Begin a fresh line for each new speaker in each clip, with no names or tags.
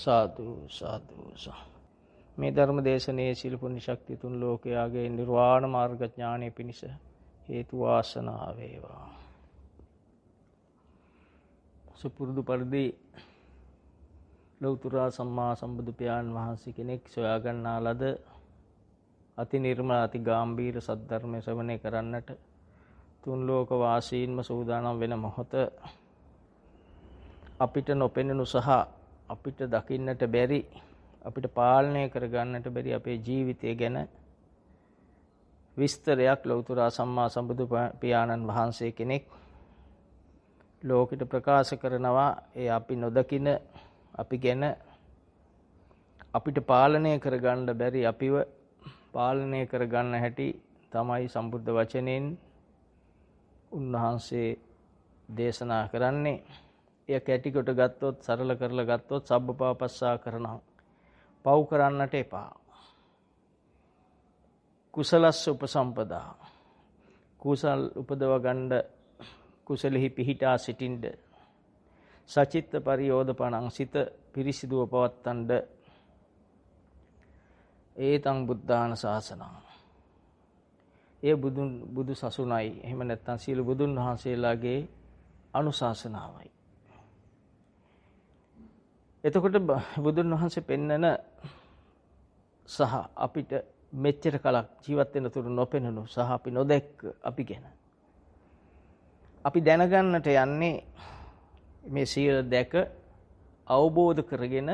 සාදු සාදු මේ ධර්ම දේශනාවේ සිල් පුණ්‍ය ශක්තිය තුන් ලෝකයාගේ නිර්වාණ මාර්ග ඥානෙ පිණිස හේතු වාසනා වේවා. සුපුරුදු පරිදි ලෞතර සම්මා සම්බුදු පියාණන් වහන්සේ කෙනෙක් සොයා ගන්නා ලද අති නිර්මල අති ගාම්භීර සද්ධර්මය ශ්‍රවණය කරන්නට තුන් ලෝක වාසීන්ම සූදානම් වෙන මොහොත අපිට නොපෙනෙනු සහ අපිට දකින්නට බැරි අපිට පාලනය කරගන්නට බැරි අපේ ජීවිතය ගැන විස්තරයක් ලෞතර සම්මා සම්බුදු පියාණන් වහන්සේ කෙනෙක් ලෝකෙට ප්‍රකාශ කරනවා. ඒ අපි නොදකින අපි ගැන අපිට පාලනය කරගන්න බැරි අපිව පාලනය කරගන්න හැටි තමයි සම්බුද්ධ වචනයෙන් උන්වහන්සේ දේශනා කරන්නේ. එය කැටිකොට ගත්තොත් සරල කරලා ගත්තොත් සබ්බපාපස්සා කරනවා. පව් කරන්නට එපා. කුසලස්ස උපසම්පදා. කුසල් උපදව ගන්න කුසලෙහි පිහිටා සිටින්ද. සචිත්ත පරියෝධපණං සිත පිරිසිදුව පවත්තන්ඩ. ඒතං බුද්ධාන ශාසනං. එය බුදු සසුනයි. එහෙම නැත්නම් සියලු බුදුන් වහන්සේලාගේ අනුශාසනාවයි. එතකොට බුදුන් වහන්සේ පෙන්නන සහ අපිට මෙච්චර කලක් ජීවත් වෙන තුරු නොපෙනුණු සහ අපි නොදැක්ක අපි ගැන අපි දැනගන්නට යන්නේ මේ සියලු දැක අවබෝධ කරගෙන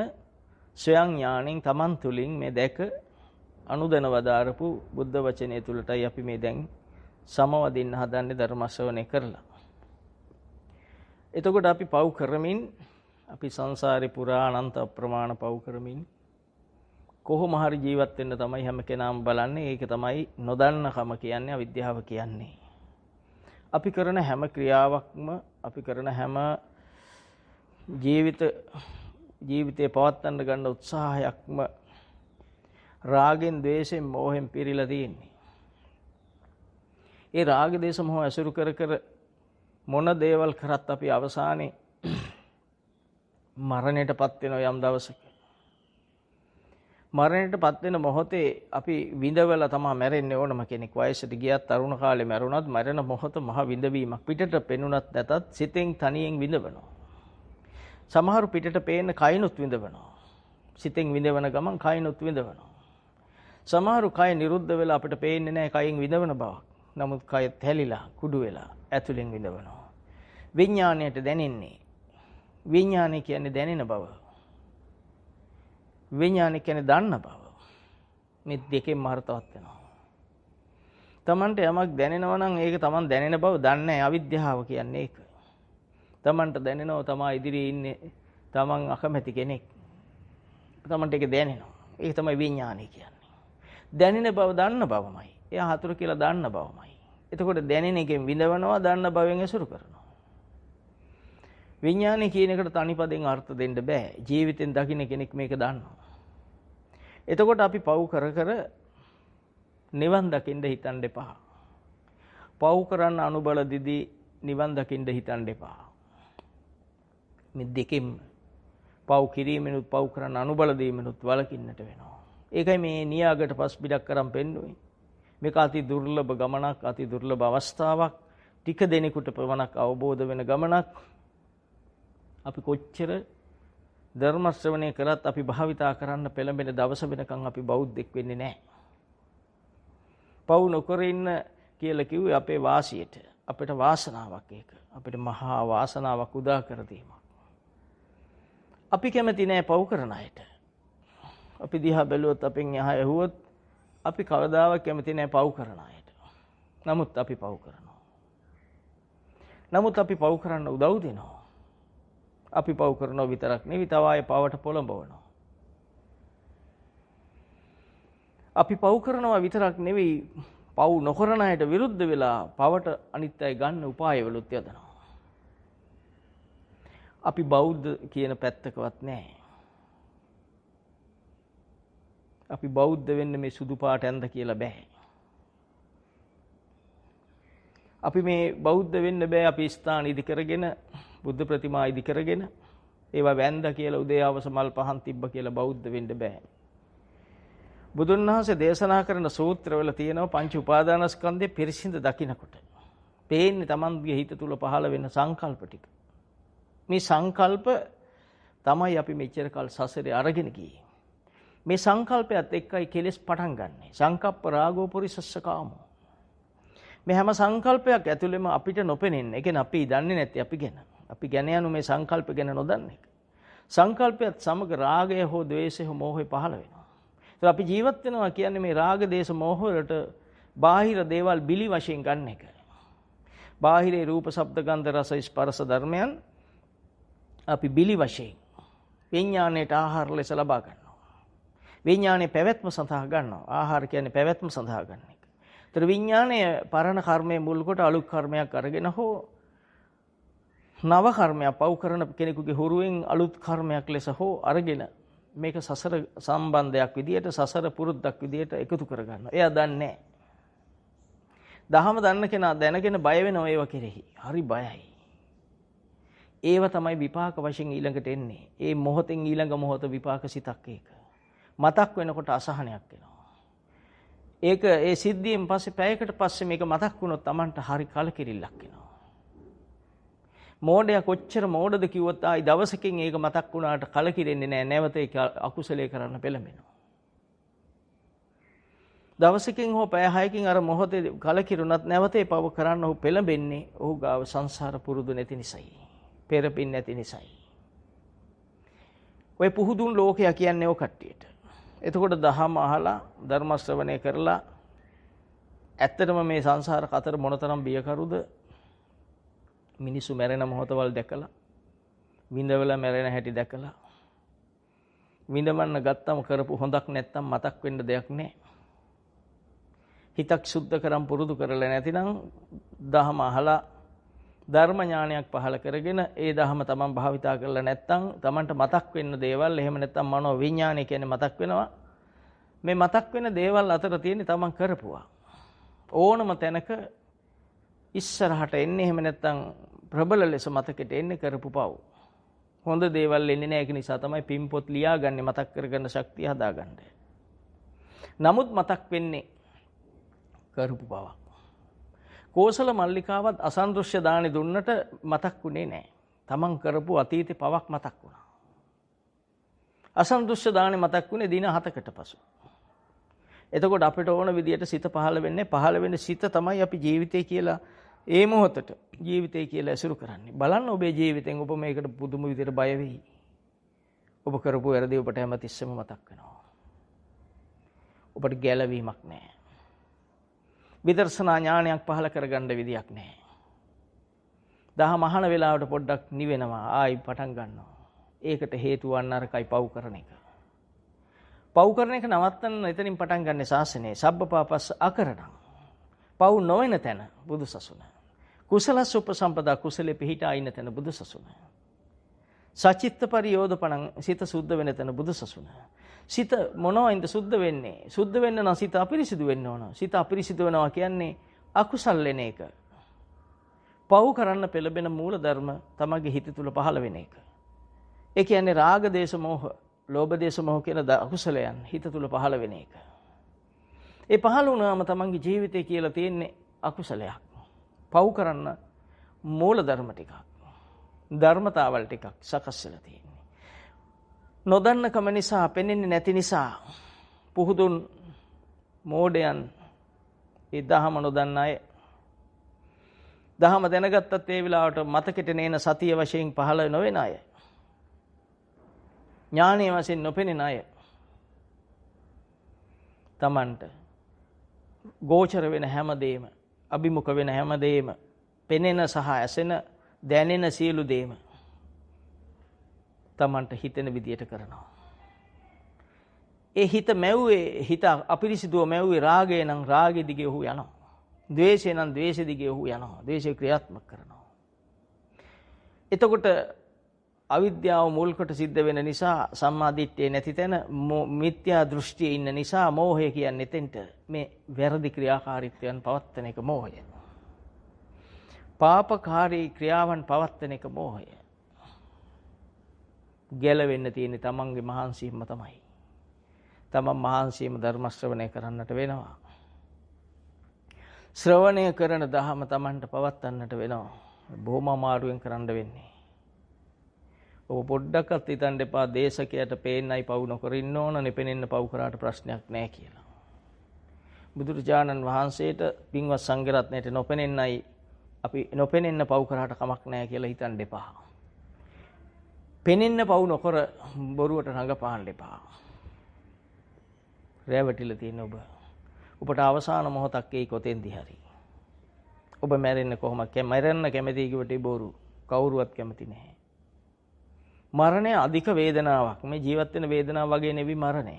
ස්වයං ඥාණයෙන් Taman තුලින් මේ දැක අනුදැන වදාරපු බුද්ධ වචනය තුලටයි අපි මේ දැන් සමවදින්න හදන්නේ ධර්ම ශ්‍රවණය කරලා. එතකොට අපි පව් කරමින් අපි සංසාරේ පුරා අනන්ත අප්‍රමාණ පව් කරමින් කොහොම හරි ජීවත් වෙන්න තමයි හැම කෙනාම බලන්නේ. ඒක තමයි නොදන්නකම කියන්නේ, අවිද්‍යාව කියන්නේ. අපි කරන හැම ක්‍රියාවක්ම අපි කරන හැම ජීවිතේ පවත්වන්න ගන්න උත්සාහයක්ම රාගෙන්, ద్వේෂෙන්, මෝහෙන් පිරීලා තියෙන්නේ. ඒ රාග, දේශ, මොහ ඇසුරු කර මොන දේවල් කරත් අපි අවසානයේ මරණයටපත් වෙනවා යම් දවසක. මරණයටපත් වෙන මොහොතේ අපි විඳවලා තමයි මැරෙන්නේ. ඕනම කෙනෙක් වයසට ගියත් තරුණ කාලේ මැරුණත් මරණ මොහොත මහ විඳවීමක්. පිටට පෙනුනත් නැතත් සිතෙන් තනියෙන් විඳවනවා. සමහරු පිටට පේන කයිනුත් විඳවනවා. සිතෙන් විඳවන ගමන් කයිනුත් විඳවනවා. සමහරු කය නිරුද්ධ වෙලා අපිට පේන්නේ නැහැ කයින් විඳවන බවක්. නමුත් කය තැලිලා කුඩු වෙලා ඇතුලෙන් විඳවනවා. විඥාණයට දැනෙන්නේ. විඥානය කියන්නේ දැනෙන බව. විඥානය කියන්නේ දන්න බව. මේ දෙකෙන්ම අර්ථවත් වෙනවා. Tamanට යමක් දැනෙනවා නම් ඒක Taman දැනෙන බව දන්නේ අවිද්‍යාව කියන්නේ ඒක. Tamanට දැනෙනවා තමා ඉදිරියේ ඉන්නේ Taman අකමැති කෙනෙක්. Tamanට ඒක දැනෙනවා. ඒක තමයි විඥානය කියන්නේ. දැනෙන බව දන්න බවමයි. එයා හතුරු කියලා දන්න බවමයි. එතකොට දැනෙන එකෙන් විඳවනවා, දන්න බවෙන් ඇසුරු කරනවා. විඥානය කියන එකට තනිපදෙන් අර්ථ දෙන්න බෑ. ජීවිතෙන් දකින්න කෙනෙක් මේක දන්නවා. එතකොට අපි පව් කර නිවන් දකින්න හිතන්න එපා. පව් කරන්න අනුබල දිදී නිවන් දකින්න හිතන්න එපා. මේ දෙකෙන් පව් කිරීමෙනුත් පව් කරන්න අනුබල දීමෙනුත් වළකින්නට වෙනවා. ඒකයි මේ නියාගට පස් බිඩක් කරන් පෙන්නුවේ. මේක අති දුර්ලභ ගමනක්, අති දුර්ලභ අවස්ථාවක්. ටික දෙනෙකුට පමණක් අවබෝධ වෙන ගමනක්. අපි කොච්චර ධර්ම ශ්‍රවණය කරත් අපි භාවිතා කරන්න පෙළඹෙන දවස වෙනකන් අපි බෞද්ධෙක් වෙන්නේ නැහැ. පව් නොකර ඉන්න කියලා කිව්වේ අපේ වාසියට. අපිට වාසනාවක් ඒක. අපිට මහා වාසනාවක් උදා කර දීමක්. අපි කැමති නැහැ පව් කරන අයට. අපි දිහා බැලුවොත් අපෙන් ඇහුවොත් අපි කවදාවත් කැමති නැහැ පව් කරන අයට. නමුත් අපි පව් කරනවා. නමුත් අපි පව් කරන්න උදව් දෙනවා. අපි පව් කරනවා විතරක් නෙවෙයි තව අය පවට පොළඹවනවා. අපි පව් කරනවා විතරක් නෙවෙයි පව් නොකරන අයට විරුද්ධ වෙලා පවට අනිත් අය ගන්න උපායවලුත් යදනවා. අපි බෞද්ධ කියන පැත්තකවත් නැහැ. අපි බෞද්ධ වෙන්න මේ සුදු පාට ඇඳ කියලා බෑ. අපි මේ බෞද්ධ වෙන්න බෑ අපි ස්ථාන ඉදි කරගෙන බුද්ධ ප්‍රතිමා ඉදි කරගෙන ඒවා වැන්ද කියලා උදේ හවස මල් පහන් තිබ්බ කියලා බෞද්ධ වෙන්න බෑ. බුදුන් වහන්සේ දේශනා කරන සූත්‍රවල තියෙනවා පංච උපාදානස්කන්ධය පිරිසිඳ දකින්නකොට පේන්නේ Tamanගේ හිත තුල පහළ වෙන සංකල්ප ටික. මේ සංකල්ප තමයි අපි මෙච්චර කල් සසරේ අරගෙන ගියේ. මේ සංකල්පයත් එක්කයි කෙලෙස් පටන් ගන්නෙ. සංකප්ප රාගෝ පුරිසස්ස කාමෝ. මේ හැම සංකල්පයක් ඇතුළෙම අපිට නොපෙනෙන්නේ. ඒ කියන්නේ අපි දන්නේ නැති අපි ගැන. අපි ගැන යනු මේ සංකල්ප ගැන නොදන්නේ. සංකල්පයත් සමග රාගය හෝ ද්වේෂය හෝ මෝහය පහළ වෙනවා. ඒත් අපි ජීවත් වෙනවා කියන්නේ මේ රාග දේශ මෝහ වලට බාහිර දේවල් බිලි වශයෙන් ගන්න එක. බාහිරේ රූප ශබ්ද ගන්ධ රස ස්පර්ශ ධර්මයන් අපි බිලි වශයෙන් විඥාණයට ආහාර ලෙස ලබා ගන්නවා. විඥානයේ පැවැත්ම සඳහා ගන්නවා. ආහාර කියන්නේ පැවැත්ම සඳහා ගන්න එක. ඒතර විඥාණය පරණ කර්මයේ මුල් කොට අලුත් කර්මයක් අරගෙන හෝ නව කර්මයක් පව් කරන කෙනෙකුගේ හුරුවෙන් අලුත් කර්මයක් ලෙස හෝ අරගෙන මේක සසර සම්බන්ධයක් විදියට සසර පුරුද්දක් විදියට එකතු කර ගන්නවා. එයා දන්නේ දහම දන්න කෙනා දැනගෙන බය වෙනවා ඒව කෙරෙහි. හරි බයයි. ඒව තමයි විපාක වශයෙන් ඊළඟට එන්නේ. ඒ මොහොතෙන් ඊළඟ මොහොත විපාක සිතක් ඒක. මතක් වෙනකොට අසහනයක් එනවා. ඒක ඒ සිද්ධියෙන් පස්සේ පැයකට පස්සේ මේක මතක් වුණොත් Tamanට හරි කලකිරිල්ලක් එනවා. මෝඩයා කොච්චර මෝඩද කිව්වොත් ආයි දවසකින් ඒක මතක් වුණාට කලකිරෙන්නේ නැහැ. නැවත ඒක අකුසලයේ කරන්න පෙළඹෙනවා. දවසකින් හෝ පැය 6කින් අර මොහොතේ කලකිරුණත් නැවතේ පව කරන්න ඔහු පෙළඹෙන්නේ ඔහු ගාව සංසාර පුරුදු නැති නිසායි. පෙරපින් නැති නිසායි. ඔය පුහුදුන් ලෝකයා කියන්නේ ඔය කට්ටියට. එතකොට දහම අහලා ධර්ම ශ්‍රවණය කරලා ඇත්තටම මේ සංසාර කතර මොනතරම් බියකරුද මිනිසු මැරෙන මොහොතවල් දැකලා විඳවල මැරෙන හැටි දැකලා විඳවන්න ගත්තම කරපු හොඳක් නැත්තම් මතක් වෙන්න දෙයක් නැහැ. හිතක් සුද්ධ කරන් පුරුදු කරලා නැතිනම් දහම අහලා ධර්ම ඥානයක් පහළ කරගෙන ඒ දහම තමන් භාවිතා කරලා නැත්තම් තමන්ට මතක් වෙන්න දේවල් එහෙම නැත්තම් මනෝ විඥානය කියන්නේ මතක් වෙනවා. මේ මතක් වෙන දේවල් අතර තියෙන්නේ තමන් කරපුවා. ඕනම තැනක ඉස්සරහට එන්නේ එහෙම නැත්තම් ප්‍රබල ලෙස මතකෙට එන්නේ කරපු පව්. හොඳ දේවල් එන්නේ නැහැ. ඒක නිසා තමයි පින්පොත් ලියාගන්නේ මතක් කරගන්න ශක්තිය හදාගන්න. නමුත් මතක් වෙන්නේ කරපු පවක්. කෝසල මල්ලිකාවත් අසන්දෘශ්‍ය දානි දුන්නට මතක් වුණේ නැහැ. තමන් කරපු අතීතේ පවක් මතක් වුණා. අසන්දෘශ්‍ය දානි මතක් වුණේ දින 7කට පසු. එතකොට අපිට ඕන විදියට සිත පහළ වෙන්නේ පහළ වෙන සිත තමයි අපි ජීවිතය කියලා ඒ මොහොතට ජීවිතය කියලා ඇසුරු කරන්නේ. බලන්න ඔබේ ජීවිතෙන් ඔබ මේකට පුදුම විදියට බය වෙයි. ඔබ කරපු වැරදි ඔබට හැමතිස්සෙම මතක් වෙනවා. ඔබට ගැළවීමක් නැහැ. විදර්ශනා ඥානයක් පහළ කරගන්න විදියක් නැහැ. දහම අහන වෙලාවට පොඩ්ඩක් නිවෙනවා ආයි පටන් ගන්නවා. ඒකට හේතුව අන්නරකයි පව් කරන එක. පව් කරන එක නවත්තන්න එතනින් පටන් ගන්න ශාසනයේ සබ්බපාපස්ස අකරණං. පව් නොවන තැන බුදුසසුන. කුසලස්ස උපසම්පදා කුසලෙ පිහිටා ඉන්න තැන බුදුසසුන. සචිත්ත පරියෝධපණං සිත සුද්ධ වෙන තැන බුදුසසුන. සිත මොනවයින්ද සුද්ධ වෙන්නේ? සුද්ධ වෙන්න නම් සිත අපිරිසිදු වෙන්න ඕන. සිත අපිරිසිදු වෙනවා කියන්නේ අකුසල් වෙන එක. පව් කරන්න පෙළඹෙන මූල ධර්ම තමගේ හිත තුල පහළ වෙන එක. ඒ කියන්නේ රාග දේශ මොහ, ලෝභ දේශ මොහ කියන අකුසලයන් හිත තුල පහළ වෙන එක. ඒ පහළ වුණාම තමන්ගේ ජීවිතය කියලා තියෙන්නේ අකුසලයක්. පව් කරන්න මූල ධර්ම ටිකක්, ධර්මතාවල් ටිකක් සකස් වෙලා තියෙන්නේ. නොදන්නකම නිසා, පෙනෙන්නේ නැති නිසා පුහුදුන් මෝඩයන් ඒ දහම නොදන්න අය දහම දැනගත්තත් ඒ වෙලාවට මතකෙට නේන සතිය වශයෙන් පහළ නොවන අය, ඥානීය වශයෙන් නොපෙනෙන අය තමන්ට ගෝචර වෙන හැමදේම, අභිමුඛ වෙන හැමදේම, පෙනෙන සහ ඇසෙන දැනෙන සියලු දේම තමන්ට හිතෙන විදියට කරනවා. ඒ හිත මැව්වේ, හිත අපිරිසිදුව මැව්වේ රාගය නම් රාගෙ දිගේ ඔහු යනවා. ද්වේෂය නම් ද්වේෂෙ දිගේ ඔහු යනවා. ද්වේෂය ක්‍රියාත්මක කරනවා. එතකොට අවිද්‍යාව මුල් කොට සිද්ධ වෙන නිසා, සම්මා දිට්ඨිය නැති තැන මිත්‍යා දෘෂ්ටියේ ඉන්න නිසා මෝහය කියන්නේ එතෙන්ට මේ වැරදි ක්‍රියාකාරීත්වයන් පවත්තන එක මෝහය. පාපකාරී ක්‍රියාවන් පවත්තන එක මෝහය. ගැලවෙන්න තියෙන්නේ තමන්ගේ මහන්සියෙන්ම තමයි. තමන් මහන්සියෙන්ම ධර්ම ශ්‍රවණය කරන්නට වෙනවා. ශ්‍රවණය කරන දහම තමන්ට පවත්වන්නට වෙනවා. බොහොම අමාරුවෙන් කරන්න වෙන්නේ. ඔබ පොඩ්ඩක්වත් හිතන්න එපා දේශකයට පේන්නයි පව් නොකර ඉන්න ඕන නෙපෙනෙන්න පව් කරාට ප්‍රශ්නයක් නැහැ කියලා. බුදුරජාණන් වහන්සේට පින්වත් සංඝ රත්නයට නොපෙනෙන්නයි අපි නොපෙනෙන්න පව් කරාට කමක් නැහැ කියලා හිතන්න එපා. පෙනෙන්න පව් නොකර බොරුවට රඟපාන්න එපා. රැවටිලා තියෙන ඔබ. ඔබට අවසාන මොහොතක් එයි කොතෙන්දී හරි. ඔබ මැරෙන්න කොහොමද? මැරෙන්න කැමති කිව්වට බොරු. කවුරුවත් කැමති නැහැ. මරණය අධික වේදනාවක්. මේ ජීවත් වෙන වේදනාව වගේ නෙවි මරණය.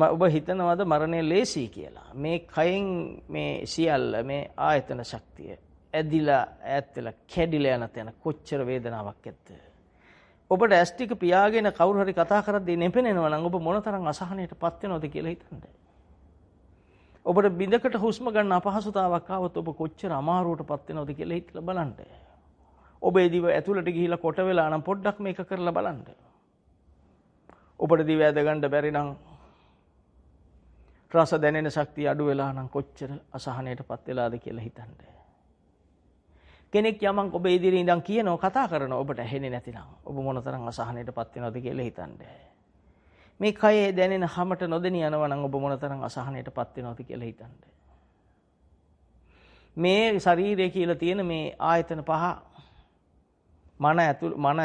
ඔබ හිතනවාද මරණය ලේසි කියලා? මේ කයෙන් මේ සියල්ල මේ ආයතන ශක්තිය ඇදිලා ඈත් වෙලා කැඩිලා යන තැන කොච්චර වේදනාවක් ඇද්ද? ඔබට ඇස් ටික පියාගෙන කවුරු හරි කතා කරද්දී නෙපෙනෙනවා නම් ඔබ මොනතරම් අසහනයටපත් වෙනවද කියලා හිතන්න. ඔබට බිඳකට හුස්ම ගන්න අපහසුතාවක් ආවොත් ඔබ කොච්චර අමාරුවටපත් වෙනවද කියලා හිතලා බලන්න. ඔබේ දිව ඇතුළට ගිහිලා කොට වෙලා නම් පොඩ්ඩක් මේක කරලා බලන්න. ඔබට දිව ඇද ගන්න බැරි නම් රස දැනෙන ශක්තිය අඩු වෙලා නම් කොච්චර අසහනයටපත් වෙලාද කියලා හිතන්න. කෙනෙක් යමන් ඔබ ඉදිරියේ ඉඳන් කියනවා කතා කරනවා ඔබට ඇහෙන්නේ නැතිනම් ඔබ මොනතරම් අසහනයටපත් වෙනවද කියලා හිතන්න. මේ කයේ දැනෙන හැමත නොදෙනී යනවා නම් ඔබ මොනතරම් අසහනයටපත් වෙනවද කියලා හිතන්න. මේ ශරීරය කියලා තියෙන මේ ආයතන පහ මන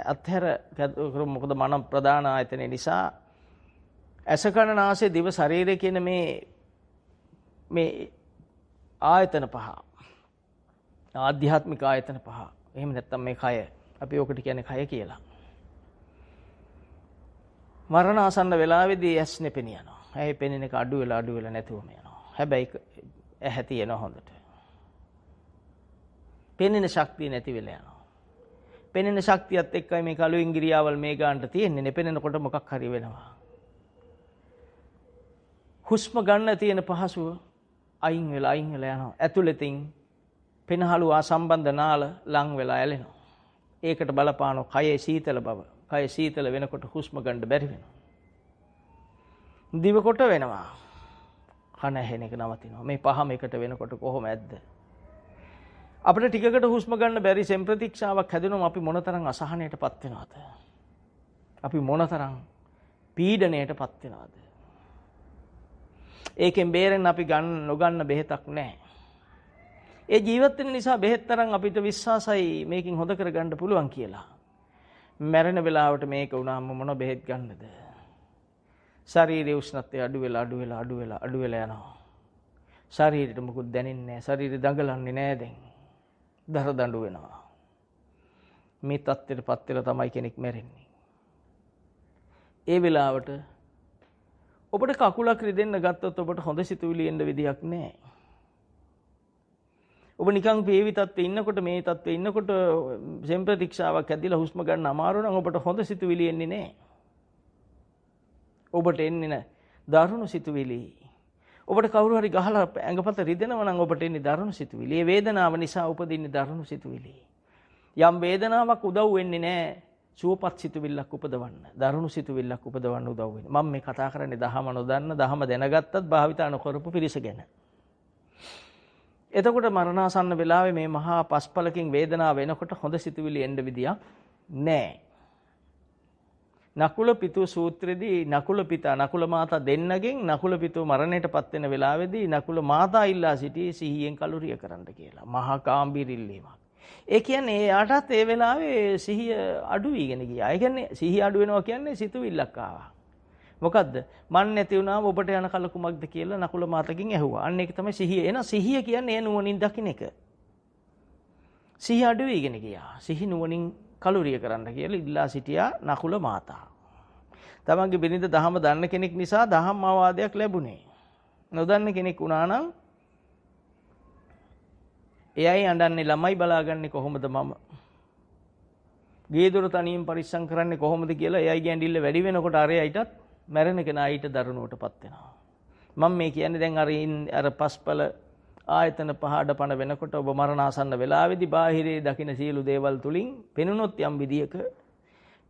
අත්හැර මොකද මන ප්‍රධාන ආයතනය නිසා ඇස කන නාසය දිව ශරීරය කියන මේ ආයතන පහ ආධ්‍යාත්මික ආයතන පහ. එහෙම නැත්නම් මේ කය අපි ඔකට කියන්නේ කය කියලා. මරණ ආසන්න වෙලාවේදී ඇස් නෙපෙනිය යනවා. ඇයි පෙනෙන එක අඩු වෙලා නැතුවම යනවා. හැබැයි ඇහැ තියෙනවා හොඳට. පෙනෙන ශක්තිය නැති වෙලා යනවා. පෙනෙන ශක්තියත් එක්කයි මේ කළු ඉංග්‍රියාවල් මේ ගන්නට තියෙන්නේ. නෙපෙනෙනකොට මොකක් හරි වෙනවා. හුස්ම ගන්න තියෙන පහසුව අයින් වෙලා යනවා. ඇතුළතින් පෙනහළු ආසම්බන්ධ නාල ලං වෙලා ඇලෙනවා. ඒකට බලපාන කයේ සීතල බව. කය සීතල වෙනකොට හුස්ම ගන්න බැරි වෙනවා. දිව කොට වෙනවා. කන ඇහෙන එක නවතිනවා. මේ පහම එකට වෙනකොට කොහොම ඇද්ද? අපිට ටිකකට හුස්ම ගන්න බැරි සෙම්ප්‍රතික්ෂාවක් හැදෙනවා. අපි මොනතරම් අසහනයටපත් වෙනවද? අපි මොනතරම් පීඩණයටපත් වෙනවද? ඒකෙන් බේරෙන්න අපි නොගන්න බෙහෙතක් නැහැ. ඒ ජීවත් වෙන නිසා බෙහෙත් තරම් අපිට විශ්වාසයි මේකෙන් හොද කරගන්න පුළුවන් කියලා. මැරෙන වෙලාවට මේක වුණාම මොන බෙහෙත් ගන්නද? ශරීරයේ උෂ්ණත්වය අඩු වෙලා යනවා. ශරීරෙට මොකුත් දැනෙන්නේ නැහැ. ශරීරය දඟලන්නේ නැහැ දැන්. දර දඬු වෙනවා. මේ තත්ත්වයටපත් වෙලා තමයි කෙනෙක් මැරෙන්නේ. ඒ වෙලාවට ඔබට කකුලක් රිදෙන්න ගත්තොත් ඔබට හොඳ සිතුවිලි එන්න විදියක් නැහැ. ඔබ නිකන් වේවි තත්ත්වේ ඉන්නකොට මේ තත්ත්වේ ඉන්නකොට සෙම්ප්‍රතික්ෂාවක් ඇදිලා හුස්ම ගන්න අමාරු නම් ඔබට හොඳ සිතුවිලි එන්නේ නැහැ. ඔබට එන්නේ නැහැ දරුණු සිතුවිලි. ඔබට කවුරු හරි ගහලා ඇඟපත රිදෙනවා නම් ඔබට එන්නේ දරුණු සිතුවිලි. ඒ වේදනාව නිසා උපදින්නේ දරුණු සිතුවිලි. යම් වේදනාවක් උදව් වෙන්නේ නැහැ සුවපත් සිතුවිල්ලක් උපදවන්න. දරුණු සිතුවිල්ලක් උපදවන්න උදව් වෙන්නේ. මම මේ කතා කරන්නේ දහම නොදන්න, දහම දැනගත්තත් භාවිතා නොකරපු පිරිස ගැන. එතකොට මරණාසන්න වෙලාවේ මේ මහා පස්පලකින් වේදනාව වෙනකොට හොඳ සිතුවිලි එන්න විදියක් නැහැ. නකුල පිතු සූත්‍රයේදී නකුල මාතා දෙන්නගෙන් නකුල පිතු මරණයටපත් වෙන වෙලාවේදී නකුල මාතා ඉල්ලා සිටි සිහියෙන් කලුරිය කරන්න කියලා. මහා කාම්බීරිල්ලීමක්. ඒ කියන්නේ එයාටත් ඒ වෙලාවේ සිහිය අඩු වීගෙන ගියා. ඒ කියන්නේ සිහිය අඩු වෙනවා කියන්නේ සිතුවිල්ලක් ආවා. මොකද්ද? මන් නැති වුණාම ඔබට යන කල කුමක්ද කියලා නකුල මාතකින් ඇහුවා. අන්න ඒක තමයි සිහිය. එන සිහිය කියන්නේ ඒ නුවණින් දකින්න එක. සිහිය අඩු වීගෙන ගියා. සිහි නුවණින් කලුරිය කරන්න කියලා ඉල්ලා සිටියා නකුල මාතා. තමන්ගේ බිරිඳ දහම දන්න කෙනෙක් නිසා දහම් අවවාදයක් ලැබුණේ. නොදන්න කෙනෙක් වුණා නම් එයයි අඬන්නේ ළමයි බලාගන්නේ කොහොමද මම? ගේ දොර තනියෙන් පරිස්සම් කරන්නේ කොහොමද කියලා එයයි ඇඬිල්ල වැඩි වෙනකොට අරයයිටත් මැරෙන කෙනා ඊට දරුණුවටපත් වෙනවා. මම මේ කියන්නේ දැන් අර පස්පල ආයතන පහඩ පණ වෙනකොට ඔබ මරණාසන්න වෙලාවේදී බාහිරේ දකින්න සියලු දේවල් තුලින් පෙනුනොත් යම් විදියක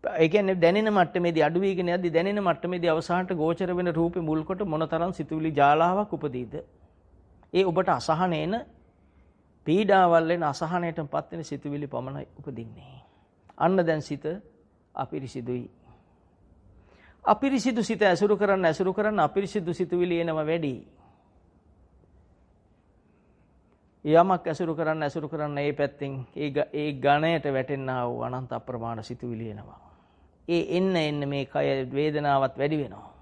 ඒ කියන්නේ දැනෙන මට්ටමේදී අඩු වීගෙන යද්දි දැනෙන මට්ටමේදී අවසානට ගෝචර වෙන රූපේ මුල් කොට මොනතරම් සිතුවිලි ජාලාවක් උපදීද? ඒ ඔබට අසහනේන පීඩාවල් වෙන අසහනයටපත් වෙන සිතුවිලි පමණයි උපදින්නේ. අන්න දැන් සිත අපිරිසිදුයි. අපිරිසිදු සිත ඇසුරු කරන්න අපිරිසිදු සිතුවිලි එනවා වැඩි. යමක් ඇසුරු කරන්න ඒ පැත්තෙන් ඒ ගණයට වැටෙන්නා වූ අනන්ත අප්‍රමාණ සිතුවිලි එනවා. ඒ එන්න මේ කය වේදනාවත් වැඩි වෙනවා.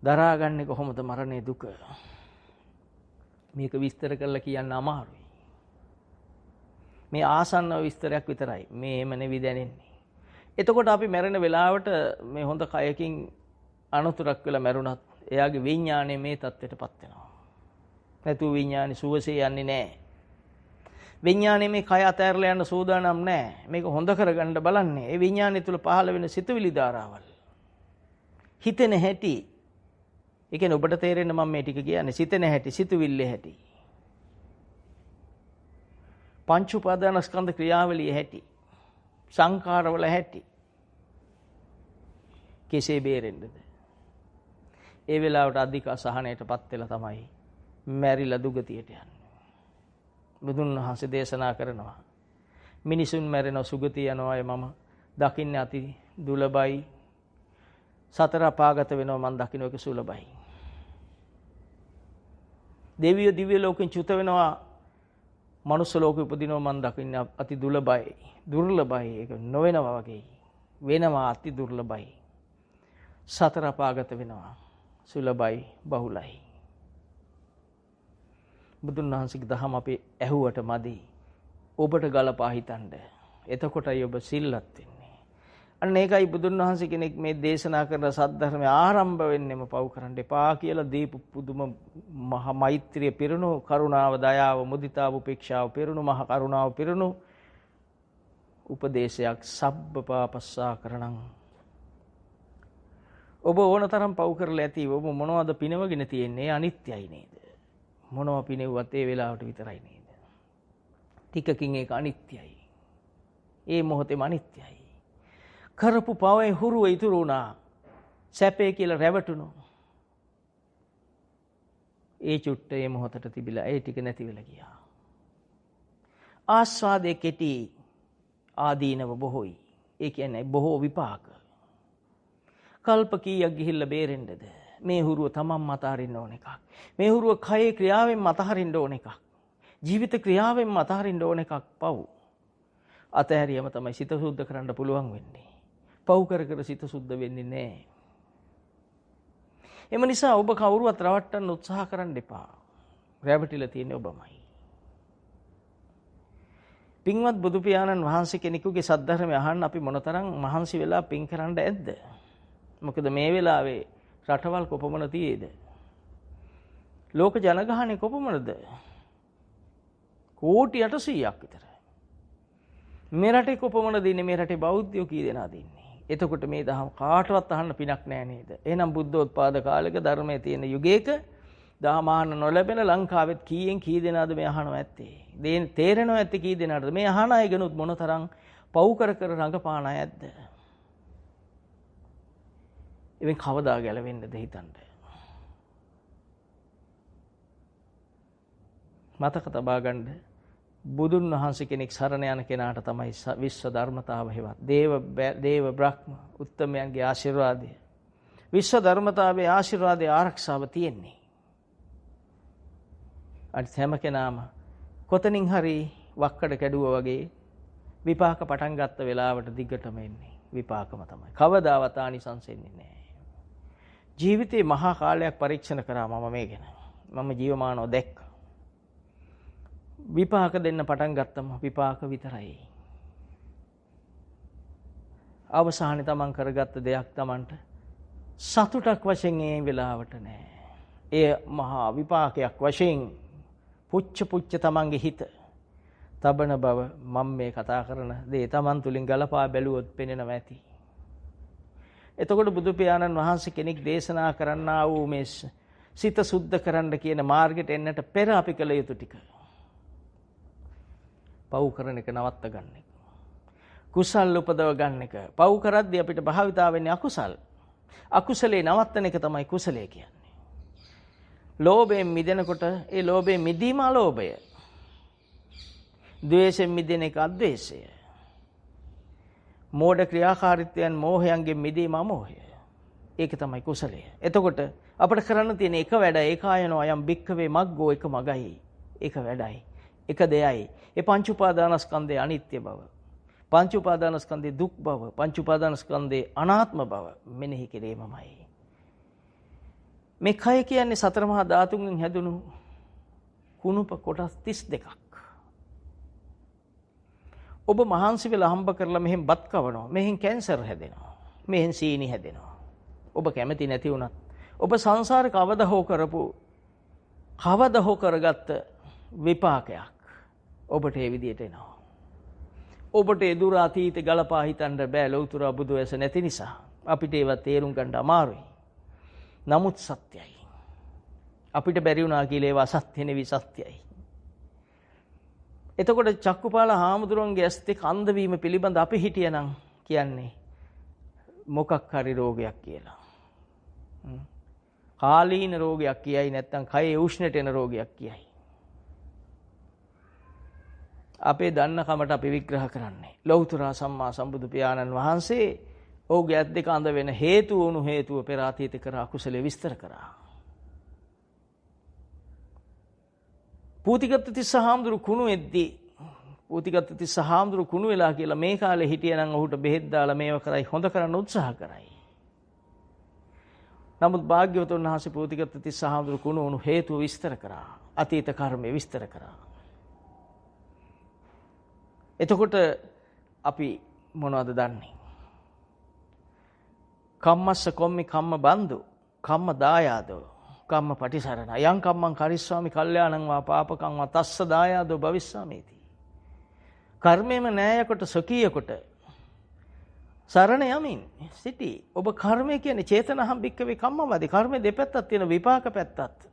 දරාගන්නේ කොහොමද මරණේ දුක? මේක විස්තර කරලා කියන්න අමාරුයි. මේ ආසන්න විස්තරයක් විතරයි. මේ එම නෙවි දැනෙන්නේ. එතකොට අපි මැරෙන වෙලාවට මේ හොඳ කයකින් අනුතරක් වෙලා මැරුණත් එයාගේ විඥාණය මේ தත්ත්වයටපත් වෙනවා. නැතු විඥානේ සුවසේ යන්නේ නැහැ. විඥානේ මේ කය අතහැරලා යන්න සූදානම් නැහැ. මේක හොඳ කරගන්න බලන්නේ. ඒ විඥානේ තුල පහළ වෙන සිතුවිලි ධාරාවල්. හිතෙන හැටි. ඒ කියන්නේ ඔබට තේරෙන්න මම මේ ටික කියන්නේ සිතෙන හැටි, සිතුවිල්ලේ හැටි. පංච උපාදානස්කන්ධ ක්‍රියාවලියේ හැටි. සංඛාරවල හැටි. කෙසේ බේරෙන්නද? ඒ වෙලාවට අධික අසහනයටපත් වෙලා තමයි මැරිලා දුගතියට යන්නේ. බුදුන් වහන්සේ දේශනා කරනවා මිනිසුන් මැරෙන සුගතිය යනවා මම දකින්නේ අති දුලබයි. සතර අපාගත වෙනවා මම දකින්න එක සුලබයි. දෙවියෝ දිව්‍ය ලෝකෙන් චුත වෙනවා මනුස්ස ලෝකෙ උපදිනවා මම දකින්නේ අති දුලබයි. දුර්ලභයි. ඒක නොවෙනවා වගේ. වෙනවා අති දුර්ලභයි. සතර අපාගත වෙනවා සුලබයි බහුලයි. බුදුන් වහන්සේගේ දහම අපි ඇහුවට මදි. ඔබට ගලපා හිතන්න. එතකොටයි ඔබ සිල්වත් වෙන්නේ. අන්න ඒකයි බුදුන් වහන්සේ කෙනෙක් මේ දේශනා කරන සද්ධර්මයේ ආරම්භ වෙන්නෙම පව් කරන්න එපා කියලා දීපු පුදුම මහා මෛත්‍රිය පිරුණු කරුණාව දයාව මුදිතාව උපේක්ෂාව පිරුණු මහා කරුණාව පිරුණු උපදේශයක් සබ්බපාපස්සා කරණං. ඔබ ඕනතරම් පව් කරලා ඇති. ඔබ මොනවද පිනවගෙන තියෙන්නේ? අනිත්‍යයි නේද? මොනවා පිනෙව්වත් ඒ වෙලාවට විතරයි නේද? ටිකකින් ඒක අනිත්‍යයි. ඒ මොහොතේම අනිත්‍යයි. කරපු පවේ හුරුව ඉතුරු වුණා. සැපේ කියලා රැවටුණු. ඒ චුට්ටේ මොහොතට තිබිලා ඒ ටික නැති වෙලා ගියා. ආස්වාදයේ කෙටි ආදීනව බොහෝයි. ඒ කියන්නේ බොහෝ විපාක. කල්ප කීයක් ගිහිල්ලා බේරෙන්නද? මේ හුරුව තමන් මත හරින්න ඕන එකක්. මේ හුරුව කයේ ක්‍රියාවෙන් මත හරින්න ඕන එකක්. ජීවිත ක්‍රියාවෙන් මත හරින්න ඕන එකක් පව්. අතහැරියම තමයි සිත සුද්ධ කරන්න පුළුවන් වෙන්නේ. පව් කර කර සිත සුද්ධ වෙන්නේ නැහැ. එම නිසා ඔබ කවුරුවත් රවට්ටන්න උත්සාහ කරන්න එපා. රැවටිලා තියෙන්නේ ඔබමයි. පින්වත් බුදු පියාණන් වහන්සේ කෙනෙකුගේ සද්ධර්මය අහන්න අපි මොනතරම් මහන්සි වෙලා පින් කරන්න ඇද්ද? මොකද මේ වෙලාවේ රටවල් කොපමණ තියේද? ලෝක ජනගහනය කොපමණද? කෝටි 800ක් විතර. මේ රටේ කොපමණ දින්නේ? මේ රටේ බෞද්ධයෝ කී දෙනා දින්නේ? එතකොට මේ දහම් කාටවත් අහන්න පිනක් නෑ නේද? එහෙනම් බුද්ධෝත්පාද කාලෙක ධර්මයේ තියෙන යුගයක දහමාන නොලැබෙන ලංකාවෙත් කීයෙන් කී දෙනාද මේ අහනවා ඇත්තේ? තේරෙනවා ඇත්තේ කී දෙනාටද? මේ අහන අය ගනුත් මොනතරම් පව් කර කර රඟපාන අයද? එවෙන් කවදා ගැලවෙන්නද හිතන්න. මතක තබා ගන්න බුදුන් වහන්සේ කෙනෙක් සරණ යන කෙනාට තමයි විශ්ව ධර්මතාව හේවත් දේව බ්‍රහ්ම උත්තමයන්ගේ ආශිර්වාදය විශ්ව ධර්මතාවේ ආශිර්වාදයේ ආරක්ෂාව තියෙන්නේ. අනිත් හැම කෙනාම කොතනින් හරි වක්කඩ කැඩුවා වගේ විපාක පටන් ගත්ත වෙලාවට දිගටම එන්නේ විපාකම තමයි. කවදාවත් ආනිසංස එන්නේ නැහැ. ජීවිතේ මහා කාලයක් පරීක්ෂණ කරා මම මේ ගැන. මම ජීවමානව දැක්කා. විපාක දෙන්න පටන් ගත්තම විපාක විතරයි. අවසානයේ තමන් කරගත්ත දෙයක් තමන්ට සතුටක් වශයෙන් ඒ වෙලාවට නෑ. ඒ මහා විපාකයක් වශයෙන් පුච්ච තමන්ගේ හිත තබන බව මම මේ කතා කරන දේ තමන් තුලින් ගලපා බැලුවොත් පෙනෙනවා ඇති. එතකොට බුදු පියාණන් වහන්සේ කෙනෙක් දේශනා කරන්නා වූ මේ සිත සුද්ධ කරන්න කියන මාර්ගයට එන්නට පෙර අපි කළ යුතු ටික. පව් කරන එක නවත්ත ගන්න එක. කුසල් උපදව ගන්න එක. පව් කරද්දී අපිට භාවිතා වෙන්නේ අකුසල්. අකුසලේ නවත්තන එක තමයි කුසලයේ කියන්නේ. ලෝභයෙන් මිදෙනකොට ඒ ලෝභයෙන් මිදීම අලෝභය. ද්වේෂයෙන් මිදෙන එක අද්වේෂය. මෝඩ ක්‍රියාකාරීත්වයන් මෝහයන්ගෙන් මිදීම අමෝහය. ඒක තමයි කුසලය. එතකොට අපිට කරන්න තියෙන එක වැඩ ඒකායනෝ අයම් භික්ඛවේ මග්ගෝ එක මගයි. ඒක වැඩයි. එක දෙයයි. ඒ පංච උපාදානස්කන්ධයේ අනිත්‍ය බව. පංච උපාදානස්කන්ධයේ දුක් බව. පංච උපාදානස්කන්ධයේ අනාත්ම බව මෙනෙහි කිරීමමයි. මේ කය කියන්නේ සතර මහා ධාතුන්ගෙන් හැදුණු කුණුප කොටස් 32ක්. ඔබ මහන්සි වෙලා හම්බ කරලා මෙහෙන් බත් කවනවා. මෙහෙන් කැන්සර් හැදෙනවා. මෙහෙන් සීනි හැදෙනවා. ඔබ කැමති නැති වුණත් ඔබ සංසාරේ කවදා හෝ කරගත්ත විපාකයක් ඔබට ඒ විදියට එනවා. ඔබට ඒ දුර අතීතේ ගලපා හිතන්න බෑ ලෞතර බුදු ඇස නැති නිසා. අපිට ඒවා තේරුම් ගන්න අමාරුයි. නමුත් සත්‍යයි. අපිට බැරි වුණා කියලා ඒවා සත්‍ය නෙවෙයි සත්‍යයි. එතකොට චක්කුපාල හාමුදුරන්ගේ ඇස් දෙක අන්ධ වීම පිළිබඳ අපි හිටියනම් කියන්නේ මොකක් හරි රෝගයක් කියලා. කාලීන රෝගයක් කියයි නැත්නම් කයේ උෂ්ණට එන රෝගයක් කියයි. අපේ දන්න කමට අපි විග්‍රහ කරන්නේ ලෞතර සම්මා සම්බුදු පියාණන් වහන්සේ ඔහුගේ ඇස් දෙක අඳ වෙන හේතුව පෙර අතීත කර අකුසලයේ විස්තර කරා. පූතිගත්ත තිස්ස හාමුදුරු කුණු වෙද්දී පූතිගත්ත තිස්ස හාමුදුරු කුණු වෙලා කියලා මේ කාලේ හිටියනම් ඔහුට බෙහෙත් දාලා මේව කරයි හොඳ කරන්න උත්සාහ කරයි. නමුත් භාග්‍යවතුන් වහන්සේ පූතිගත්ත තිස්ස හාමුදුරු කුණු වුණු හේතුව විස්තර කරා. අතීත කර්මය විස්තර කරා. එතකොට අපි මොනවද දන්නේ? කම්මස්ස කොම්මි කම්ම බන්දු කම්ම දායාදෝ කම්ම පටිසරණ යං කම්මං කරිස්සාමි කල්යාණං වා පාපකං වා තස්ස දායාදෝ භවිස්සාමේති. කර්මයේම න්‍යායකොට සකීයකොට සරණ යමින් සිටි. ඔබ කර්මය කියන්නේ චේතනහම් භික්කවේ කම්මවදී. කර්මයේ දෙපැත්තක් තියෙන විපාක පැත්තත්.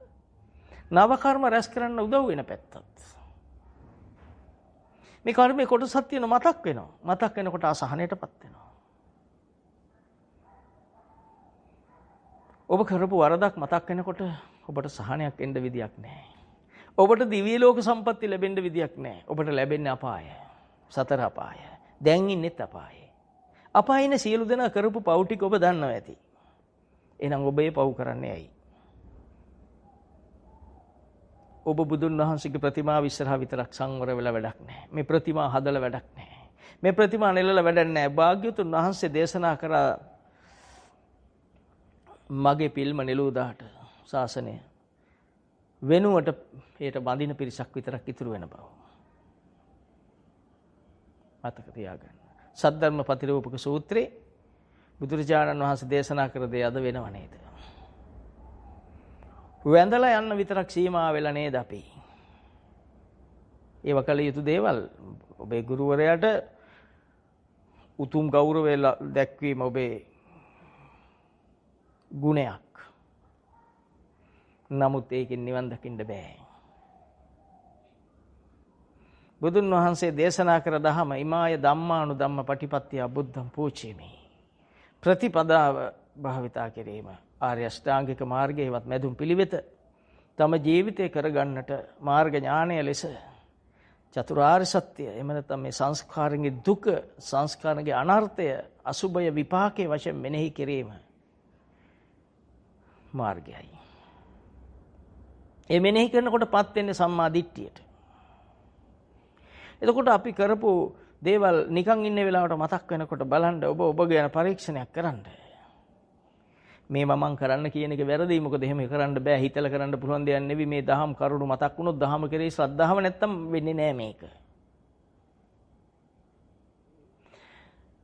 නව කර්ම රැස් කරන්න උදව් වෙන පැත්තත්. මේ කර්මයේ කොටසක් තියෙන මතක් වෙනවා. මතක් වෙනකොට අසහනයටපත් වෙනවා. ඔබ කරපු වරදක් මතක් වෙනකොට ඔබට සහනයක් එන්න විදියක් නැහැ. ඔබට දිව්‍ය ලෝක සම්පatti ලැබෙන්න විදියක් නැහැ. ඔබට ලැබෙන්නේ අපාය. සතර අපාය. දැන් ඉන්නෙත් අපායේ. අපායේ ඉන්න සියලු දෙනා කරපු පව් ටික ඔබ දන්නවා ඇති. එහෙනම් ඔබ ඒ පව් කරන්නේ ඇයි? ඔබ බුදුන් වහන්සේගේ ප්‍රතිමාව ඉස්සරහා විතරක් සංවර වෙලා වැඩක් නැහැ. මේ ප්‍රතිමා හදලා වැඩක් නැහැ. මේ ප්‍රතිමා නෙලලා වැඩක් නැහැ. භාග්‍යවතුන් වහන්සේ දේශනා කරා මගේ පිල්ම නෙළුදාට ශාසනය වෙනුවට ඒට බඳින පිරිසක් විතරක් ඉතුරු වෙන බව මතක තියාගන්න. සද්ධර්ම පතිරූපක සූත්‍රයේ බුදුරජාණන් වහන්සේ දේශනා කර දේ අද වෙනව නේද? වැඳලා යන්න විතරක් සීමා වෙලා නේද අපි? ඒව කළ යුතු දේවල්. ඔබේ ගුරුවරයාට උතුම් ගෞරවය දැක්වීම ඔබේ ගුණයක්. නමුත් ඒකෙන් නිවන් දකින්න බෑ. බුදුන් වහන්සේ දේශනා කර දහම ඉමාය ධම්මානු ධම්ම පටිපත්තිය බුද්ධං පූජේමි. ප්‍රතිපදාව භාවිතා කිරීම ආර්ය අෂ්ටාංගික මාර්ගයේවත් මැදුම් පිළිවෙත තම ජීවිතේ කරගන්නට මාර්ග ඥානය ලෙස චතුරාර්ය සත්‍ය එහෙම නැත්නම් මේ සංස්කාරයේ දුක සංස්කාරයේ අනර්ථය අසුභය විපාකයේ වශයෙන් මෙනෙහි කිරීම මාර්ගයයි. ඒ මෙනෙහි කරනකොටපත් වෙන්නේ සම්මා දිට්ඨියට. එතකොට අපි කරපු දේවල් නිකන් ඉන්න වෙලාවට මතක් වෙනකොට බලන්න ඔබ ගැන පරීක්ෂණයක් කරන්න. මේ මම කරන්න කියන එක වැරදි. මොකද එහෙම කරන්න බෑ. හිතලා කරන්න පුළුවන් දෙයක් නෙවෙයි. මේ දහම් කරුණු මතක් වුණොත් දහම කෙරෙහි ශ්‍රද්ධාව නැත්තම් වෙන්නේ නෑ මේක.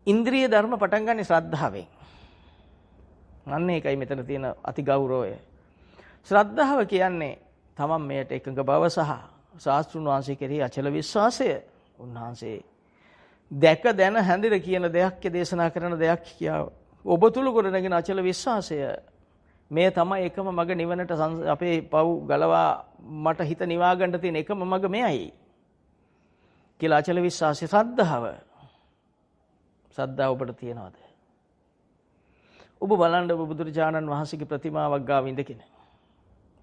ඉන්ද්‍රිය ධර්ම පටන් ගන්න ශ්‍රද්ධාවෙන්. අන්න ඒකයි මෙතන තියෙන අති ගෞරවය. ශ්‍රද්ධාව කියන්නේ තමන් මෙයට එකඟ බව සහ ශාස්ත්‍රුන් වහන්සේ කෙරෙහි අචල විශ්වාසය. උන්වහන්සේ දැක දැන හැඳිර කියන දෙයක් දේශනා කරන දෙයක් කියා ඔබ තුල ගොඩනගෙන අචල විශ්වාසය මේ තමයි එකම මග නිවනට අපේ පව් ගලවා මට හිත නිවා ගන්න තියෙන එකම මග මෙයයි කියලා අචල විශ්වාසය ශ්‍රද්ධාව ඔබට තියනවාද? ඔබ බලන්න ඔබ බුදුරජාණන් වහන්සේගේ ප්‍රතිමාවක් ගාව ඉඳගෙන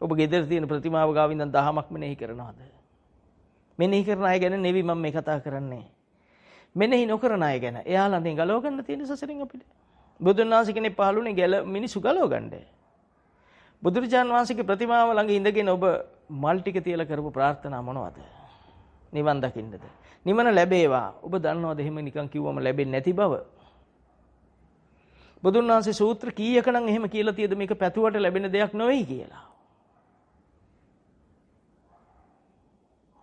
ඔබ ගෙදර තියෙන ප්‍රතිමාව ගාව ඉඳන් දහමක් මෙනෙහි කරනවාද? මෙනෙහි කරන අය ගැන නෙවෙයි මම මේ කතා කරන්නේ. මෙනෙහි නොකරන අය ගැන. එයාලා නේ ගලව ගන්න තියෙන සසරින් අපිට. බුදුන් වහන්සේ කෙනෙක් පහළුනේ මිනිසු ගලව ගන්නද? බුදුරජාණන් වහන්සේගේ ප්‍රතිමාව ළඟ ඉඳගෙන ඔබ මල් ටික තියලා කරපු ප්‍රාර්ථනා මොනවද? නිවන් දකින්නද? නිවන ලැබේවා. ඔබ දන්නවද එහෙම නිකන් කිව්වම ලැබෙන්නේ නැති බව? බුදුන් වහන්සේ සූත්‍ර කීයකනම් එහෙම කියලා තියෙද මේක පැතුවට ලැබෙන දෙයක් නෙවෙයි කියලා.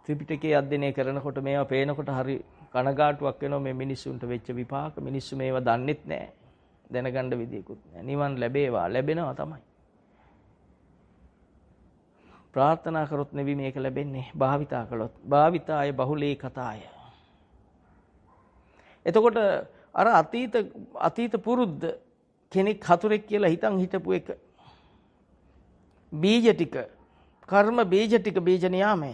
ත්‍රිපිටකයේ අධ්‍යයනය කරනකොට මේවා පේනකොට හරි කනගාටුවක් වෙනවා මේ මිනිස්සුන්ට වෙච්ච විපාක. මිනිස්සු මේවා දන්නෙත් නැහැ. දැනගන්න විදියකුත් නැහැ. නිවන් ලැබේවා. ලැබෙනවා තමයි. ප්‍රාර්ථනා කරොත් නෙවි මේක ලැබෙන්නේ. භාවිතා කළොත්. භාවිතාය බහුලී කතාය. එතකොට අර අතීත පුරුද්ද කෙනෙක් හතුරෙක් කියලා හිතන් හිටපු එක බීජ ටික කර්ම බීජ ටික බීජ නියාමය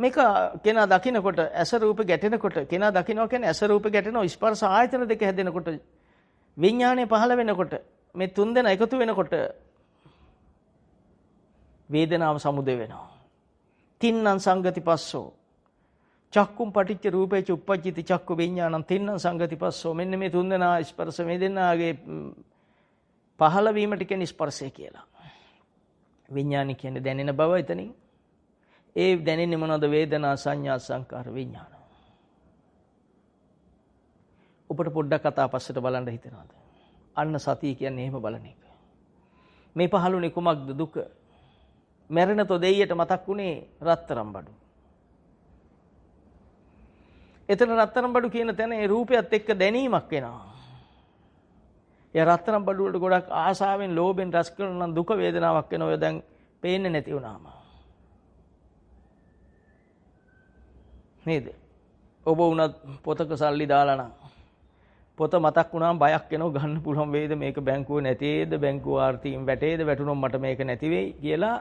මේක කෙනා දකින්නකොට ඇස රූප ගැටෙනකොට කෙනා දකින්නවා කියන්නේ ඇස රූප ගැටෙනවා ස්පර්ශ ආයතන දෙක හැදෙනකොට විඥානය පහළ වෙනකොට මේ තුන් දෙනා එකතු වෙනකොට වේදනාව සමුදය වෙනවා. තින්නම් සංගති පස්සෝ චක්කුම් පටිච්ච රූපේච උප්පජ්ජති චක්කු විඥානං තින්නම් සංගති පස්සෝ. මෙන්න මේ තුන් දෙනා ස්පර්ශ මේ දෙනාගේ පහළ වීමට කියන්නේ ස්පර්ශය කියලා. විඥානි කියන්නේ දැනෙන බව එතනින්. ඒ දැනෙන්නේ මොනවද? වේදනා සංඥා සංකාර විඥාන. ඔබට පොඩ්ඩක් කතා පස්සට බලන්න හිතෙනවද? අන්න සතිය කියන්නේ එහෙම බලන එක. මේ පහළුනේ කුමක්ද? දුක. මැරෙන තෝ දෙයියට මතක් වුණේ රත්තරන් බඩු. එතන රත්තරන් බඩු කියන තැන ඒ රූපයත් එක්ක දැනීමක් වෙනවා. ඒ රත්තරන් බඩු වලට ගොඩක් ආසාවෙන් ලෝභෙන් රස කරන නම් දුක වේදනාවක් වෙනවා. ඔය දැන් පේන්නේ නැති වුණාම. නේද? ඔබ උනත් පොතක සල්ලි දාලා නම් පොත මතක් වුණාම බයක් එනවා ගන්න පුළුවන් වේද මේක බැංකුවේ නැතේද බැංකුව ආර්ථිකයෙන් වැටේද වැටුනොත් මට මේක නැති වෙයි කියලා.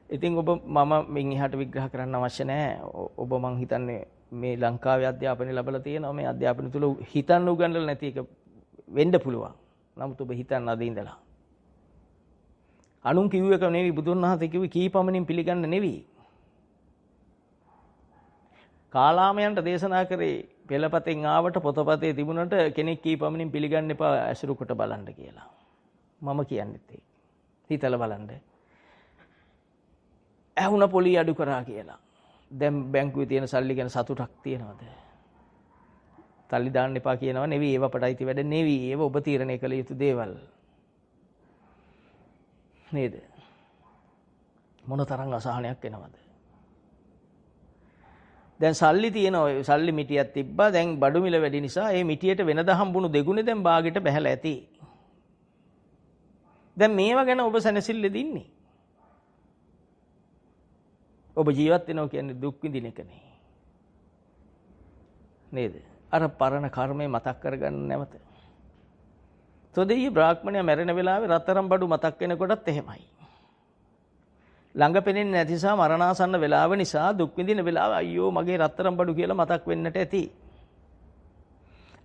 ඉතින් ඔබ මම මින් එහාට විග්‍රහ කරන්න අවශ්‍ය නැහැ. ඔබ මං හිතන්නේ මේ ලංකාවේ අධ්‍යාපනය ලැබලා තියෙනවා. මේ අධ්‍යාපනය තුල හිතන්න උගන්වලා නැති එක වෙන්න පුළුවන්. නමුත් ඔබ හිතන්න අද ඉඳලා. අනුන් කිව්ව එක නෙවෙයි බුදුන් වහන්සේ කිව්වේ කීපමණින් පිළිගන්න නෙවෙයි. කාලාමයන්ට දේශනා කරේ පෙළපතෙන් ආවට පොතපතේ තිබුණට කෙනෙක් කීපමණින් පිළිගන්න එපා ඇසුරු කොට බලන්න කියලා. මම කියන්නේත් ඒක. හිතලා බලන්න. ඇහුණ පොලි අඩු කරා කියලා. දැන් බැංකුවේ තියෙන සල්ලි ගැන සතුටක් තියනවද? සල්ලි දාන්න එපා කියනවා නෙවෙයි. ඒව අපට අයිති වැඩ නෙවෙයි. ඒව ඔබ තීරණය කළ යුතු දේවල්. නේද? මොන තරම් අසහනයක් එනවද? දැන් සල්ලි තියෙනවා. සල්ලි මිටියක් තිබ්බා. දැන් බඩු මිල වැඩි නිසා ඒ මිටියට වෙනද හම්බුණු දෙගුණේ දැන් බාගෙට බහැලා ඇති. දැන් මේව ගැන ඔබ සැනසෙල්ල දින්නේ. ඔබ ජීවත් වෙනවා කියන්නේ දුක් විඳින එකනේ. නේද? අර පරණ කර්මය මතක් කරගන්න නැවත. තොදෙයි බ්‍රාහ්මණයා මැරෙන වෙලාවේ රත්තරන් බඩු මතක් වෙනකොටත් එහෙමයි. ළඟ පෙනෙන්නේ නැති නිසා මරණාසන්න වෙලාව නිසා දුක් විඳින වෙලාව අයියෝ මගේ රත්තරන් බඩු කියලා මතක් වෙන්නට ඇති.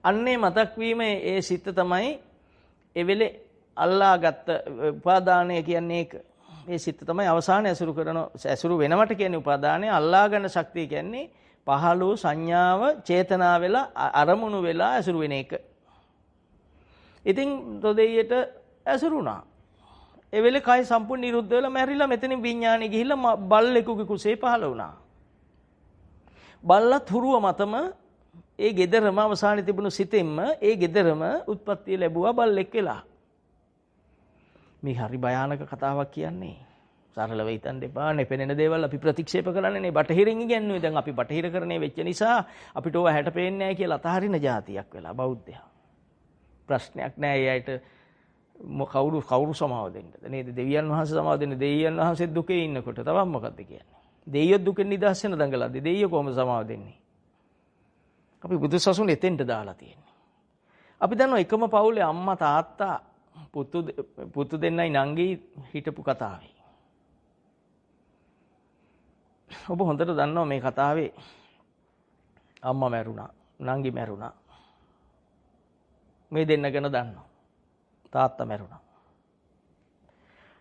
අන්නේ මතක් වීම ඒ සිත තමයි එවෙලේ අල්ලාගත් උපාදානය කියන්නේ ඒක. මේ සිත තමයි අවසාන ඇසුරු වෙනවට කියන්නේ උපාදානය. අල්ලා ගන්න ශක්තිය කියන්නේ පහළ වූ සංඥාව චේතනා වෙලා අරමුණු වෙලා ඇසුරු වෙන එක. ඉතින් තොදෙයියට ඇසුරුණා. ඒ වෙලේ කය සම්පූර්ණ නිරුද්ධ වෙලා මැරිලා මෙතනින් විඥානෙ ගිහිල්ලා බල්ලෙකුගේ කුසේ පහළ වුණා. බල්ලත් හුරුව මතම ඒ gederම අවසානයේ තිබුණු සිතෙන්ම ඒ gederම උත්පත්ති ලැබුවා බල්ලෙක් වෙලා. මේ හරි භයානක කතාවක් කියන්නේ. සරලව හිතන්න එපා. නෙපෙනෙන දේවල් අපි ප්‍රතික්ෂේප කරන්නේ නේ. බටහිරින් ඉගෙනුවේ. දැන් අපි බටහිර කරන්නේ වෙච්ච නිසා අපිට ඕවා හැට පේන්නේ නැහැ කියලා අතහරින જાතියක් වෙලා බෞද්ධයා. ප්‍රශ්නයක් නැහැ. ඒ අයට කවුරු සමාව දෙන්නද? නේද? දෙවියන් වහන්සේ සමාව දෙන්නේ. දෙවියන් වහන්සේ දුකේ ඉන්නකොට තවත් මොකද්ද කියන්නේ? දෙයියෝ දුකෙන් නිදහස් වෙන දඟලද්දී දෙයියෝ කොහොමද සමාව දෙන්නේ? අපි බුදුසසුන එතෙන්ට දාලා තියෙන්නේ. අපි දන්නවා එකම පවුලේ අම්මා තාත්තා පුතු දෙන්නයි නංගි හිටපු කතාවේ. ඔබ හොඳට දන්නවා මේ කතාවේ අම්මා මැරුණා, නංගි මැරුණා. මේ දෙන්න ගැන දන්නවා. තාත්තා මැරුණා.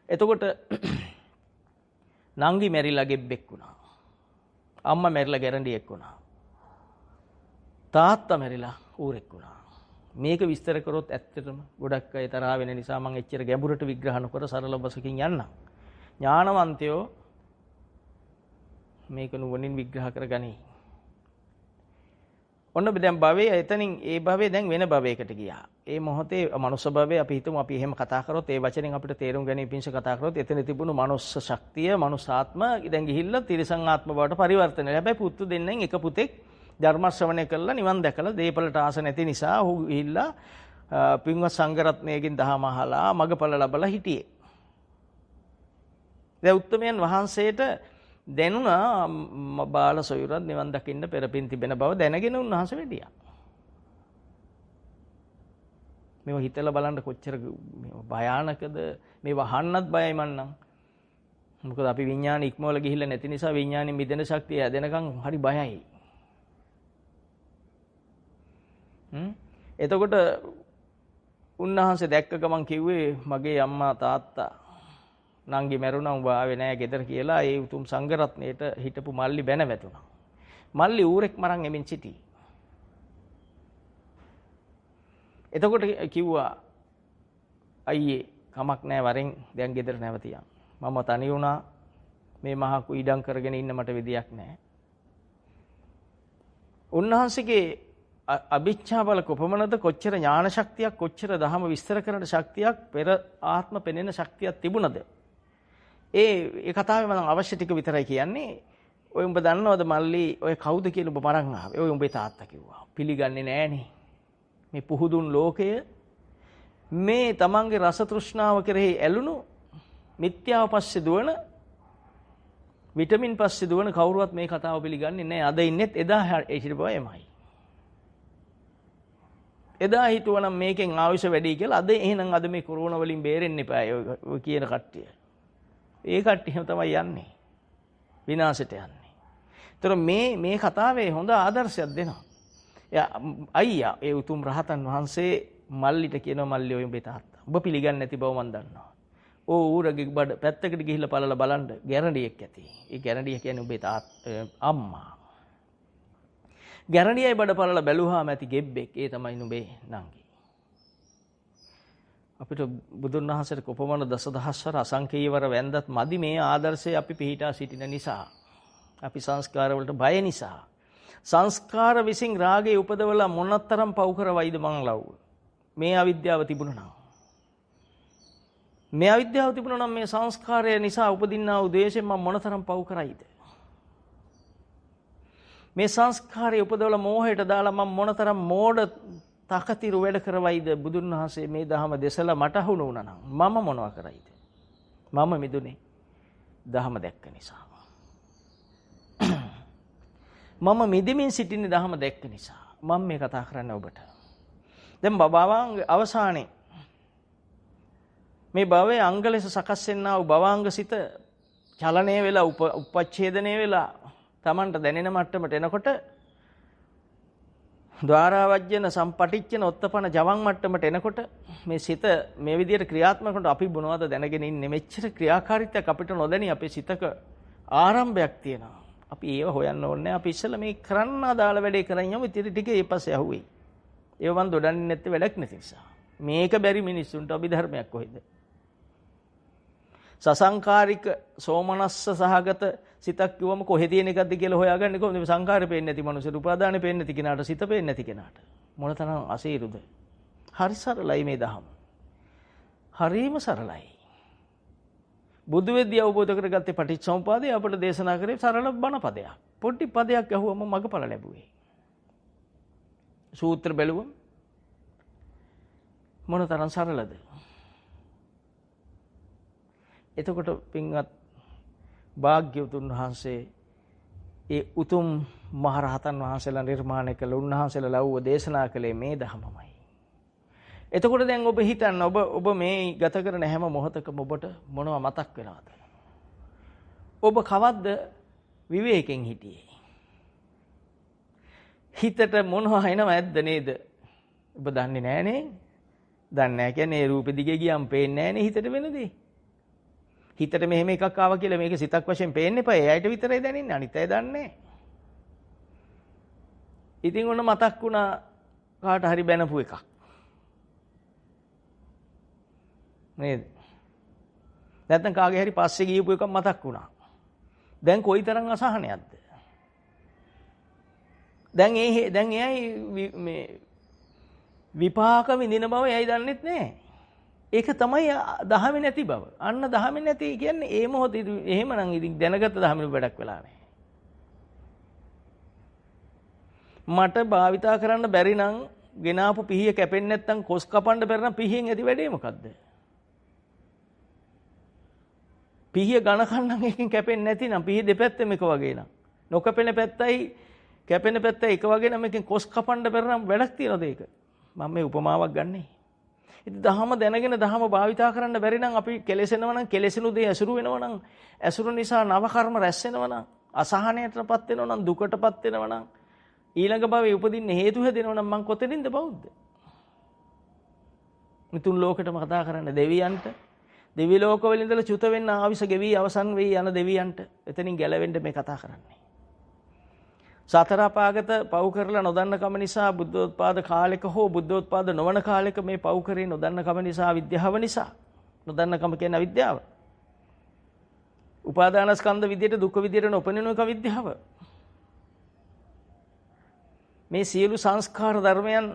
එතකොට නංගි මැරිලා ගෙබ්බෙක් වුණා. අම්මා මැරිලා ගැරන්ඩියෙක් වුණා. තාත්තා මැරිලා ඌරෙක් වුණා. මේක විස්තර කරොත් ඇත්තටම ගොඩක් අය තරහ වෙන නිසා මම එච්චර ගැඹුරට විග්‍රහ නොකර සරල බසකින් යන්නම්. ඥානවන්තයෝ මේක නුවණින් විග්‍රහ කරගනි. ඔන්න දැන් භවයේ එතනින් ඒ භවයේ දැන් වෙන භවයකට ගියා. ඒ මොහොතේ මනුස්ස භවයේ අපි හිතමු අපි එහෙම කතා කරොත් ඒ වචනෙන් අපිට තේරුම් ගැනීම පිණිස කතා කරොත් එතන තිබුණු මනුස්ස ශක්තිය, මනුසාත්ම දැන් ගිහිල්ලා තිරිසන් ආත්ම බවට පරිවර්තනය වෙලා. හැබැයි පුතු දෙන්නෙන් එක පුතෙක් ධර්ම ශ්‍රවණය කළා නිවන් දැකලා දේපලට ආස නැති නිසා ඔහු ගිහිල්ලා පින්වත් සංඝරත්නයකින් දහම අහලා මගඵල ලැබලා හිටියේ. දැන් උත්තමයන් වහන්සේට දැනුණා බාල සොයුරත් නිවන් දකින්න පෙරපින් තිබෙන බව දැනගෙන උන්වහන්සේ වැඩියා. මේව හිතලා බලන්න කොච්චර භයානකද. මේව අහන්නත් බයයි මන්නම්. මොකද අපි විඥාන ඉක්මවල ගිහිල්ලා නැති නිසා විඥානෙ මිදෙන ශක්තිය හැදෙනකන් හරි බයයි. එතකොට උන්වහන්සේ දැක්ක ගමන් කිව්වේ මගේ අම්මා තාත්තා නංගි මැරුණා උඹ ආවේ නැහැ ගෙදර කියලා ඒ උතුම් සංඝරත්නයට හිටපු මල්ලි බැන වැටුණා. මල්ලි ඌරෙක් මරන් එමින් සිටි. එතකොට කිව්වා අයියේ කමක් නැහැ වරෙන් දැන් ගෙදර නැවතියන්. මම තනි වුණා. මේ මහා කුයිඩම් කරගෙන ඉන්න මට විදියක් නැහැ. උන්වහන්සේගේ අභිච්ඡා බල කොපමණද කොච්චර ඥාන ශක්තියක් කොච්චර ධහම විස්තර කරන ශක්තියක් පෙර ආත්ම පෙනෙන ශක්තියක් තිබුණද? ඒ කතාවේ මම අවශ්‍ය ටික විතරයි කියන්නේ. ඔය උඹ දන්නවද මල්ලි ඔය කවුද කියලා උඹ මරන් ආවේ? ඔය උඹේ තාත්තා කිව්වා. පිළිගන්නේ නෑනේ. මේ පුහුදුන් ලෝකය මේ තමන්ගේ රස තෘෂ්ණාව කෙරෙහි ඇලුණු මිත්‍යාව පස්සේ දුවන විටමින් පස්සේ දුවන කවුරුවත් මේ කතාව පිළිගන්නේ නෑ. අද ඉන්නෙත් එදා හිටපුවමයි. එදා හිතුවනම් මේකෙන් ආයුෂ වැඩි කියලා අද එහෙනම් අද මේ කොරෝනා වලින් බේරෙන්න එපා ඔය කියන කට්ටිය. ඒ කට්ටියම තමයි යන්නේ. විනාශයට යන්නේ. ඒතර මේ කතාවේ හොඳ ආදර්ශයක් දෙනවා. අයියා ඒ උතුම් රහතන් වහන්සේ මල්ලිට කියනවා මල්ලි ඔය උඹේ තාත්තා. ඔබ පිළිගන්නේ නැති බව මම දන්නවා. ඕ ඌරගේ බඩ පැත්තකට ගිහිල්ලා බලලා බලන්න ගැරන්ඩියෙක් ඇති. ඒ ගැරන්ඩිය කියන්නේ උඹේ අම්මා. ගැරන්ඩියයි බඩ බලලා බැලුවාම ඇති ගෙබ්බෙක්. ඒ තමයි නුඹේ නංගි. අපිට බුදුන් වහන්සේට කොපමණ දසදහස්වර අසංකේයවර වැන්දත් මදි මේ ආදර්ශය අපි පිළිහිටා සිටින නිසා. අපි සංස්කාර වලට බය නිසා. සංස්කාර විසින් රාගය උපදවලා මොනතරම් පව් කරවයිද මං ලව්. මේ අවිද්‍යාව තිබුණා නම්. මේ අවිද්‍යාව තිබුණා නම් මේ සංස්කාරය නිසා උපදින්නා වූ ද්වේෂයෙන් මම මොනතරම් පව් කරයිද? මේ සංස්කාරය උපදවලා මෝහයට දාලා මම මොනතරම් මෝඩ තකතිරු වැඩ කරවයිද? බුදුන් වහන්සේ මේ දහම දෙසලා මට අහුණු වුණා නම් මම මොනවා කරයිද? මම මිදුනේ දහම දැක්ක නිසා. මම මිදෙමින් සිටින්නේ දහම දැක්ක නිසා. මම මේ කතා කරන්නේ ඔබට. දැන් භවංග අවසානයේ මේ භවයේ අංග ලෙස සකස් වෙනා වූ භවංග සිත චලනය වෙලා උපච්ඡේදනය වෙලා Tamanට දැනෙන මට්ටමට එනකොට ద్వාරාවජ්ජන සම්පටිච්චන ඔත්තපන ජවන් මට්ටමට එනකොට මේ සිත මේ විදිහට ක්‍රියාත්මක කරනකොට අපි මොනවද දැනගෙන ඉන්නේ? මෙච්චර ක්‍රියාකාරීත්වයක් අපිට නොදැනි අපේ සිතක ආරම්භයක් තියෙනවා. අපි ඒව හොයන්න ඕනේ. අපි ඉස්සෙල්ලා මේ කරන්න අදාළ වැඩේ කරන් යමු. ඉතින් ටික ඊපස්සේ අහුවෙයි. ඒව මන් දොඩන්නේ නැත්තේ වැඩක් නැති නිසා. මේක බැරි මිනිස්සුන්ට අභිධර්මයක් කොහෙද? සසංකාරික සෝමනස්ස සහගත සිතක් කිව්වම කොහෙ තියෙන එකක්ද කියලා හොයාගන්නේ කොහොමද? මේ සංකාරය පේන්නේ නැති මනුස්සයට, උපාදානෙ පේන්නේ නැති කෙනාට, සිත පේන්නේ නැති කෙනාට මොනතරම් අසීරුද? හරි සරලයි මේ දහම. හරිම සරලයි. බුදු වෙද්දී අවබෝධ කරගත්තේ පටිච්චසමුපාදය අපට දේශනා කරේ සරල බණ පදයක්. පොඩි පදයක් අහුවම මගඵල ලැබුවේ. සූත්‍ර බැලුවම මොනතරම් සරලද? එතකොට පින්වත් භාග්‍යවතුන් වහන්සේ ඒ උතුම් මහරහතන් වහන්සේලා නිර්මාණය කළ උන්වහන්සේලා ලව්ව දේශනා කළේ මේ ධර්මමයි. එතකොට දැන් ඔබ හිතන්න ඔබ මේ ගත කරන හැම මොහොතකම ඔබට මොනවා මතක් වෙනවද? ඔබ කවද්ද විවේකයෙන් හිටියේ? හිතට මොනවා එනව ඇද්ද නේද? ඔබ දන්නේ නැහනේ. දන්නේ නැහැ කියන්නේ රූපෙ දිගේ ගියම් පේන්නේ නැහනේ හිතට වෙනදී. හිතට මෙහෙම එකක් ආවා කියලා මේක සිතක් වශයෙන් පේන්න එපා. ඒ අයට විතරයි දැනෙන්නේ. අනිත් අය දන්නේ නැහැ. ඉතින් ඔන්න මතක් වුණා කාට හරි බැනපු එකක්. නේද? නැත්නම් කාගේ හරි පස්සේ ගියපු එකක් මතක් වුණා. දැන් කොයිතරම් අසහනයක්ද? දැන් එයයි මේ විපාක විඳින බව එයයි දන්නෙත් නැහැ. ඒක තමයි දහමේ නැති බව. අන්න දහමේ නැති කියන්නේ ඒ මොහොතේ එහෙමනම් ඉතින් දැනගත්ත දහමේ වැඩක් වෙලා නැහැ. මට භාවිතා කරන්න බැරි නම් ගෙනාපු පිහිය කැපෙන්නේ නැත්නම් කොස් කපන්න බැරි නම් පිහියෙන් ඇති වැඩේ මොකද්ද? පිහිය ඝන කන්නම් එකකින් කැපෙන්නේ නැතිනම් පිහිය දෙපැත්තෙම එක වගේ නම් නොකැපෙන පැත්තයි කැපෙන පැත්තයි එක වගේ නම් එකෙන් කොස් කපන්න බැරි නම් වැඩක් තියනද ඒක? මම මේ උපමාවක් ගන්නෙ. ඉතින් දහම දැනගෙන දහම භාවිතා කරන්න බැරි නම් අපි කෙලෙසෙනවා නම් කෙලෙසුණු දේ ඇසුරු වෙනවා නම් ඇසුරු නිසා නව කර්ම රැස් වෙනවා නම් අසහනයටපත් වෙනවා නම් දුකටපත් වෙනවා නම් ඊළඟ භවයේ උපදින්න හේතු හැදෙනවා නම් මං කොතනින්ද බෞද්ධ? මිතුන් ලෝකෙටම කතා කරන්න දෙවියන්ට දෙවි ලෝකවල ඉඳලා චුත වෙන්න ආවිස ගෙවි අවසන් වෙයි යන දෙවියන්ට එතනින් ගැලවෙන්න මේ කතා කරන්නේ. සතර අපාගත පව් කරලා නොදන්න කම නිසා බුද්ධෝත්පාද කාලෙක හෝ බුද්ධෝත්පාද නොවන කාලෙක මේ පව් කරේ නොදන්න කම නිසා විද්‍යාව නිසා නොදන්න කම කියන අවිද්‍යාව. උපාදානස්කන්ධ විදියට දුක් විදියට නොපෙනෙන එක විද්‍යාව. මේ සියලු සංස්කාර ධර්මයන්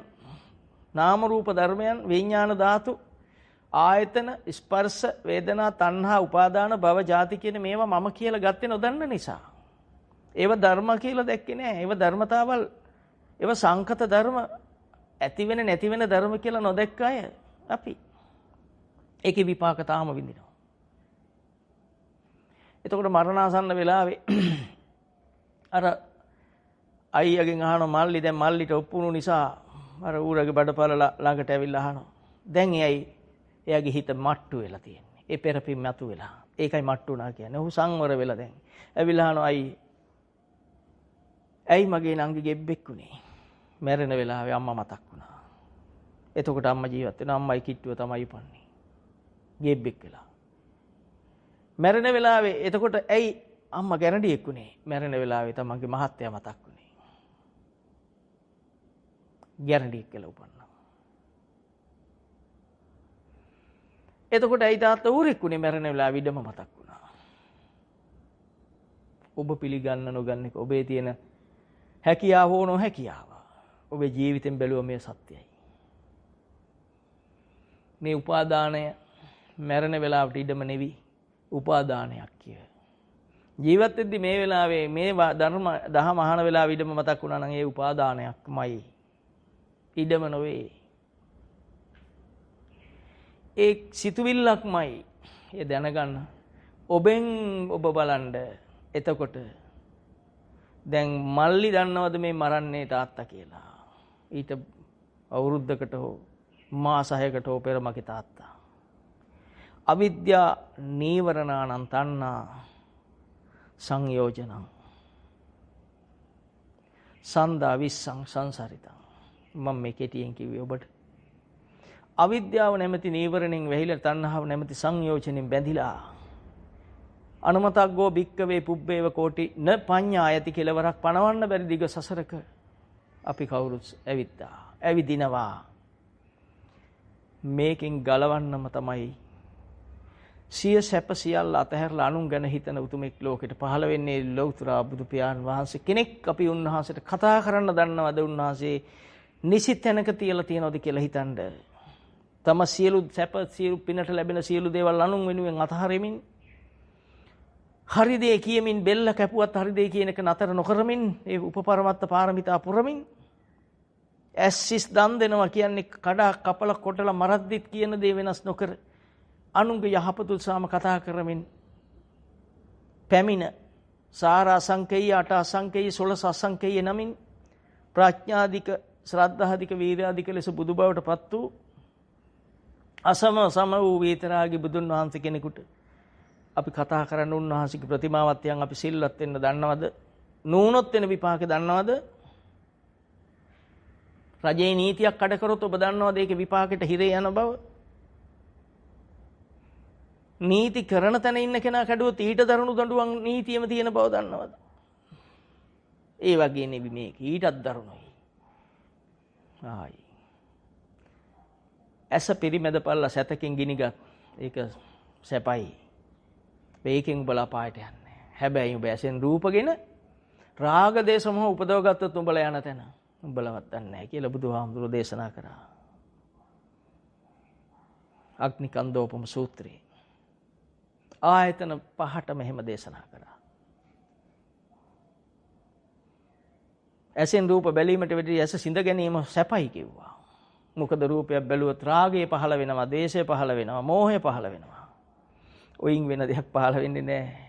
නාම රූප ධර්මයන් විඥාන ධාතු ආයතන ස්පර්ශ වේදනා තණ්හා උපාදාන භව ජාති කියන මේවා මම කියලා ගත්තේ නොදන්න නිසා ඒව ධර්ම කියලා දැක්කේ නෑ. ඒව ධර්මතාවල් ඒව සංකත ධර්ම ඇති වෙන නැති වෙන ධර්ම කියලා නොදැක්ක අය අපි ඒකේ විපාක තාම විඳිනවා. එතකොට මරණාසන්න වෙලාවේ අර අයියගෙන් අහනවා මල්ලි දැන් මල්ලිට ඔප්පුණු නිසා අර ඌරගේ බඩපල ළඟට ඇවිල්ලා අහනවා. දැන් එයාගේ හිත මට්ටු වෙලා තියෙන්නේ. ඒ පෙරපින් මතු වෙලා. ඒකයි මට්ටු වුණා කියන්නේ. ඔහු සංවර වෙලා දැන්. ඇවිල්ලා අහනවා ඇයි මගේ නංගි ගෙබ්බෙක්ුනේ? මැරෙන වෙලාවේ අම්මා මතක් වුණා. එතකොට අම්මා ජීවත් වෙනවා. අම්මයි කිට්ටුව තමයි ඉපන්නේ. ගෙබ්බෙක් වෙලා. මැරෙන වෙලාවේ එතකොට ඇයි අම්මා ගැරඩියෙක්ුනේ? මැරෙන වෙලාවේ තමන්ගේ මහත්තයා මතක් වුණේ. ගැරඩියෙක් කියලා උපන්නා. එතකොට ඇයි තාත්තා ඌරෙක්ුනේ? මැරෙන වෙලාවේ ඉඩම මතක් වුණා. ඔබ පිළිගන්න නොගන්න එක ඔබේ තියෙන හැකියාව හෝ නොහැකියාව. ඔබේ ජීවිතෙන් බැලුව මේ සත්‍යයි. මේ උපාදානය මැරෙන වෙලාවට ඉඩම නෙවි උපාදානයක් කිය. ජීවත් වෙද්දි මේ වෙලාවේ මේ දහම අහන වෙලාව ඉඩම මතක් වුණා නම් ඒ උපාදානයක්මයි. ඉඩම නොවේ. ඒ සිතුවිල්ලක්මයි. ඒ දැනගන්න. ඔබෙන් ඔබ බලන්න. එතකොට දැන් මල්ලි දන්නවද මේ මරන්නේ තාත්තා කියලා? ඊට අවුරුද්දකට හෝ මාස 6කට හෝ පෙර මගේ තාත්තා. අවිද්‍යා නීවරණානං තණ්හා සංයෝජනං සන්දා විස්සං සංසරිතං. මම මේ කෙටියෙන් කිව්වේ ඔබට. අවිද්‍යාව නැමැති නීවරණෙන් වැහිලා තණ්හාව නැමැති සංයෝජනෙන් බැඳිලා අනුමතග්ගෝ භික්කවේ පුබ්බේව කෝටි න පඤ්ඤායති කෙලවරක් පණවන්න බැරි දිග සසරක අපි කවුරුත් ඇවිත්තා. ඇවිදිනවා. මේකෙන් ගලවන්නම තමයි සිය සැප සියල්ල අතහැරලා අනුන් ගැන හිතන උතුමෙක් ලෝකෙට පහළ වෙන්නේ ලෞතර බුදු පියාණන් වහන්සේ කෙනෙක්. අපි උන්වහන්සේට කතා කරන්න දන්නවද? උන්වහන්සේ නිසි තැනක තියලා තියනවද කියලා හිතන්න. තම සියලු සැප සියලු පිනට ලැබෙන සියලු දේවල් අනුන් වෙනුවෙන් අතහරිමින් හරි දේ කියමින් බෙල්ල කැපුවත් හරි දේ කියන එක නතර නොකරමින් ඒ උපපරමත්ත පාරමිතා පුරමින් ඇස්සිස් දන් දෙනවා කියන්නේ කඩා කපලා කොටලා මරද්දිත් කියන දේ වෙනස් නොකර අනුන්ගේ යහපත උත්සාහම කතා කරමින් පැමිණ සාරා සංකේය අට අසංකේය 16 අසංකේය නමින් ප්‍රඥාධික ශ්‍රද්ධාධික වීර්යාධික ලෙස බුදු බවට පත් වූ අසම සම වූ විතරාගී බුදුන් වහන්සේ කෙනෙකුට අපි කතා කරන්න උන්වහන්සේගේ ප්‍රතිමාවත් තියන් අපි සිල්වත් වෙන්න දන්නවද? නූනොත් වෙන විපාකේ දන්නවද? රජේ නීතියක් කඩ කරොත් ඔබ දන්නවද ඒකේ විපාකෙට හිරේ යන බව? නීති කරන තැන ඉන්න කෙනා කැඩුවොත් ඊට දරුණු දඬුවම් නීතියෙම තියෙන බව දන්නවද? ඒ වගේ නෙවි මේක. ඊටත් දරුණුයි. ආයි. ඇස පිරිමැදපල්ලා සැතකින් ගිනිගත්. ඒක සැපයි. මේකෙන් උඹලා පායට යන්නේ. හැබැයි උඹ ඇසෙන් රූපගෙන රාග දේශ මොහ උපදව ගත්තොත් උඹලා යන තැන උඹලවත් දන්නේ නැහැ කියලා බුදුහාමුදුරෝ දේශනා කරා. අග්නිකන්දෝපම සූත්‍රයේ ආයතන පහටම එහෙම දේශනා කරා. ඇසෙන් රූප බැලීමට වෙදී ඇස සිඳ ගැනීම සැපයි කිව්වා. මොකද රූපයක් බැලුවොත් රාගය පහළ වෙනවා, දේශය පහළ වෙනවා, මෝහය පහළ වෙනවා. ඔයින් වෙන දෙයක් පහළ වෙන්නේ නැහැ.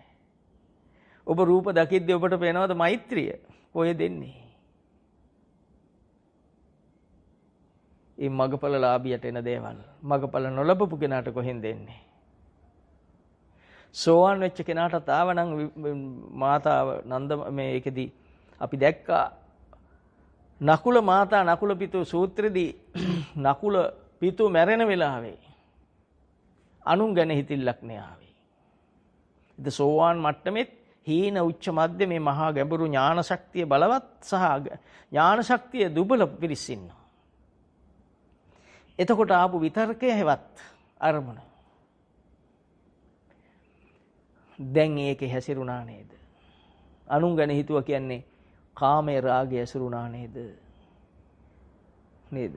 ඔබ රූප දකිද්දී ඔබට පේනවද මෛත්‍රිය? ඔය දෙන්නේ. මේ මගපල ලාභියට එන දේවල් මගපල නොලබපු කෙනාට කොහෙන් දෙන්නේ? සෝවන් වෙච්ච කෙනාට ආවනම් මාතාව නන්ද මේකෙදි අපි දැක්කා නකුල මාතා නකුල පිතු සූත්‍රෙදී නකුල පිතු මැරෙන වෙලාවේ අනුන් ගැන හිතිල්ලක් නෑ ආවේ. ඉත සෝවාන් මට්ටමෙත් හීන උච්ච මධ්‍ය මේ මහා ගැඹුරු ඥාන ශක්තිය බලවත් සහ ඥාන ශක්තිය දුබල පිරිස් ඉන්නවා. එතකොට ආපු විතර්කය හැවත් අරමුණ. දැන් ඒකේ හැසිරුණා නේද? අනුන් ගැන හිතුවා කියන්නේ කාමයේ රාගය ඇසුරුණා නේද? නේද?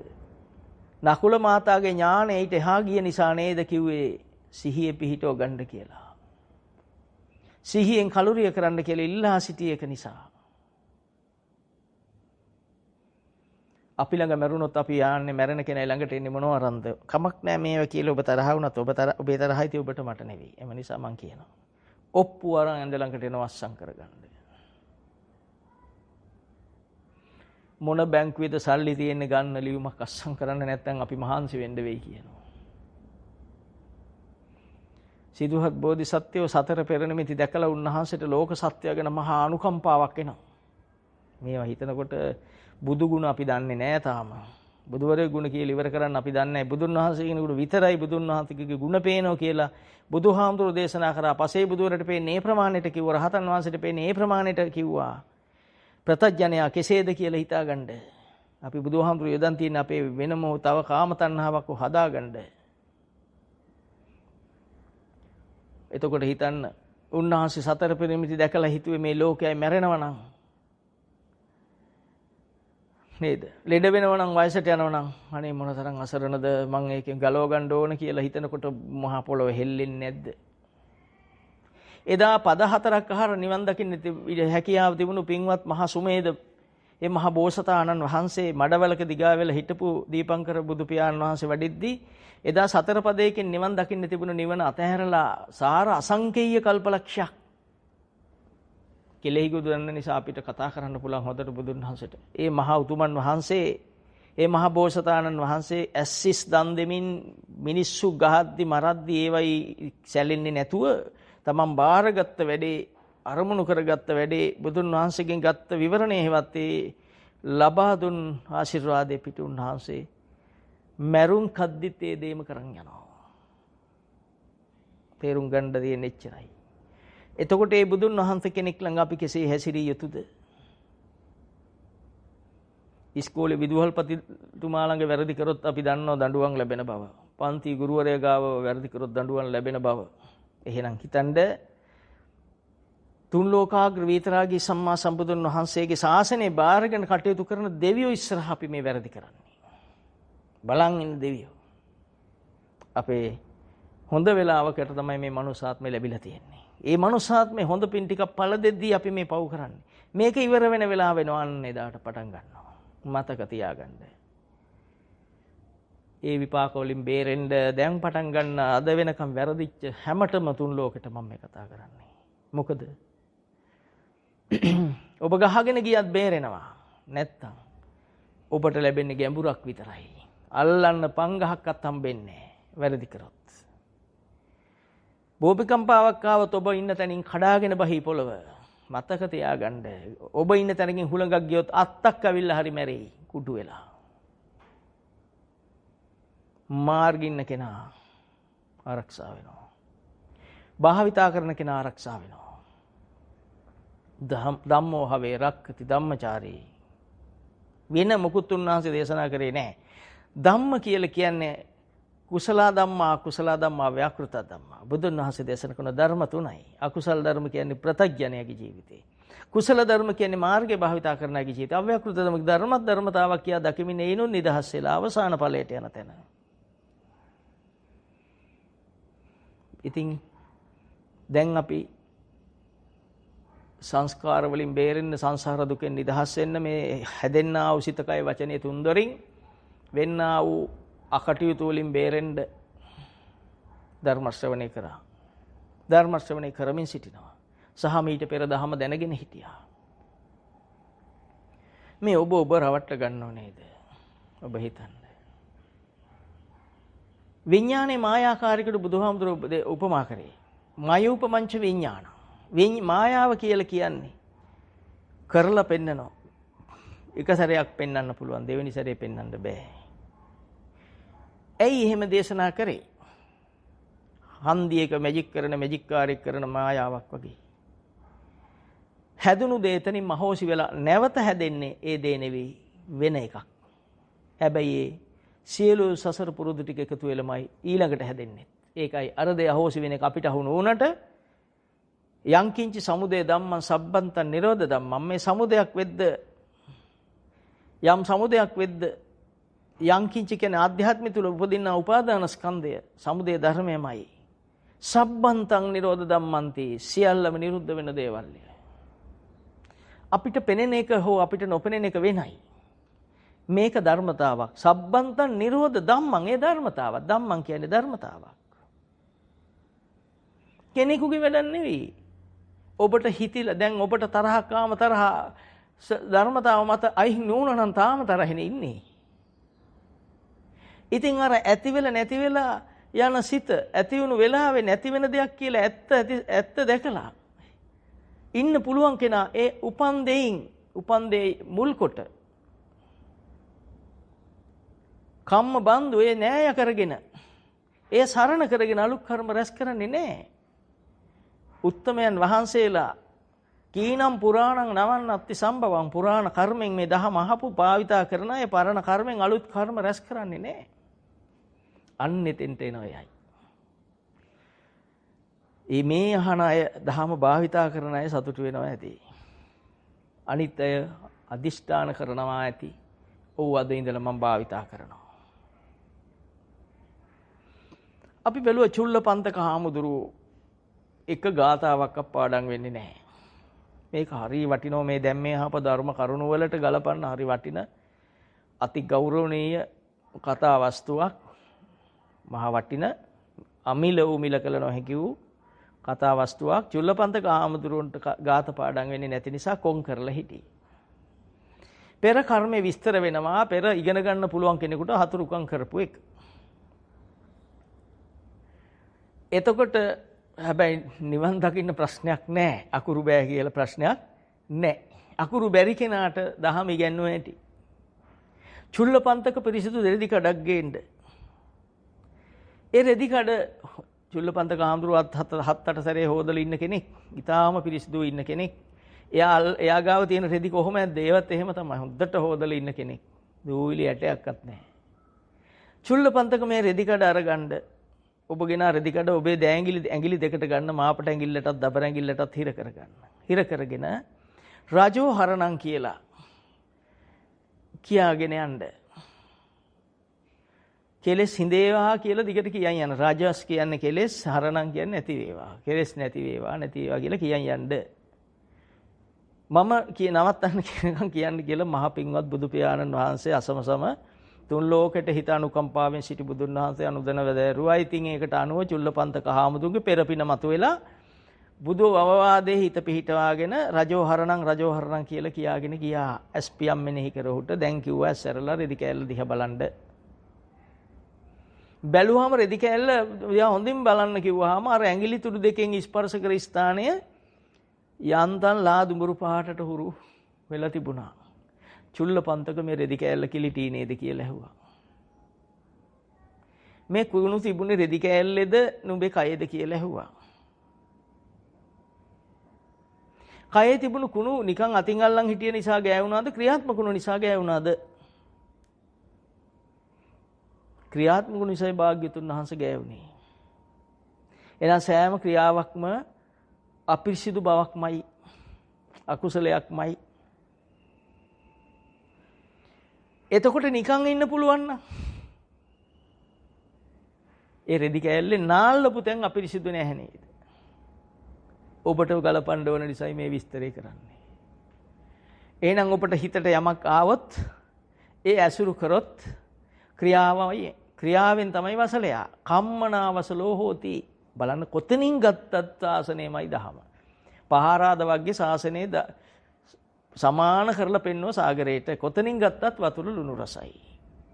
නකුල මාතාගේ ඥාණය ඊට එහා ගිය නිසා නේද කිව්වේ සිහිය පිහිටව ගන්න කියලා. සිහියෙන් කලුරිය කරන්න කියලා ඉල්ලා සිටි එක නිසා. අපි ළඟ මරුණොත් අපි යන්නේ මැරෙන කෙනා ළඟට එන්නේ මොනව අරන්ද? කමක් නැහැ මේවා කියලා ඔබ තරහ වුණත් ඔබේ තරහයි තිය ඔබට මට නෙවෙයි. එම නිසා මං කියනවා. ඔප්පු අරන් ඇඳ ළඟට එනවා අස්සම් කරගන්න. මොන බැංකුවේද සල්ලි තියෙන්නේ ගන්න ලියුමක් අස්සම් කරන්න නැත්නම් අපි මහන්සි වෙන්න වෙයි කියනවා. සිදුහත් බෝධිසත්වෝ සතර පෙර නිමිති දැකලා උන්වහන්සේට ලෝක සත්‍යය ගැන මහා අනුකම්පාවක් එනවා. මේවා හිතනකොට බුදු ගුණ අපි දන්නේ නැහැ තාම. බුදුවරේ ගුණ කියලා ඉවර කරන්න අපි දන්නේ නැහැ. බුදුන් වහන්සේ කෙනෙකුට විතරයි බුදුන් වහන්සේගේ ගුණ පේනවා කියලා බුදුහාමුදුරෝ දේශනා කරා. පසේ බුදුවරට පේන්නේ මේ ප්‍රමාණයට කිව්වා. රහතන් වහන්සේට පේන්නේ මේ ප්‍රමාණයට කිව්වා. ප්‍රතඥයා කෙසේද කියලා හිතාගන්න. අපි බුදුහාමුදුරෝ යොදන් තියෙන අපේ වෙනම තව කාම තණ්හාවක් හදාගන්න. එතකොට හිතන්න උන්වහන්සේ සතර පෙරමිති දැකලා හිතුවේ මේ ලෝකයයි මැරෙනවා නම් නේද? ලෙඩ වෙනවා නම් වයසට යනවා නම් අනේ මොනතරම් අසරණද මං ඒකෙන් ගලව ගන්න ඕන කියලා හිතනකොට මහා පොළොව හෙල්ලෙන්නේ නැද්ද? එදා පද හතරක් අහර නිවන් දකින්න හැකියාව තිබුණු පින්වත් මහා සුමේද ඒ මහා බෝසතාණන් වහන්සේ මඩවලක දිගා වෙලා හිටපු දීපංකර බුදු පියාණන් වහන්සේ වඩිද්දී එදා සතර පදයකින් නිවන් දකින්න තිබුණු නිවන අතහැරලා සාර අසංකේය කල්පලක්ෂයක් කෙලෙහි ගොඩනන්න නිසා අපිට කතා කරන්න පුළුවන් හොඳට බුදුන් වහන්සේට. ඒ මහා උතුමන් වහන්සේ ඒ මහා බෝසතාණන් වහන්සේ ඇස්සිස් දන් දෙමින් මිනිස්සු ගහද්දි මරද්දි ඒවයි සැලෙන්නේ නැතුව තමන් බාරගත්ත වැඩේ අරමුණු කරගත්ත වැඩේ බුදුන් වහන්සේගෙන් ගත්ත විවරණය හේවත් ඒ ලබා දුන් ආශිර්වාදයේ පිට උන්වහන්සේ මරුන් කද්දිත් ඒ දේම කරන් යනවා. තේරුම් ගන්න දෙන්නේ එච්චරයි. එතකොට මේ බුදුන් වහන්සේ කෙනෙක් ළඟ අපි කෙසේ හැසිරිය යුතුද? ඉස්කෝලේ විදුහල්පතිතුමා ළඟ වැරදි කරොත් අපි දන්නවා දඬුවම් ලැබෙන බව. පන්ති ගුරුවරයා ගාව වැරදි කරොත් දඬුවම් ලැබෙන බව. එහෙනම් හිතන්න තුන් ලෝකාග්‍ර විතරාගී සම්මා සම්බුදුන් වහන්සේගේ ශාසනය බාරගෙන කටයුතු කරන දෙවියෝ ඉස්සරහ අපි මේ වැරදි කරන්නේ. බලන් ඉන්න දෙවියෝ. අපේ හොඳ වෙලාවකට තමයි මේ මනුසාත්මය ලැබිලා තියෙන්නේ. ඒ මනුසාත්මේ හොඳ පින් ටිකක් පළ දෙද්දී අපි මේ පව් කරන්නේ. මේක ඉවර වෙන වෙලාව වෙනවා අන්න එදාට පටන් ගන්නවා. මතක තියාගන්න. ඒ විපාක වලින් බේරෙන්න දැන් පටන් ගන්න අද වෙනකම් වැරදිච්ච හැමතෙම තුන් ලෝකෙට මම මේ කතා කරන්නේ. මොකද ඔබ ගහගෙන ගියත් බේරෙනවා. නැත්තම් ඔබට ලැබෙන්නේ ගැඹුරක් විතරයි. අල්ලන්න පංගහක්වත් හම්බෙන්නේ නැහැ. වැරදි කරොත්. භූමිකම්පාවක් ආවොත් ඔබ ඉන්න තැනින් කඩාගෙන බහී පොළව. මතක තියාගන්න. ඔබ ඉන්න තැනකින් හුළඟක් ගියොත් අත්තක් අවිල්ලා හරි මැරෙයි කුඩු වෙලා. මාර්ගින් ඉන්න කෙනා ආරක්ෂා වෙනවා. භාවිතා කරන කෙනා ආරක්ෂා වෙනවා. ධම්මෝ හවේ රක්ඛති ධම්මචාරී. වෙන මොකුත් උන්වහන්සේ දේශනා කරේ නැහැ. ධම්ම කියලා කියන්නේ කුසල ධම්මා අකුසල ධම්මා ව්‍යාකෘත ධම්මා. බුදුන් වහන්සේ දේශනා කරන ධර්ම තුනයි. අකුසල ධර්ම කියන්නේ ප්‍රත්‍යඥයාගේ ජීවිතේ. කුසල ධර්ම කියන්නේ මාර්ගය භාවිතා කරනාගේ ජීවිතය. අව්‍යාකෘත ධර්මතාවක් කියා දකිමින් ඒනොත් නිදහස් වෙලා අවසාන ඵලයට යන තැන. ඉතින් දැන් අපි සංස්කාර වලින් බේරෙන්න සංසාර දුකෙන් නිදහස් වෙන්න මේ හැදෙන්නා වූ සිතකය වචනේ තුන්දොරින් වෙන්නා වූ අකටයුතු වලින් බේරෙන්න ධර්ම ශ්‍රවණය කරා. ධර්ම ශ්‍රවණය කරමින් සිටිනවා. සහ මීට පෙර දහම දැනගෙන හිටියා. මේ ඔබ රවට්ට ගන්නව නේද? ඔබ හිතන්න. විඥානේ මායාකාරිකට බුදුහාමුදුරුවෝ උපමා කරේ. මායූපමංච විඥාන. මායාව කියලා කියන්නේ කරලා පෙන්නනවා. එක සැරයක් පෙන්වන්න පුළුවන්, දෙවෙනි සැරේ පෙන්වන්න බෑ. ඇයි එහෙම දේශනා කරේ? හන්දියක මැජික් කරන මැජික්කාරයෙක් කරන මායාවක් වගේ. හැදුණු දේ එතනින් මහෝසි වෙලා නැවත හැදෙන්නේ ඒ දේ නෙවෙයි, වෙන එකක්. හැබැයි ඒ සියලු සසර පුරුදු ටික එකතු වෙලමයි ඊළඟට හැදෙන්නේ. ඒකයි අර දේ අහෝසි වෙන එක අපිට අහුණු උනට යංකින්චි සමුදය ධම්මං සබ්බන්තං නිරෝධ ධම්මං. මේ සමුදයක් වෙද්ද යම් සමුදයක් වෙද්ද යංකින්චි කියන්නේ ආධ්‍යාත්මික තුල උපදිනා උපාදාන ස්කන්ධය සමුදය ධර්මයමයි. සබ්බන්තං නිරෝධ ධම්මන්ති සියල්ලම නිරුද්ධ වෙන දේවල්. අපිට පෙනෙන එක හෝ අපිට නොපෙනෙන එක වෙනයි. මේක ධර්මතාවක්. සබ්බන්තං නිරෝධ ධම්මං. ඒ ධර්මතාවක්. ධම්මං කියන්නේ ධර්මතාවක්. කෙනෙකුගේ වැඩක් නෙවෙයි. ඔබට හිතිලා දැන් ඔබට තරහක් ආම තරහ ධර්මතාව මත අයින් නුනනම් තාම තරහිනේ ඉන්නේ. ඉතින් අර ඇති වෙලා නැති වෙලා යන සිත ඇති වුණු වෙලාවේ නැති වෙන දෙයක් කියලා ඇත්ත දැකලා ඉන්න පුළුවන් කෙනා ඒ උපන්දේ මුල් කොට කම්ම බන්දු ඒ න්‍යාය කරගෙන ඒ සරණ කරගෙන අලුත් කර්ම රැස් කරන්නේ නැහැ. උත්තමයන් වහන්සේලා කීනම් පුරාණං නවන්නත්ති සම්භවං පුරාණ කර්මෙන් මේ දහම අහපු භාවිතා කරන අය පරණ කර්මෙන් අලුත් කර්ම රැස් කරන්නේ නැහැ. අන්න එතෙන්ට එනවා එයයි. මේ අහන අය දහම භාවිතා කරන අය සතුටු වෙනවා ඇති. අනිත් අය අදිෂ්ඨාන කරනවා ඇති. ඔව් අද ඉඳලා මම භාවිතා කරනවා. අපි බැලුවා චුල්ලපන්තක හාමුදුරුවෝ එක ගාතාවක් පාඩම් වෙන්නේ නැහැ. මේක හරි වටිනවා. මේ දැන් මේ අහප ධර්ම කරුණු වලට ගලපන්න හරි වටින අති ගෞරවනීය කතා වස්තුවක්. මහ වටින අමිල උමිල කළ නොහැකි වූ කතා වස්තුවක්. චුල්ලපන්තක හාමුදුරුවන්ට ගාත පාඩම් වෙන්නේ නැති නිසා කොන් කරලා හිටියේ. පෙර කර්මේ විස්තර වෙනවා. පෙර ඉගෙන ගන්න පුළුවන් කෙනෙකුට හතුරුකම් කරපු එක. එතකොට හැබැයි නිවන් දකින්න ප්‍රශ්නයක් නැහැ. අකුරු බෑ කියලා ප්‍රශ්නයක් නැහැ. අකුරු බැරි කෙනාට දහම ඉගෙනුව ඇති. චුල්ලපන්තක පිරිසිදු රෙදි කඩක් ගේන්න. ඒ රෙදි කඩ චුල්ලපන්තක හාමුදුරුවත් 7-8 සැරේ හොදලා ඉන්න කෙනෙක්. ඊටාම පිරිසිදු ඉන්න කෙනෙක්. එයා ගාව තියෙන රෙදි කොහොමද? ඒවත් එහෙම තමයි. හොද්දට හොදලා ඉන්න කෙනෙක්. දූවිලි ඇටයක්වත් නැහැ. චුල්ලපන්තක මේ රෙදි කඩ අරගන්න ඔබ ගෙන රෙදි කඩ ඔබේ ඇඟිලි දෙකට ගන්න මාපට ඇඟිල්ලටත් දබර ඇඟිල්ලටත් හිර කරගන්න. හිර කරගෙන රජෝ හරණං කියලා කියාගෙන යන්න. කෙලෙස් හිඳේවා කියලා දිගට කියන් යන. රාජස් කියන්නේ කෙලෙස්, හරණං කියන්නේ නැති වේවා. කෙලෙස් නැති වේවා කියලා කියන් යන්න. මම නවත්තන්න කියනකම් කියන්න කියලා මහ පින්වත් බුදු පියාණන් වහන්සේ අසමසම තුන් ලෝකෙට හිත අනුකම්පාවෙන් සිටි බුදුන් වහන්සේ අනුදැන වැදෑරුවා. ඉතින් ඒකට අනුව චුල්ලපන්තක හාමුදුරුවෝ පෙරපින මතුවෙලා බුදු අවවාදයේ හිත පිහිටවාගෙන රජෝ හරණං කියලා කියාගෙන ගියා. ඇස්පියම් මෙනෙහි කර උට දැන් කිව්වා ඇස්සරලා රෙදි කෑල්ල දිහා බලන්න. බැලුවාම රෙදි කෑල්ල යා හොඳින් බලන්න කිව්වහම අර ඇඟිලි තුඩු දෙකෙන් ස්පර්ශ කර ස්ථානය යන්තම් ලා දුඹුරු පහටට හුරු වෙලා තිබුණා. චුල්ලපන්තක මේ රෙදි කෑල්ල කිලිටී නේද කියලා ඇහුවා. මේ කුණු තිබුණේ රෙදි කෑල්ලේද නුඹේ කයේද කියලා ඇහුවා. කයේ තිබුණු කුණු නිකන් අතින් අල්ලන් හිටිය නිසා ගෑවුණාද ක්‍රියාත්මක කුණු නිසා ගෑවුණාද? ක්‍රියාත්මක කුණු නිසා භාග්‍යතුන් වහන්සේ ගෑවුනේ. එහෙනම් සෑම ක්‍රියාවක්ම අපිරිසිදු බවක්මයි අකුසලයක්මයි. එතකොට නිකන් ඉන්න පුළුවන් නම් ඒ රෙදි කෑල්ලේ නාල්ලපු තැන් අපිරිසිදු නැහැ නේද? ඔබට ගලපන්න ඕන නිසායි මේ විස්තරය කරන්නේ. එහෙනම් ඔබට හිතට යමක් ආවොත් ඒ ඇසුරු කරොත් ක්‍රියාවෙන් තමයි වසලයා. කම්මනා වසලෝ හෝති. බලන්න කොතනින් ගත්තත් ආසනයමයි දහම. පහාරාද වගේ ශාසනයේ සමාන කරලා පෙන්වන සාගරයට කොතනින් ගත්තත් වතුර ලුණු රසයි.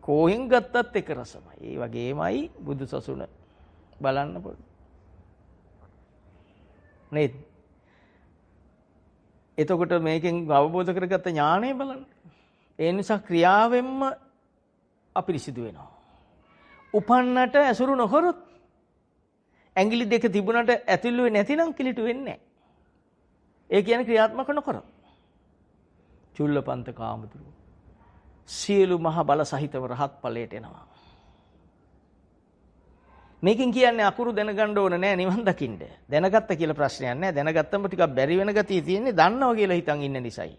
කොහෙන් ගත්තත් එක රසමයි. ඒ වගේමයි බුදු සසුන. බලන්න පොඩ්ඩ. නේද? එතකොට මේකෙන් අවබෝධ කරගත්ත ඥාණය බලන්න. ඒ නිසා ක්‍රියාවෙන්ම අපිරිසිදු වෙනවා. උපන්නට ඇසුරු නොකරොත් ඇඟිලි දෙක තිබුණට ඇතුළුවේ නැතිනම් කිලිටු වෙන්නේ නැහැ. ඒ කියන්නේ ක්‍රියාත්මක නොකරොත්. චුල්ලපන්ත කාමතුරු සියලු මහ බල සහිතව රහත් ඵලයට එනවා. මේකෙන් කියන්නේ අකුරු දැනගන්න ඕන නෑ නිවන් දකින්න. දැනගත්ත කියලා ප්‍රශ්නයක් නෑ. දැනගත්තම ටිකක් බැරි වෙන ගතිය තියෙන්නේ දන්නවා කියලා හිතන් ඉන්න නිසායි.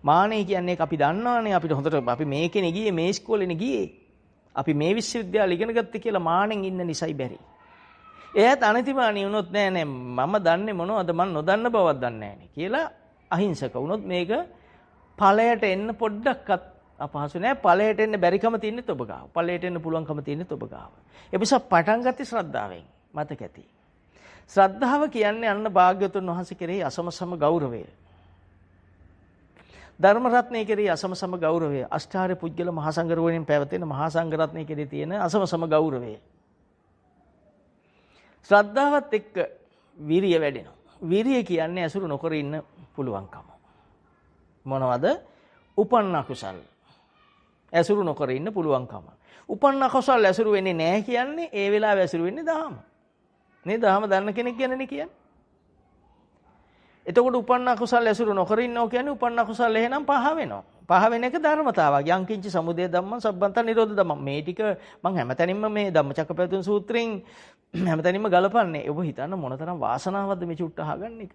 මානෙ කියන්නේ අපි දන්නවනේ අපිට හොඳට අපි මේකෙනේ ගියේ මේ ඉස්කෝලේනේ ගියේ. අපි මේ විශ්වවිද්‍යාලේ ඉගෙන ගත්තේ කියලා මානෙන් ඉන්න නිසායි බැරි. එයාත් අනතිමානී වුණොත් නෑ මම දන්නේ මොනවද මම නොදන්න බවක් දන්නේ නෑනේ කියලා අහිංසක වුණොත් මේක ඵලයට එන්න පොඩ්ඩක්වත් අපහසු නෑ. ඵලයට එන්න බැරිකම තියෙන්නේ ඔබ ගාව. ඵලයට එන්න පුළුවන්කම තියෙන්නේ ඔබ ගාව. ඒ නිසා පටන් ගත්තේ ශ්‍රද්ධාවෙන්. මතක ඇති. ශ්‍රද්ධාව කියන්නේ අන්න භාග්‍යවතුන් වහන්සේ කෙරෙහි අසමසම ගෞරවය. ධර්ම රත්නය කෙරෙහි අසමසම ගෞරවය. අෂ්ටාර්ය පුජ්‍යල මහා සංඝරෝණයෙන් පැවතෙන මහා සංඝ රත්නය කෙරෙහි තියෙන අසමසම ගෞරවය. ශ්‍රද්ධාවත් එක්ක විරිය වැඩෙනවා. විරිය කියන්නේ ඇසුරු නොකර ඉන්න පුළුවන්කම. මොනවද? උපන්න කුසල්. ඇසුරු නොකර ඉන්න පුළුවන්කම. උපන්න කුසල් ඇසුරු වෙන්නේ නැහැ කියන්නේ ඒ වෙලාවේ ඇසුරු වෙන්නේ දහම. නේ දහම දන්න කෙනෙක් ගැනනේ කියන්නේ. එතකොට උපන්න කුසල් ඇසුරු නොකර ඉන්නවා කියන්නේ උපන්න කුසල් එහෙනම් පහ වෙනවා. පහ වෙන එක ධර්මතාවක්. යංකින්ච සමුදය ධම්මං සබ්බන්ත නිරෝධ ධම්මං. මේ ටික මම හැමතැනින්ම මේ ධම්මචක්කපවතුන් සූත්‍රයෙන් හැමතැනින්ම ගලපන්නේ. ඔබ හිතන්න මොනතරම් වාසනාවක්ද මේ චුට්ට අහගන්න එක.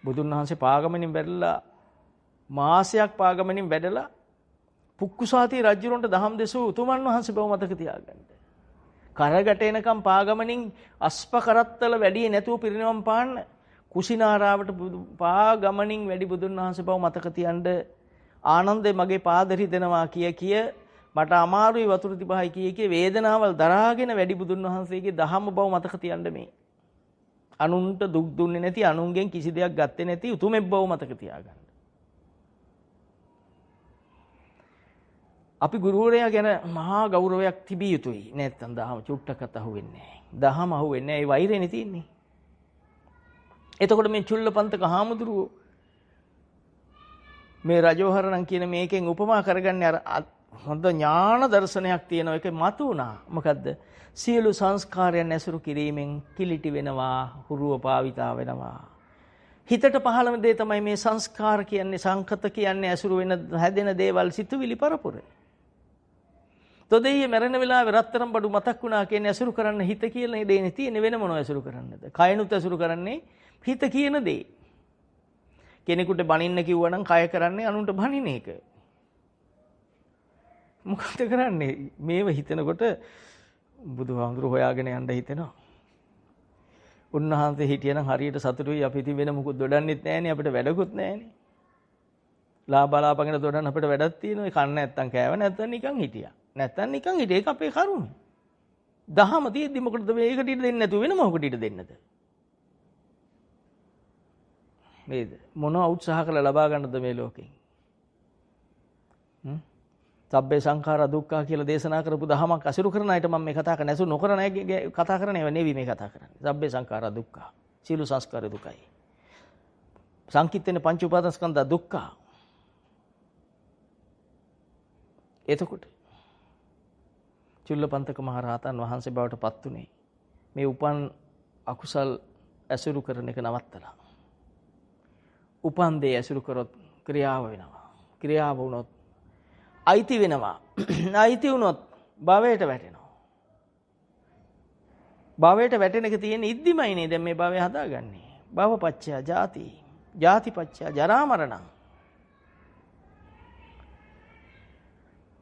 බුදුන් වහන්සේ පාගමනින් වැඩලා මාසයක් පාගමනින් වැඩලා පුක්කුසාති රජුරන්ට දහම් දෙසූ උතුමන් වහන්සේ බව මතක තියාගන්න. කරගට එනකම් පාගමනින් අස්ප කරත්තල වැඩි නැතුව පිරිනවම් පාන්න කුසිනාරාවට පාගමනින් වැඩි බුදුන් වහන්සේ බව මතක තියන්න. ආනන්දේ මගේ පාදරි දෙනවා කිය මට අමාරුයි වතුර තිබහයි කිය වේදනාවල් දරාගෙන වැඩි බුදුන් වහන්සේගේ දහම බව මතක තියන්න මේ. අනුන්ට දුක් දුන්නේ නැති අනුන්ගෙන් කිසි දෙයක් ගත්තේ නැති උතුමෙක් බව මතක තියාගන්න. අපි ගුරුවරයා ගැන මහා ගෞරවයක් තිබිය යුතුයි. නැත්නම් දහම චුට්ටක්වත් අහුවෙන්නේ නැහැ. දහම අහුවෙන්නේ නැහැ. ඒ වෛරෙනේ තියෙන්නේ. එතකොට මේ චුල්ලපන්තක හාමුදුරුවෝ මේ රජෝහරණම් කියන මේකෙන් උපමා කරගන්නේ අර හොඳ ඥාන දර්ශනයක් තියෙන එක මතු වුණා. මොකද්ද? සියලු සංස්කාරයන් ඇසුරු කිරීමෙන් කිලිටි වෙනවා, හුරුව පාවිතා වෙනවා. හිතට පහළම දේ තමයි මේ සංස්කාර කියන්නේ, සංකත කියන්නේ ඇසුරු වෙන හැදෙන දේවල් සිතුවිලි පරපුර. තොදෙය මරණ වෙලාවේ රත්තරන් බඩු මතක් වුණා කියන්නේ ඇසුරු කරන්න හිත කියලා දෙන්නේ තියෙන්නේ වෙන මොනව ඇසුරු කරන්නද? කයනුත් ඇසුරු කරන්නේ හිත කියන දේ. කෙනෙකුට බනින්න කිව්වනම් කය කරන්නේ අනුන්ට බනින එක. මොකද කරන්නේ? මේව හිතනකොට බුදුහාමුදුරුවෝ හොයාගෙන යන්න හිතෙනවා. උන්වහන්සේ හිටියනම් හරියට සතුටුයි. අපි ඉතින් වෙන මොකුත් දොඩන්නෙත් නැහැනේ. අපිට වැඩකුත් නැහැනේ. ලාබලාපගෙන දොඩන්න අපිට වැඩක් තියෙනවා. කන්න නැත්තම් කෑව නැත්තම් නිකන් හිටියා. නැත්තම් නිකන් හිටියේ. ඒක අපේ කරුණ. දහම තියෙද්දි මොකටද මේකට ඊට දෙන්නේ නැතුව වෙන මොකකට ඊට දෙන්නද? මේද මොනවා උත්සාහ කරලා ලබා ගන්නද මේ ලෝකෙන්? සබ්බේ සංඛාරා දුක්ඛා කියලා දේශනා කරපු දහමක් අසුරු කරන අයට මම මේ කතා කරන්නේ. අසුරු නොකරන අය කතා කරන්නේ නෙවෙයි මේ කතා කරන්නේ. සබ්බේ සංඛාරා දුක්ඛා. සීල සංස්කාර දුකයි. සංකිට්ඨේන පංච උපාදානස්කන්ධ දුක්ඛා. එතකොට චුල්ලපන්තක මහ රහතන් වහන්සේ බවට පත් උනේ මේ උපන් අකුසල් ඇසුරු කරන එක නවත්තලා. උපන් දේ ඇසුරු කරොත් ක්‍රියාව වෙනවා. ක්‍රියාව වුණොත් අයිති වෙනවා. අයිති වුණොත් භවයට වැටෙනවා. භවයට වැටෙන එක තියෙන ඉද්දිමයිනේ දැන් මේ භවය හදාගන්නේ. භවපච්චය ජාති, ජාතිපච්චය ජරා මරණ.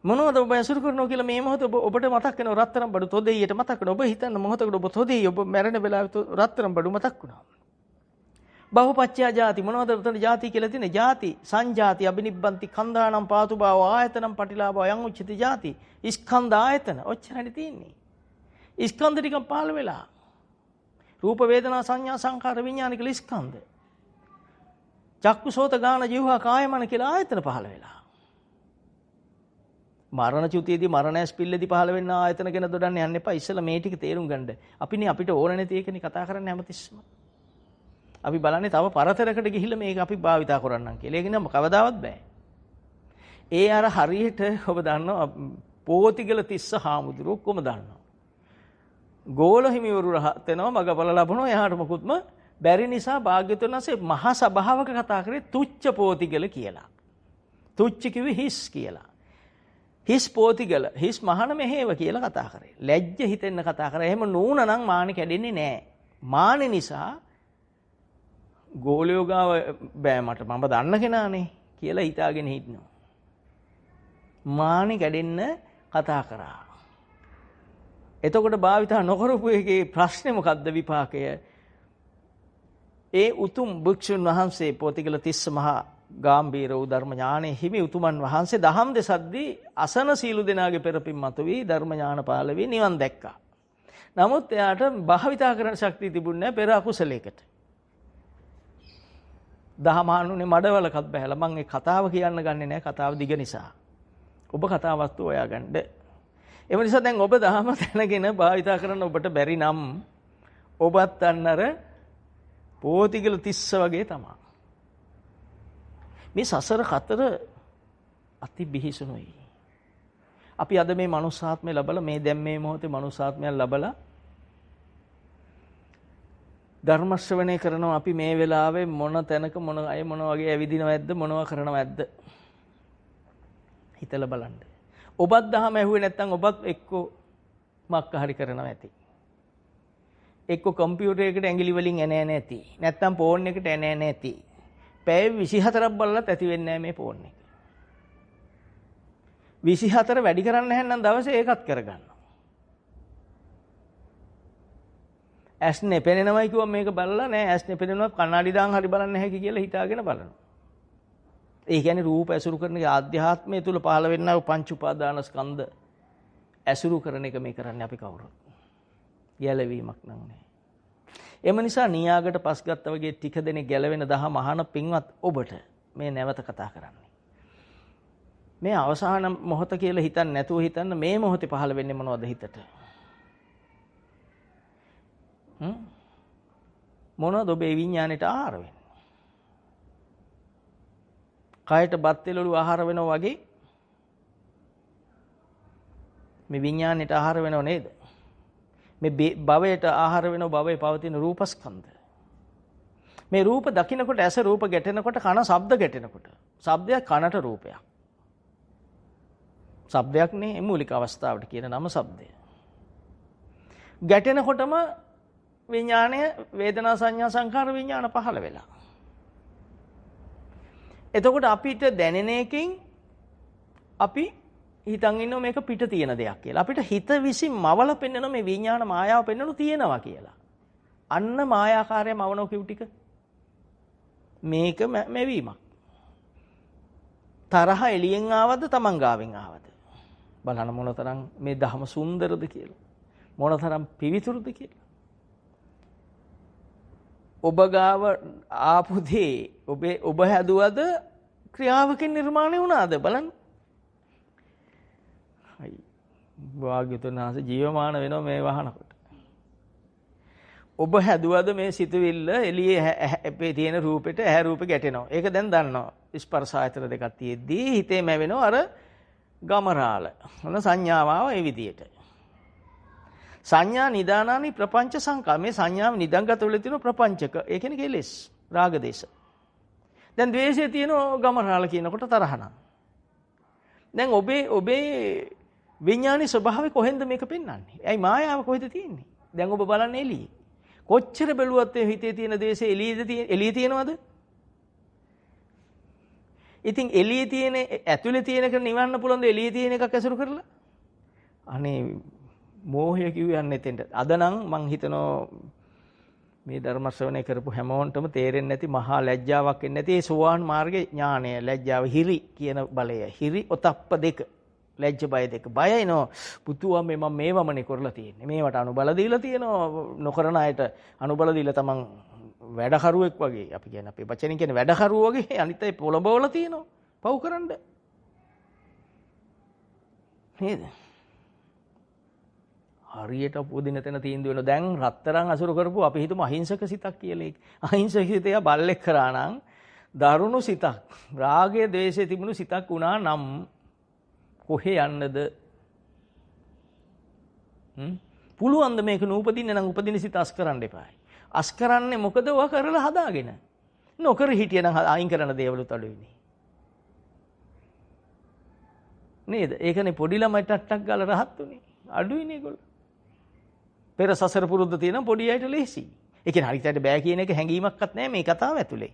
මොනවද ඔබ ඇසුරු කරනවා කියලා මේ මොහොත ඔබට මතක් වෙනවා රත්තරන් බඩු තොදෙයියට මතක් වෙනවා. ඔබ හිතන්න මොහොතකට ඔබ තොදෙයි ඔබ මැරෙන වෙලාවේ රත්තරන් බඩු මතක් වුණා. බහුපච්චය ජාති මොනවද උතන ජාති කියලා තියෙන්නේ? ජාති සංජාති අබිනිබ්බන්ති කන්දානම් පාතු භාව ආයතනම් පටිලාභ අයං උච්චති ජාති. ස්කන්ධ ආයතන ඔච්චරයි තියෙන්නේ. ස්කන්ධ ටිකක් පහළ වෙලා. රූප වේදනා සංඥා සංඛාර විඥාන කියලා ස්කන්ධ. චක්කු සෝත ගාන જીවහා කාය මන කියලා ආයතන පහළ වෙලා. මරණ චුතියේදී මරණයස් පිල්ලේදී පහළ වෙන්න ආයතන ගැන දොඩන්න යන්න එපා. ඉස්සෙල්ලා මේ ටික තේරුම් ගන්න. අපිනේ අපිට ඕන නැති එකනේ කතා කරන්නේ හැමතිස්සම. අපි බලන්නේ තව පරතරයකට ගිහිල්ලා මේක අපි භාවිතා කරන්නම් කියලා. ඒක නම කවදාවත් බෑ. ඒ අර හරියට ඔබ දන්නවා පෝතිගල තිස්ස හාමුදුරුවෝ ඔක්කොම දන්නවා. ගෝල හිමිවරු රහත් වෙනවා මගපල ලැබුණා. එහාට මොකුත්ම බැරි නිසා භාග්‍යවතුන් වහන්සේ මහා සභාවක කතා කරේ තුච්ච පෝතිගල කියලා. තුච්ච කිව්වේ හිස් කියලා. හිස් පෝතිගල හිස් මහාන මෙහෙව කියලා කතා කරේ. ලැජ්ජ හිතෙන්න කතා කරා. එහෙම නූනනම් මානෙ කැඩෙන්නේ නැහැ. මානෙ නිසා ගෝලයෝ ගාව බෑ මට මම දන්න කෙනානේ කියලා හිතාගෙන හිටනවා. මානෙ කැඩෙන්න කතා කරා. එතකොට භාවිතා නොකරපු එකේ ප්‍රශ්නේ මොකද්ද විපාකය? ඒ උතුම් භික්ෂුන් වහන්සේ පොතිගල තිස්ස මහා ගාම්භීර වූ ධර්ම ඥානෙ හිමි උතුමන් වහන්සේ දහම් දෙසද්දී අසන සීලු දෙනාගේ පෙරපින් මත වී ධර්ම ඥාන පාල වී නිවන් දැක්කා. නමුත් එයාට භාවිතා කරන ශක්තිය තිබුණේ නැහැ පෙර අකුසලයකට. දහමානුනේ මඩවලකත් බහැලා මම ඒ කතාව කියන්න ගන්නෙ නැහැ කතාව දිග නිසා. ඔබ කතාවස්තු හොයාගන්න. ඒ නිසා දැන් ඔබ දහම දැනගෙන භාවිතා කරන්න ඔබට බැරි නම් ඔබත් අන්නර පෝතිගල තිස්ස වගේ තමයි. මේ සසර කතර අති බිහිසුණුයි. අපි අද මේ මනුස්සාත්මය ලබලා මේ දැන් මේ මොහොතේ මනුස්සාත්මයක් ලබලා ධර්ම ශ්‍රවණය කරනවා. අපි මේ වෙලාවේ මොන තැනක මොන අය මොන වගේ ඇවිදිනවද මොනවා කරනවද හිතලා බලන්න. ඔබත් දහම ඇහුවේ නැත්නම් ඔබත් එක්ක මක්ක හරි කරනවා ඇති. එක්ක කම්පියුටර් එකට ඇඟිලි වලින් එන නැති. නැත්නම් ෆෝන් එකට එන නැති. පැය 24ක් බලලත් ඇති වෙන්නේ නැහැ මේ ෆෝන් එක. 24 වැඩි කරන්න හැන්නම් දවසේ ඒකත් කරගන්නවා. ඇස් නෙපෙනෙනවයි කිව්වම මේක බලලා නෑ ඇස් නෙපෙනෙනවා කණ්ණාඩි දාන් හරි බලන්න හැකි කියලා හිතාගෙන බලනවා. ඒ කියන්නේ රූප ඇසුරු කරන ආධ්‍යාත්මය තුල පහළ වෙන්නා වූ පංච උපාදාන ස්කන්ධ ඇසුරු කරන එක මේ කරන්නේ අපි කවුරුත්. ගැලවීමක් නම් නෑ. එම නිසා නියාගට පස් ගත්තා වගේ ටික දෙනෙක් ගැලවෙන දහම අහන පින්වත් ඔබට මේ නැවත කතා කරන්නේ. මේ අවසාන මොහොත කියලා හිතන්නේ නැතුව හිතන්න මේ මොහොතේ පහළ වෙන්නේ මොනවද හිතට? මොනවද ඔබේ විඥාණයට ආහාර වෙන්නේ? කයට බත් තෙලළු ආහාර වෙනවා වගේ මේ විඥාණයට ආහාර වෙනව නේද? මේ භවයට ආහාර වෙනව භවයේ පවතින රූපස්කන්ධ. මේ රූප දකින්නකොට ඇස රූප ගැටෙනකොට කන ශබ්ද ගැටෙනකොට ශබ්දයක් කනට රූපයක්. ශබ්දයක් නේ මූලික අවස්ථාවට කියන නම ශබ්දය. ගැටෙනකොටම විඥාණය වේදනා සංඥා සංඛාර විඥාන පහළ වෙලා. එතකොට අපිට දැනෙන එකකින් අපි හිතන් ඉන්නවා මේක පිට තියෙන දෙයක් කියලා. අපිට හිත විසින් මවල පෙන්වන මේ විඥාන මායාව පෙන්වනු තියෙනවා කියලා. අන්න මායාකාරය මවනෝ කිව් ටික. මේක මෙවීමක්. තරහ එළියෙන් ආවද තමන් ගාවෙන් ආවද? බලන්න මොනතරම් මේ ධහම සුන්දරද කියලා. මොනතරම් පිවිතුරුද කියලා. ඔබ ගාව ආපු දේ ඔබ හැදුවද ක්‍රියාවකින් නිර්මාණය වුණාද බලන්න. භාග්‍යවතුන් වහන්සේ ජීවමාන වෙනවා මේ වහනකොට. ඔබ හැදුවද මේ සිතුවිල්ල එළියේ තියෙන රූපෙට ඇහැ රූපෙ ගැටෙනවා. ඒක දැන් දන්නවා. ස්පර්ශ ආයතන දෙකක් තියෙද්දී හිතේ මැවෙනවා අර ගමරාල. මොන සංඥාව ආව ඒ විදියට. සංඥා නිදානානි ප්‍රපංච සංකා. මේ සංඥාව නිදන්ගත වෙලා තියෙන ප්‍රපංචක. ඒ කියන්නේ කෙලෙස්, රාග දේශ. දැන් ද්වේෂය තියෙන ගමරාල කියනකොට තරහනම්. දැන් ඔබේ විඥානයේ ස්වභාවය කොහෙන්ද මේක පෙන්වන්නේ? ඇයි මායාව කොහෙද තියෙන්නේ? දැන් ඔබ බලන්නේ එළියේ. කොච්චර බැලුවත් ඒ හිතේ තියෙන දේශය එළියේ තියෙනවද? ඉතින් එළියේ තියෙන ඇතුලේ තියෙන එක නිවන්න පුළුවන්ද එළියේ තියෙන එකක් ඇසුරු කරලා? අනේ මෝහය කියුවන්නේ එතෙන්ට. අද නම් මං හිතනවා මේ ධර්ම ශ්‍රවණය කරපු හැමෝන්ටම තේරෙන්නේ නැති මහා ලැජ්ජාවක් එන්නේ නැති ඒ සෝවාන් මාර්ගයේ ඥානය ලැජ්ජාව හිරි කියන බලය. හිරි ඔතප්ප දෙක. ලැජ්ජ බය දෙක. බය එනෝ පුතුවා මම මේවමනේ කරලා තියෙන්නේ. මේවට අනුබල දීලා තියෙනවා. නොකරන අයට අනුබල දීලා තමන් වැඩකරුවෙක් වගේ. අපි කියන්නේ අපේ වචනෙන් කියන්නේ වැඩකරුවෝ වගේ අනිත් අය පොළඹවල තියෙනවා. පව් කරන්න. නේද? හරියට උපදින තැන තීන්දුව වෙනවා. දැන් රත්තරන් අසුර කරපු අපි හිතමු අහිංසක සිතක් කියලා. අහිංසක සිතේ බල්ලෙක් කරා නම් දරුණු සිතක්. රාගය, ද්වේෂය තිබුණු සිතක් වුණා නම් කොහේ යන්නද? පුළුවන් ද මේක නූපදින්න නම් උපදින සිත අස් කරන්න එපායි. අස් කරන්නේ මොකද? ඔය කරලා හදාගෙන. නොකර හිටියනම් අයින් කරන දේවලුත් අඩුයිනේ. නේද? ඒකනේ පොඩි ළමයි ටට්ටක් ගාලා රහත් උනේ. අඩුයිනේ ඒගොල්ලෝ. පෙර සසර පුරුද්ද තියෙන පොඩි අයට ලේසි. ඒ කියන්නේ හරියට බෑ කියන එක හැඟීමක්වත් නැහැ මේ කතාව ඇතුලේ.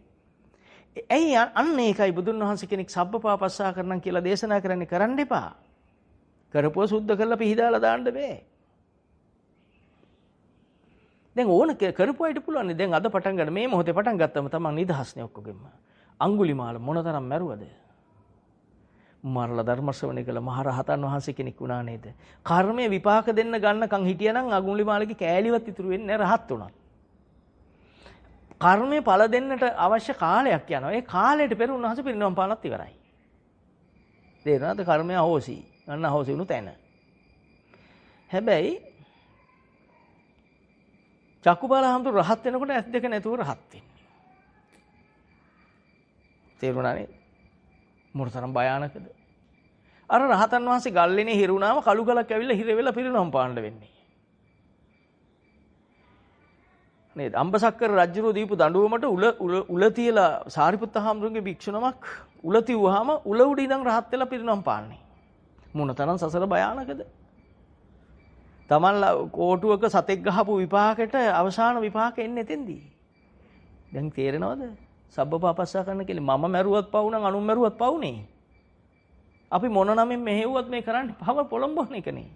ඇයි අන්න ඒකයි බුදුන් වහන්සේ කෙනෙක් සබ්බපාපස්සා කරනම් කියලා දේශනා කරන්නේ කරන්න එපා. කරපුව සුද්ධ කරලා පිහිදාලා දාන්න බෑ. දැන් ඕන කරපු අයට පුළුවන් නේ. දැන් අද පටන් ගන්න මේ මොහොතේ පටන් ගත්තම තමන් නිදහස්නේ ඔක්කොගෙම. අඟුලිමාල මොනතරම් මැරුවද? මරලා ධර්ම ශ්‍රවණය කළ මහ රහතන් වහන්සේ කෙනෙක් වුණා නේද? කර්මයේ විපාක දෙන්න ගන්නකම් හිටියනම් අඟුලිමාලගේ කෑලිවත් ඉතුරු වෙන්නේ නැහැ රහත් උනත්. කර්මයේ ඵල දෙන්නට අවශ්‍ය කාලයක් යනවා. ඒ කාලයට පෙර උන්වහන්සේ පිරිනවම් පානත් ඉවරයි. තේරෙනවද? කර්මය අහෝසි. අන්න අහෝසි වුණු තැන. හැබැයි චක්කුපාලහම්තු රහත් වෙනකොට ඇස් දෙක නැතුව රහත් වෙන්නේ. තේරුණා නේද? මොනතරම් භයානකද? අර රහතන් වහන්සේ ගල්ලේනේ හිරුණාම කළු ගලක් ඇවිල්ලා හිර වෙලා පිරිනවම් පාන්න වෙන්නේ. නේද? අම්බසක්කර රජුරෝ දීපු දඬුවමට උල තියලා සාරිපුත්ත හාමුදුරන්ගේ භික්ෂුණමක් උල තියුවාම උල උඩ ඉඳන් රහත් වෙලා පිරිනවම් පාන්නේ. මොනතරම් සසර භයානකද? තමන්ලා කෝටුවක සතෙක් ගහපු විපාකෙට අවසාන විපාක එන්නේ එතෙන්දී. දැන් තේරෙනවද? සබ්බපාපස්සා කරන්න කියලා මම මැරුවත් පව් නම් අනුන් මැරුවත් පව්නේ. අපි මොන නමින් මෙහෙව්වත් මේ කරන්නේ පව පොළඹවන එකනේ.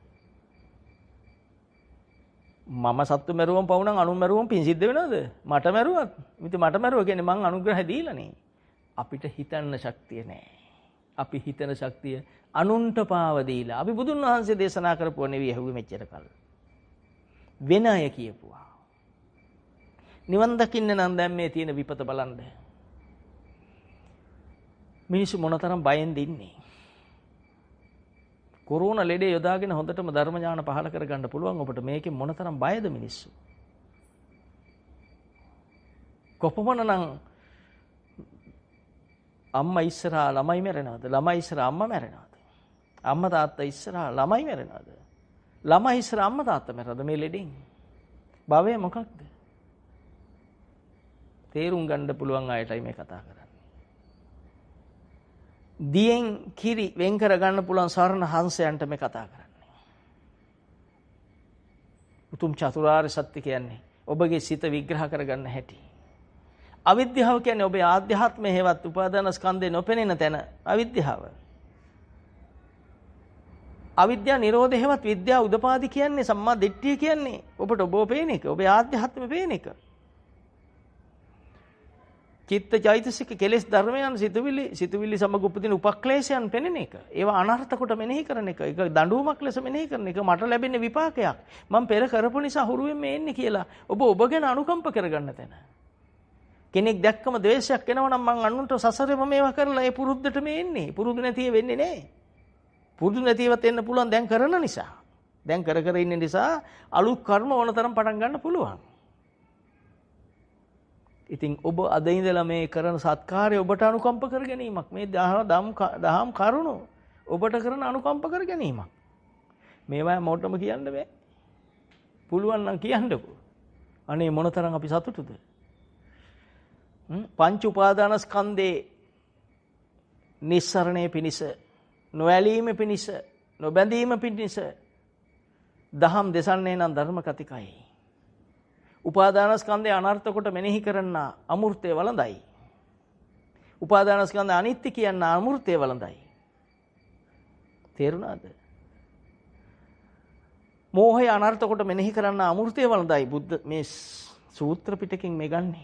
මම සත්තු මැරුවම් පව් නම් අනුන් මැරුවම් පින් සිද්ධ වෙනවද? මට මැරුවත්. ඉතින් මට මැරුවා කියන්නේ මං අනුග්‍රහය දීලානේ. අපිට හිතන්න ශක්තිය නැහැ. අපි හිතන ශක්තිය අනුන්ට පාව දීලා. අපි බුදුන් වහන්සේ දේශනා කරපුවා නෙවෙයි ඇහුවේ මෙච්චර කල්. වෙන අය කියපුවා. නිවන් දකින්න නම් දැන් මේ තියෙන විපත බලන්න. මිනිස්සු මොනතරම් බයෙන් ඉන්නේ. කොරෝනා ලෙඩේ යොදාගෙන හොඳටම ධර්ම ඥාන පහළ කරගන්න පුළුවන් ඔබට. මේකෙන් මොනතරම් බයද මිනිස්සු. කොපමණනම් අම්මා ඉස්සරහා ළමයි මැරෙනවද? ළමයි ඉස්සරහා අම්මා මැරෙනවද? අම්මා තාත්තා ඉස්සරහා ළමයි මැරෙනවද? ළමයි ඉස්සරහා අම්මා තාත්තා මැරෙනවද මේ ලෙඩෙන්? භවය මොකක්ද? තේරුම් ගන්න පුළුවන් අයටයි මේ කතා කරන්නේ. දියෙන් කිරි වෙන් කර ගන්න පුළුවන් සරණ හංසයන්ට මේ කතා කරන්නේ. උතුම් චතුරාර්ය සත්‍ය කියන්නේ ඔබගේ සිත විග්‍රහ කරගන්න හැටි. අවිද්‍යාව කියන්නේ ඔබේ ආධ්‍යාත්මය හේවත් උපාදාන ස්කන්ධේ නොපෙනෙන තැන අවිද්‍යාව. අවිද්‍යා නිරෝධය හේවත් විද්‍යා උදපාදි කියන්නේ සම්මා දිට්ඨිය කියන්නේ ඔබට ඔබව පේන එක. ඔබේ ආධ්‍යාත්මය පේන එක. චිත්ත චෛතසික කෙලෙස් ධර්මයන් සිතුවිලි සමග උපදින උපක්ලේශයන් පෙනෙන එක. ඒවා අනර්ථ කොට මෙනෙහි කරන එක. ඒක දඬුවමක් ලෙස මෙනෙහි කරන එක. මට ලැබෙන විපාකයක්. මම පෙර කරපු නිසා හුරුවෙන් මේ එන්නේ කියලා ඔබ ගැන අනුකම්ප කරගන්න තැන. කෙනෙක් දැක්කම ද්වේෂයක් එනවා නම් මං අනුන්ට සසරෙම මේවා කරලා ඒ පුරුද්දට මේ එන්නේ. පුරුදු නැතිව වෙන්නේ නැහැ. පුරුදු නැතිවත් එන්න පුළුවන් දැන් කරන නිසා. දැන් කර කර ඉන්න නිසා අලුත් කර්ම ඕනතරම් පටන් ගන්න පුළුවන්. ඉතින් ඔබ අද ඉඳලා මේ කරන සත්කාරය ඔබට අනුකම්ප කර ගැනීමක්. මේ දහම් කරුණු ඔබට කරන අනුකම්ප කර ගැනීමක්. මේවා මොටම කියන්න බෑ. පුළුවන් නම් කියන්නකෝ. අනේ මොනතරම් අපි සතුටුද? පංච උපාදානස්කන්ධේ නිස්සරණේ පිණිස, නොඇලීම පිණිස, නොබැඳීම පිණිස දහම් දෙසන්නේ නම් ධර්ම කතිකයි. උපාදානස්කන්ධය අනර්ථ කොට මෙනෙහි කරන්න අමූර්තය වළඳයි. උපාදානස්කන්ධය අනිත්‍ය කියන්න අමූර්තය වළඳයි. තේරුණාද? මෝහය අනර්ථ කොට මෙනෙහි කරන්න අමූර්තය වළඳයි. බුද්ධ මේ සූත්‍ර පිටකෙන් මේ ගන්නෙ.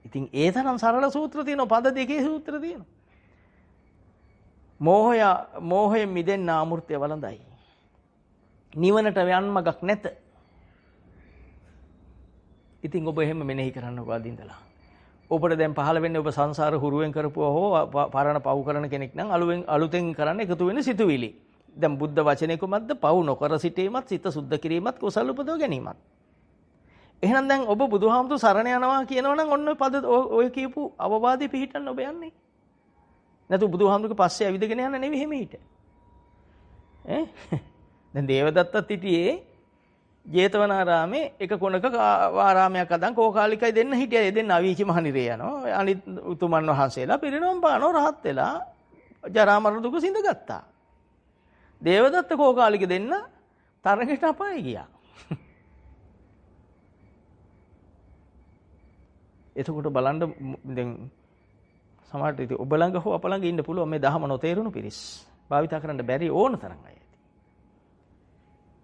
ඉතින් ඒ තරම් සරල සූත්‍ර තියෙනවා. පද දෙකේ සූත්‍ර තියෙනවා. මෝහයෙන් මිදෙන්න අමූර්තය වළඳයි. නිවනට යන්මගක් නැත. ඉතින් ඔබ එහෙම මෙනෙහි කරන්නකෝ අද ඉඳලා. ඔබට දැන් පහළ වෙන්නේ ඔබ සංසාර හුරුවෙන් කරපුවා හෝ පරණ පව් කරන කෙනෙක් නම් අලුතෙන් කරන්න එකතු වෙන සිතුවිලි. දැන් බුද්ධ වචනේ කුමක්ද? පව් නොකර සිටීමත්, සිත සුද්ධ කිරීමත්, කුසල උපදව ගැනීමත්. එහෙනම් දැන් ඔබ බුදුහාමුදුරු සරණ යනවා කියනවනම් ඔන්න ඔය කියපු අවවාදේ පිළිහිටන්න ඔබ යන්නේ. නැතු බුදුහාමුදුරුගේ පස්සේ ඇවිදගෙන යන්න නෙවෙයි එහෙම හිට. දැන් දේවදත්තත් හිටියේ ජේතවනාරාමේ එක කොනක ආරාමයක් අදන් කෝකාලිකයි දෙන්න හිටියා. දෙන්න අවීචි මහනිරේ යනවා. අනිත් උතුමන් වහන්සේලා පිරිනොම් පානෝ රහත් වෙලා ජරා මරණ දුක සිඳගත්තා. දේවදත්ත කෝකාලික දෙන්න තරඟට අපායේ ගියා. එතකොට බලන්න දැන් සමහරට ඉතින් ඔබ ළඟ හෝ අප ළඟ ඉන්න පුළුවන් මේ දහම නොතේරුණු පිරිස්. භාවිතා කරන්න බැරි ඕන තරම් අය.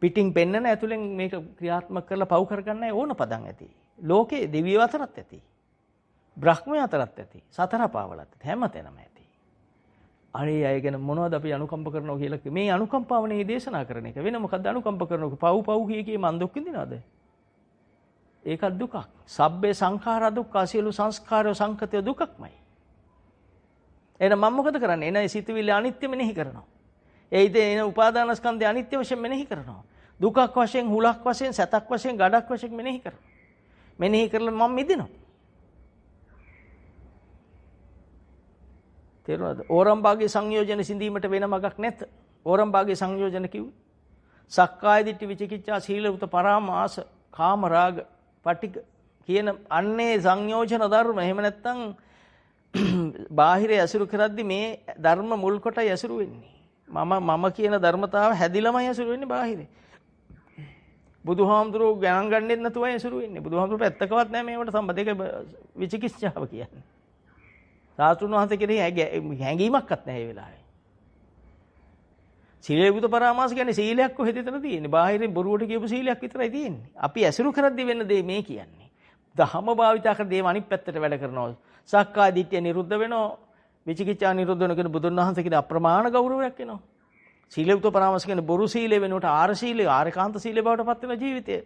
පිටින් පෙන්නන ඇතුලෙන් මේක ක්‍රියාත්මක කරලා පව් කරගන්න ඕන පදන් ඇති. ලෝකේ දෙවියෝ අතරත් ඇති. බ්‍රහ්මය අතරත් ඇති. සතර පාවලත් ඇති. හැම තැනම ඇති. අනේ අය ගැන මොනවද අපි අනුකම්ප කරනවා කියලා මේ අනුකම්පාවනේ දේශනා කරන එක. වෙන මොකද්ද අනුකම්ප කරනක? පව් කිය මන් දුක් විඳිනවද? ඒකත් දුකක්. සබ්බේ සංඛාර දුක්ඛ, සියලු සංස්කාරය සංකතය දුකක්මයි. එහෙනම් මම මොකද කරන්නේ? එන සිතුවිලි අනිත්‍ය මෙනෙහි කරනවා. එන උපාදානස්කන්ධය අනිත්‍ය වශයෙන් මෙනෙහි කරනවා. දුකක් වශයෙන්, හුලක් වශයෙන්, සැතක් වශයෙන්, ගඩක් වශයෙන් මෙනෙහි කරනවා. මෙනෙහි කරලා මම මිදෙනවා. තේරුණාද? ඕරම්භාගයේ සංයෝජන සිඳීමට වෙන මගක් නැත. ඕරම්භාගයේ සංයෝජන කිව්වේ සක්කාය දිට්ඨි, විචිකිච්ඡා, සීලවත, පරාමාස, කාම රාග, පටික කියන අන්නේ සංයෝජන ධර්ම. එහෙම නැත්නම් බාහිර ඇසුරු කරද්දි මේ ධර්ම මුල් කොටයි ඇසුරු වෙන්නේ. මම කියන ධර්මතාව හැදිලමයි ඇසුරු වෙන්නේ බාහිරේ. බුදුහාමුදුරුවෝ ගණන් ගන්නෙත් නැතුවයි ඇසුරු වෙන්නේ. බුදුහාමුදුරුවෝ පැත්තකවත් නැහැ මේවට සම්බන්ධ. ඒක විචිකිච්ඡාව කියන්නේ. සාතුන් වහන්සේ කෙරෙහි හැඟීමක්වත් නැහැ ඒ වෙලාවේ. සීලේවිත පරාමාස කියන්නේ සීලයක් කොහෙද එතන තියෙන්නේ? බාහිරින් බොරුවට කියපු සීලයක් විතරයි තියෙන්නේ. අපි ඇසුරු කරද්දි වෙන දේ මේ කියන්නේ. ධම්ම භාවිතා කර දේව අනිත් පැත්තට වැඩ කරනවා. සක්කාය දිට්ඨිය නිරුද්ධ වෙනවා. විචිකිච්ඡා නිරුද්ධ වෙන කියන බුදුන් වහන්සේ කියන අප්‍රමාණ ගෞරවයක් එනවා. සීලේවිත පරාමාස කියන්නේ බොරු සීලේ වෙනකොට ආර සීලේ, ආරකාන්ත සීලේ බවට පත් වෙන ජීවිතය.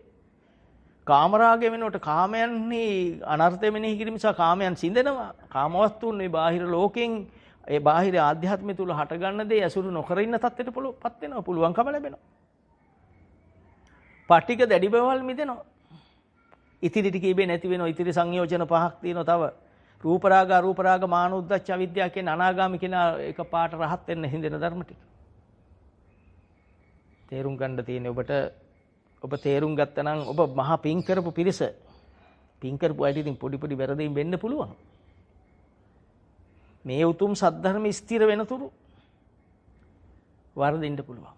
කාමරාගය වෙනකොට කාමයන්හි අනර්ථය මෙනෙහි කිරීම නිසා කාමයන් සිඳෙනවා. කාමවස්තුන් මේ බාහිර ලෝකෙන් ඒ බාහිර ආධ්‍යාත්මය තුල හටගන්න දේ ඇසුරු නොකර ඉන්න තත්ත්වයට පත් වෙනවා. පුළුවන්කම ලැබෙනවා. පටික දැඩි බවල් මිදෙනවා. ඉතිරි ටික ඉබේ නැති වෙනවා. ඉතිරි සංයෝජන පහක් තියෙනවා තව. රූප රාග, අරූප රාග, මාන උද්දච්ච, අවිද්‍යාව කියන අනාගාමී කියන එක පාට රහත් වෙන්න හිඳෙන ධර්ම ටික. තේරුම් ගන්න තියෙන්නේ ඔබට. ඔබ තේරුම් ගත්තා නම් ඔබ මහා පිං කරපු පිරිස. පිං කරපු අයට ඉතින් පොඩි පොඩි වැරදීම් වෙන්න පුළුවන්. මේ උතුම් සද්ධර්ම ස්ථිර වෙනතුරු වරදින්න පුළුවන්.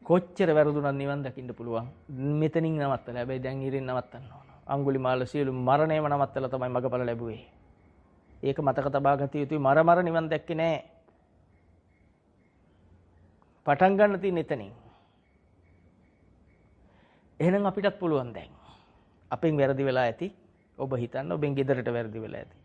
කොච්චර වැරදුනත් නිවන් දකින්න පුළුවන්. මෙතනින් නවත්තලා. හැබැයි දැන් ඉරින් නවත්තන්න ඕන. අඟුලිමාල සියලු මරණයම නවත්තලා තමයි මගපල ලැබුවේ. ඒක මතක තබා ගත යුතුයි. මර නිවන් දැක්කේ නෑ. පටන් ගන්න තියෙන එතනින්. එහෙනම් අපිටත් පුළුවන් දැන්. අපෙන් වැරදි වෙලා ඇති. ඔබ හිතන්න ඔබෙන් ගෙදරට වැරදි වෙලා ඇති.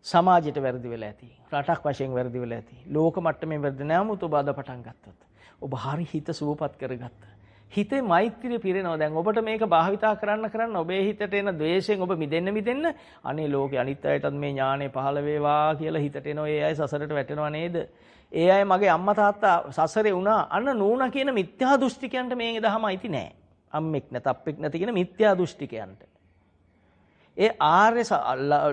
සමාජයට වැරදි වෙලා ඇති. රටක් වශයෙන් වැරදි වෙලා ඇති. ලෝක මට්ටමේ වැරදි නෑමුත් ඔබ අද පටන් ගත්තොත්. ඔබ හරි හිත සුවපත් කරගත්තා. හිතේ මෛත්‍රිය පිරෙනවා. දැන් ඔබට මේක භාවිතා කරන්න ඔබේ හිතට එන ද්වේෂයෙන් ඔබ මිදෙන්න අනේ ලෝකේ අනිත් අයටත් මේ ඥානෙ පහළ වේවා කියලා හිතට එනවා. ඒ අය සසරට වැටෙනවා නේද? ඒ අය මගේ අම්මා තාත්තා සසරේ වුණා. අන්න නූණ කියන මිත්‍යා දෘෂ්ටිකයන්ට මේ දහම අයිති නෑ. අම්මෙක් නැත අප්පෙක් නැති කියන මිත්‍යා දෘෂ්ටිකයන්ට. ඒ ආර්ය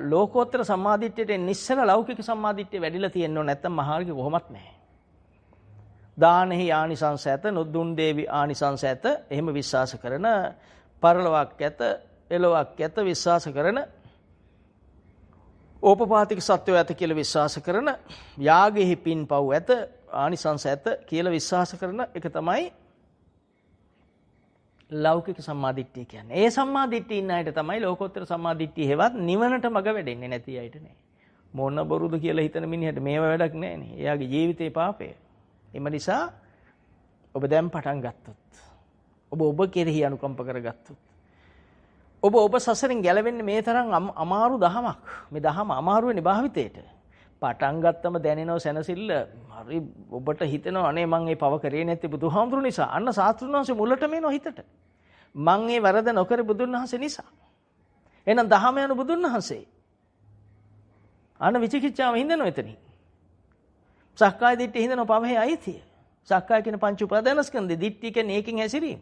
ලෝකෝත්තර සම්මාදිට්ඨියට නිස්සල ලෞකික සම්මාදිට්ඨිය වැඩිලා තියෙන්න ඕන නැත්නම් මහාර්ගය කොහොමත් නැහැ. දානෙහි ආනිසංස ඇත, නොදුන් දේවි ආනිසංස ඇත. එහෙම විශ්වාස කරන පරලොවක් ඇත, එලොවක් ඇත විශ්වාස කරන ඕපපාතික සත්‍යය ඇත කියලා විශ්වාස කරන යාගෙහි පින්පව් ඇත, ආනිසංස ඇත කියලා විශ්වාස කරන එක තමයි ලෞකික සම්මාදිට්ඨිය කියන්නේ. ඒ සම්මාදිට්ඨිය ඉන්න අයට තමයි ලෝකෝත්තර සම්මාදිට්ඨිය හෙවත් නිවනට මඟ වැඩෙන්නේ නැති අයට නේ. මොන බොරුද කියලා හිතන මිනිහට මේව වැඩක් නැහැ නේ. එයාගේ ජීවිතේ පාපය. එම නිසා ඔබ දැන් පටන් ගත්තොත්, ඔබ කෙරෙහි අනුකම්ප කරගත්තොත්, ඔබ සසරින් ගැලවෙන්නේ මේ තරම් අමාරු දහමක්. මේ දහම අමාරු වෙන්නේ භාවිතේට. පටන් ගත්තම දැනෙනව සැනසෙල්ල. හරි ඔබට හිතෙනවා අනේ මං මේ පව කරේ නැති බුදුහාමුදුරු නිසා. අන්න සාස්ත්‍රුන් වහන්සේ මුලට මේනෝ හිතට. මං මේ වරද නොකර බුදුන් වහන්සේ නිසා. එහෙනම් දහම යන බුදුන් වහන්සේ. අන්න විචිකිච්ඡාව හින්දනෝ එතනින්. සක්කාය දිට්ඨිය හින්දනෝ පවහේ අයිතිය. සක්කාය කියන පංච උපාදානස්කන්ධේ දිට්ඨිය කියන්නේ ඒකෙන් හැසිරීම.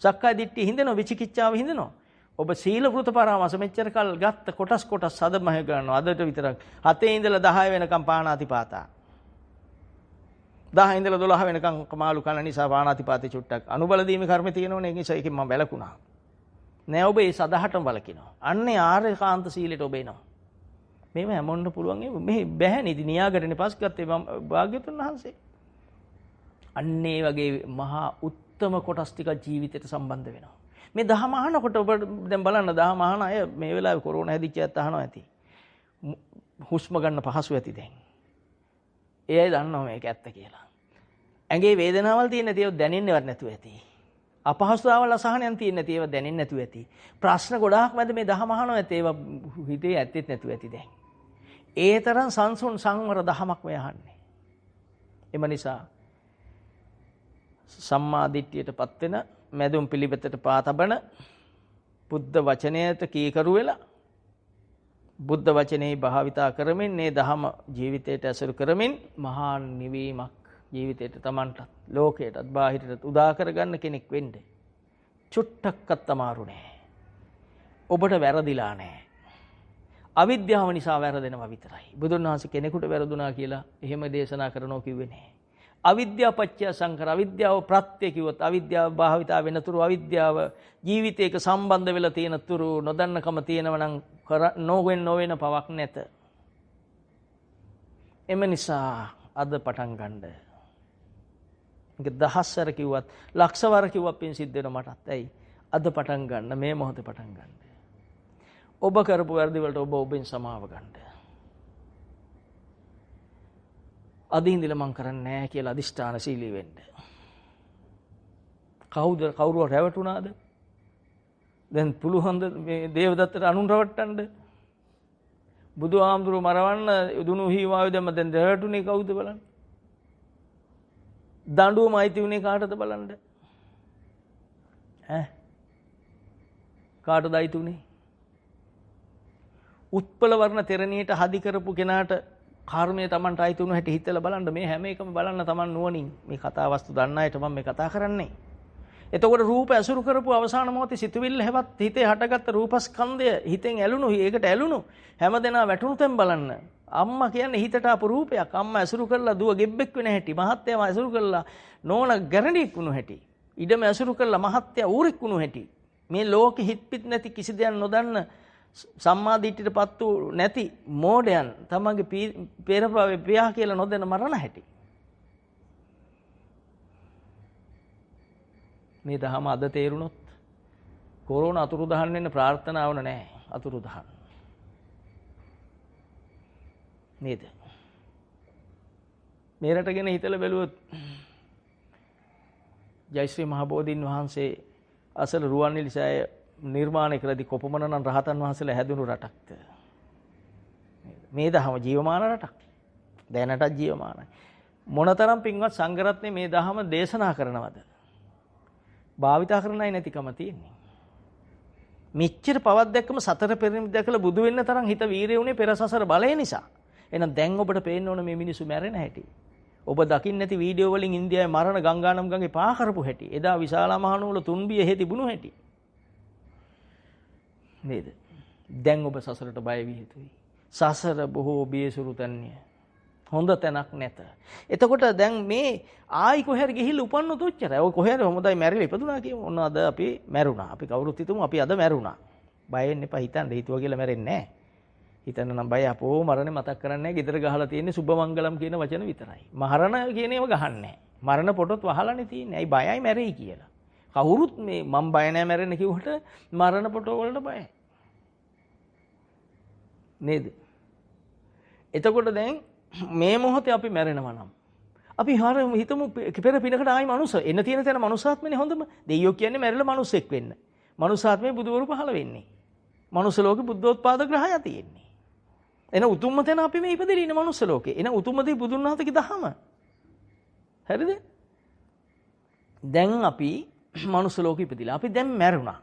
සක්කාය දිට්ඨිය හින්දනෝ විචිකිච්ඡාව හින්දනෝ. ඔබ සීල වෘත පරාමාස මෙච්චර කල් ගත්ත කොටස් හදමහ ගන්නවා. අදට විතරක් 7 ඉඳලා 10 වෙනකම් පාණාතිපාතා. 10 ඉඳලා 12 වෙනකම් කමාලු කන නිසා පාණාතිපාතේ චුට්ටක් අනුබල දීමේ කර්ම තියෙනවනේ. ඒ නිසා ඒකෙන් මම බැලකුණා. නෑ ඔබ ඒ සදහටම බලකිනවා. අන්නේ ආර්යකාන්ත සීලෙට ඔබ එනවා. මේව හැමෝන්න පුළුවන් මේ බැහැනේ. ඉතින් නියාගරනේ පස් ගත්තේ මම භාග්‍යතුන් වහන්සේ. අන්නේ වගේ මහා උත්තම කොටස් ටික ජීවිතයට සම්බන්ධ වෙනවා. මේ දහම අහනකොට ඔබ දැන් බලන්න දහම අහන අය මේ වෙලාවේ කොරෝනා හැදිච්ච ඇත්ත අහනවා ඇති. හුස්ම ගන්න පහසු ඇති දැන්. ඒ අය දන්නවා මේක ඇත්ත කියලා. ඇඟේ වේදනාවල් තියෙන නැති ඒවා දැනෙන්නේවත් නැතුව ඇති. අපහසුතාවල් අසහනයන් තියෙන නැති ඒවා දැනෙන්නේ නැතුව ඇති. ප්‍රශ්න ගොඩාක් මැද මේ දහම අහනවා ඇති. ඒවා හිතේ ඇත්තෙත් නැතුව ඇති දැන්. ඒ තරම් සංසුන් සංවර දහමක් මේ අහන්නේ. එම නිසා සම්මා දිට්ඨියටපත් වෙන මැදුම් පිළිවෙතට පාතබන බුද්ධ වචනයට කීකරු වෙලා බුද්ධ වචනේ භාවිතා කරමින් මේ දහම ජීවිතයට ඇසුරු කරමින් මහා නිවීමක් ජීවිතයට Tamanටත් ලෝකයටත් බාහිරටත් උදා කරගන්න කෙනෙක් වෙන්න චුට්ටක්වත් අමාරු නෑ. ඔබට වැරදිලා නෑ. අවිද්‍යාව නිසා වැරදෙනවා විතරයි. බුදුන් වහන්සේ කෙනෙකුට වැරදුනා කියලා එහෙම දේශනා කරනෝ කිව්වේ නෑ. අවිද්‍යාව පත්‍ය සංඛාර, අවිද්‍යාව ප්‍රත්‍ය කිව්වොත් අවිද්‍යාව භාවිතා වෙනතුරු අවිද්‍යාව ජීවිතයක සම්බන්ධ වෙලා තියෙන තුරු නොදන්නකම තියෙනව නම් නොවෙන පවක් නැත. එම නිසා අද පටන් ගන්න. මේක දහස්වර කිව්වත් ලක්ෂවර කිව්වත් පින් සිද්ධ වෙනවා මටත්. ඇයි? අද පටන් ගන්න, මේ මොහොතේ පටන් ගන්න. ඔබ කරපු වැරදි වලට ඔබෙන් සමාව ගන්න. අද ඉඳලා මං කරන්නේ නැහැ කියලා අදිෂ්ඨානශීලී වෙන්න. කවුරු රැවටුණාද? දැන් පුළුවන්ද මේ දේවදත්තට අනුන් රවට්ටන්න? බුදුහාමුදුරුවෝ මරවන්න දුනු හීවාවේ දැම්ම දැන් රැවටුනේ කවුද බලන්න? දඬුවම අයිති උනේ කාටද බලන්න? කාටද අයිති උනේ? උත්පල වර්ණ තෙරණියට හදි කරපු කෙනාට කර්මය Tamanට අයිති වුණු හැටි හිතලා බලන්න. මේ හැම එකම බලන්න Taman නුවණින් මේ කතා වස්තු දන්න අයට මම මේ කතා කරන්නේ. එතකොට රූප ඇසුරු කරපු අවසාන මොහොතේ සිතුවිල්ල හැවත් හිතේ හටගත්ත රූපස්කන්ධය හිතෙන් ඇලුණු, ඒකට ඇලුණු හැමදෙනා වැටුණු තැන් බලන්න. අම්මා කියන්නේ හිතට ආපු රූපයක්. අම්මා ඇසුරු කරලා දුව ගෙබ්බෙක් වෙන හැටි, මහත්තයාම ඇසුරු කරලා නෝන ගැරණියෙක් වුණු හැටි, ඉඩම ඇසුරු කරලා මහත්තයා ඌරෙක් වුණු හැටි. මේ ලෝකෙ හිටපිට නැති කිසි දෙයක් නොදන්න සම්මා දිට්ඨියටපත් වූ නැති මෝඩයන් තමන්ගේ පෙරපවේ පියා කියලා නොදැන මරණ හැටි. මේ දහම අද තේරුණොත් කොරෝනා අතුරුදහන් වෙන්න ප්‍රාර්ථනාවන නැහැ. අතුරුදහන් නේද? මේ රට ගැන හිතලා බැලුවොත් ජයශ්‍රී මහ බෝධීන් වහන්සේ අසල රුවන්වැලිසෑය නිර්මාණය කරදී කොපමණ නම් රහතන් වහන්සේලා හැදුණු රටක්ද? මේ දහම ජීවමාන රටක්. දැනටත් ජීවමානයි. මොනතරම් පින්වත් සංඝරත්නය මේ දහම දේශනා කරනවද? භාවිතා කරන්නයි නැතිකම තියෙන්නේ. මෙච්චර පවක් දැක්කම සතර පෙරනිමි දැකලා බුදු වෙන්න තරම් හිත වීරිය උනේ පෙර සසර බලය නිසා. එහෙනම් දැන් ඔබට පේන්න ඕන මේ මිනිස්සු මැරෙන හැටි. ඔබ දකින්න නැති වීඩියෝ වලින් ඉන්දියාවේ මරණ ගංගානම් ගඟේ පා කරපු හැටි. එදා විශාලා මහනුවර තුන්බිය හේ තිබුණු හැටි. නේද? දැන් ඔබ සසරට බය විය යුතුයි. සසර බොහෝ බියසුරු තන්ය. හොඳ තැනක් නැත. එතකොට දැන් මේ ආයි කොහෙර ගිහිල්ලා උපන්නොත් ඔච්චරයි. ඔය කොහෙර හොමදයි මැරිලා ඉපදුනා කියමු. ඔන්න අද අපි මැරුණා. අපි කවුරුත් හිතමු අපි අද මැරුණා. බය වෙන්න එපා හිතන්න. හිතුවා කියලා මැරෙන්නේ නැහැ. හිතන්න නම් බය අපෝ මරණේ මතක් කරන්නේ නැහැ. ගෙදර ගහලා තියෙන්නේ සුබ මංගලම් කියන වචන විතරයි. මරණ කියන ඒවා ගහන්නේ නැහැ. මරණ පොටොත් වහලානේ තියෙන්නේ. ඇයි බයයි මැරෙයි කියලා. කවුරුත් මේ මම බය නැහැ මැරෙන්න කිව්වට මරණ පොටෝ වලට බයයි. නේද? එතකොට දැන් මේ මොහොතේ අපි මැරෙනවා නම් අපි හිතමු පෙර පිනකට ආයි මනුස්ස එන්න තියෙන තැන මනුස්සාත්මනේ හොඳම. දෙයියෝ කියන්නේ මැරිලා මනුස්සෙක් වෙන්න. මනුස්සාත්මේ බුදුවරු පහළ වෙන්නේ. මනුස්ස ලෝකේ බුද්ධෝත්පාද ග්‍රහය තියෙන්නේ. එන උතුම්ම තැන අපි මේ ඉපදෙලා ඉන්න මනුස්ස ලෝකේ. එන උතුම්ම දේ බුදුන් වහන්සේගේ දහම. හරිද? දැන් අපි මනුස්ස ලෝකෙ ඉපදිලා. අපි දැන් මැරුණා.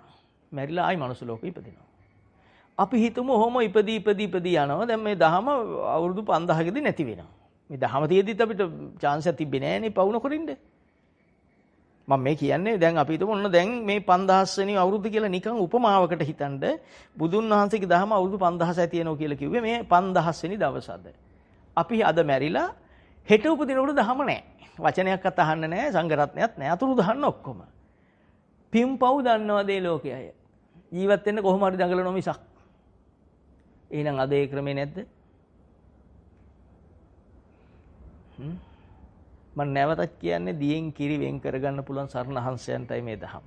මැරිලා ආයි මනුස්ස ලෝකෙ ඉපදිනවා. අපි හිතමු ඔහොම ඉපදී යනවා. දැන් මේ දහම අවුරුදු 5000කදී නැති වෙනවා. මේ දහම තියෙද්දිත් අපිට chance එකක් තිබ්බේ නෑනේ පවුන කරින්ද. මම මේ කියන්නේ දැන් අපි හිතමු ඔන්න දැන් මේ 5000 වෙනි අවුරුද්ද කියලා නිකන් උපමාවකට හිතනද බුදුන් වහන්සේගේ දහම අවුරුදු 5000යි තියෙනවා කියලා කිව්වේ මේ 5000 වෙනි දවසද. අපි අද මැරිලා හෙට උපදිනකොට දහම නෑ. වචනයක්වත් අහන්න නෑ, සංඝ රත්නයත් නෑ, අතුරු දහන්න ඔක්කොම. පින්පව් දන්නවද ඒ ලෝකයේ අය? ජීවත් වෙන්න කොහොම හරි දඟලනවා මිසක්. එහෙනම් අද ඒ ක්‍රමේ නැද්ද? මම නැවතත් කියන්නේ දියෙන් කිරි වෙන් කරගන්න පුළුවන් සරණහංසයන්ටයි මේ දහම.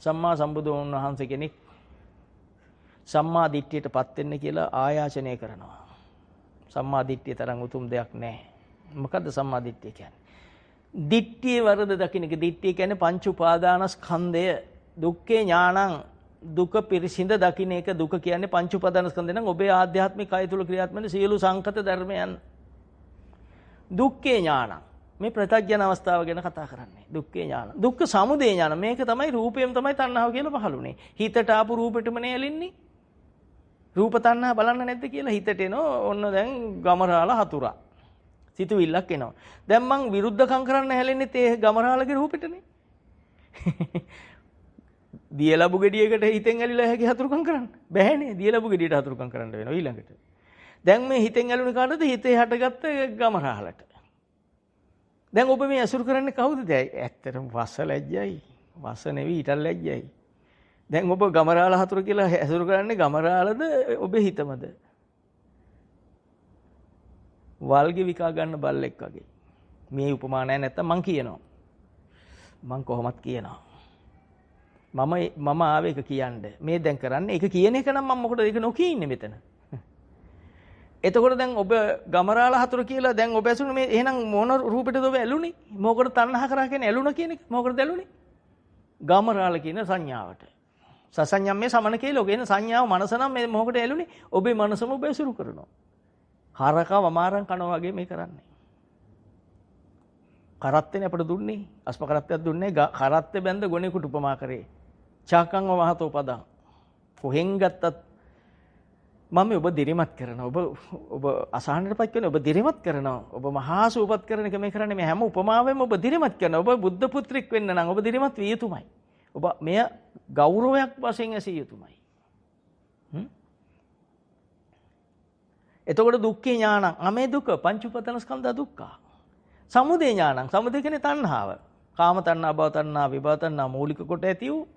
සම්මා සම්බුදුන් වහන්සේ කෙනෙක් සම්මා දිට්ඨියටපත් වෙන්න කියලා ආයාචනය කරනවා. සම්මා දිට්ඨිය තරම් උතුම් දෙයක් නැහැ. මොකද්ද සම්මා දිට්ඨිය කියන්නේ? දිට්ඨියේ වරද දකින්න. දිට්ඨිය කියන්නේ පංච උපාදානස්කන්ධය දුක්ඛේ ඥානං දුක පිරිසිඳ දකින්න එක. දුක කියන්නේ පංච උපාදානස්කන්ධය නම් ඔබේ ආධ්‍යාත්මික කය තුල ක්‍රියාත්මක වෙන සියලු සංකත ධර්මයන්. දුක්ඛේ ඥානං මේ ප්‍රත්‍යඥ අවස්ථාව ගැන කතා කරන්නේ. දුක්ඛේ ඥානං. දුක්ඛ සමුදය ඥානං. මේක තමයි රූපයම තමයි තණ්හාව කියලා පහළුනේ. හිතට ආපු රූපෙටම නෙලින්නේ. රූප තණ්හා බලන්න නැද්ද කියලා හිතට එනවා. ඔන්න දැන් ගමරාල හතුරා. සිතුවිල්ලක් එනවා. දැන් මං විරුද්ධකම් කරන්න හැලෙන්නේ ඒ ගමරාලගේ රූපෙටනේ. දියලබු ගෙඩියකට හිතෙන් ඇලිලා හැකි හතුරුකම් කරන්න බෑනේ. දියලබු ගෙඩියට හතුරුකම් කරන්න වෙනවා ඊළඟට. දැන් මේ හිතෙන් ඇලුනේ කාටද? හිතේ හටගත්ත ගමරාලට. දැන් ඔබ මේ අසුරු කරන්නේ කවුද? ඇත්තටම වස ලැජ්ජයි. වස නෙවෙයි ඊටල් ලැජ්ජයි. දැන් ඔබ ගමරාල හතුරු කියලා අසුරු කරන්නේ ගමරාලද ඔබේ හිතමද? වල්ගේ විකා ගන්න බල්ලෙක් වගේ. මේ උපමා නැහැ නැත්තම් මං කියනවා. මං කොහොමත් කියනවා. මම ආවේ ඒක කියන්න. මේ දැන් කරන්නේ ඒක කියන එක නම් මම මොකටද ඒක නොකිය ඉන්නේ මෙතන. එතකොට දැන් ඔබ ගමරාල හතුරු කියලා දැන් ඔබ ඇසුනේ මේ එහෙනම් මොන රූපෙටද ඔබ ඇලුනේ? මොකටද තණ්හා කරා කියන්නේ ඇලුන කියන එක? මොකටද ඇලුනේ? ගමරාල කියන සංඥාවට. සසඤ්ඤම්මේ සමන කියලා ඔගෙන සංඥාව මනස නම් මේ මොකටද ඇලුනේ? ඔබේ මනසම ඔබ ඇසුරු කරනවා. හරකා වමාරන් කනවා වගේ මේ කරන්නේ. කරත්තේනේ අපට දුන්නේ. අස්ප කරත්තයක් දුන්නේ. කරත්තේ බැඳ ගොනෙකුට උපමා කරේ. චාකංව මහතෝ පදං. කොහෙන් ගත්තත් මම ඔබ දිරිමත් කරනවා. ඔබ අසහනටපත් කරනවා. ඔබ දිරිමත් කරනවා. ඔබ මහා සූපත් කරන එක මේ කරන්නේ මේ හැම උපමාවෙම ඔබ දිරිමත් කරනවා. ඔබ බුද්ධ පුත්‍රෙක් වෙන්න නම් ඔබ දිරිමත් විය යුතුමයි. ඔබ මෙය ගෞරවයක් වශයෙන් ඇසිය යුතුමයි. එතකොට දුක්ඛේ ඥානං අමේ දුක පංච උපාදානස්කන්ධ දුක්ඛ. සමුදය ඥානං සමුදය කියන්නේ තණ්හාව. කාම තණ්හා, භව තණ්හා, විභව තණ්හා මූලික කොට ඇති වූ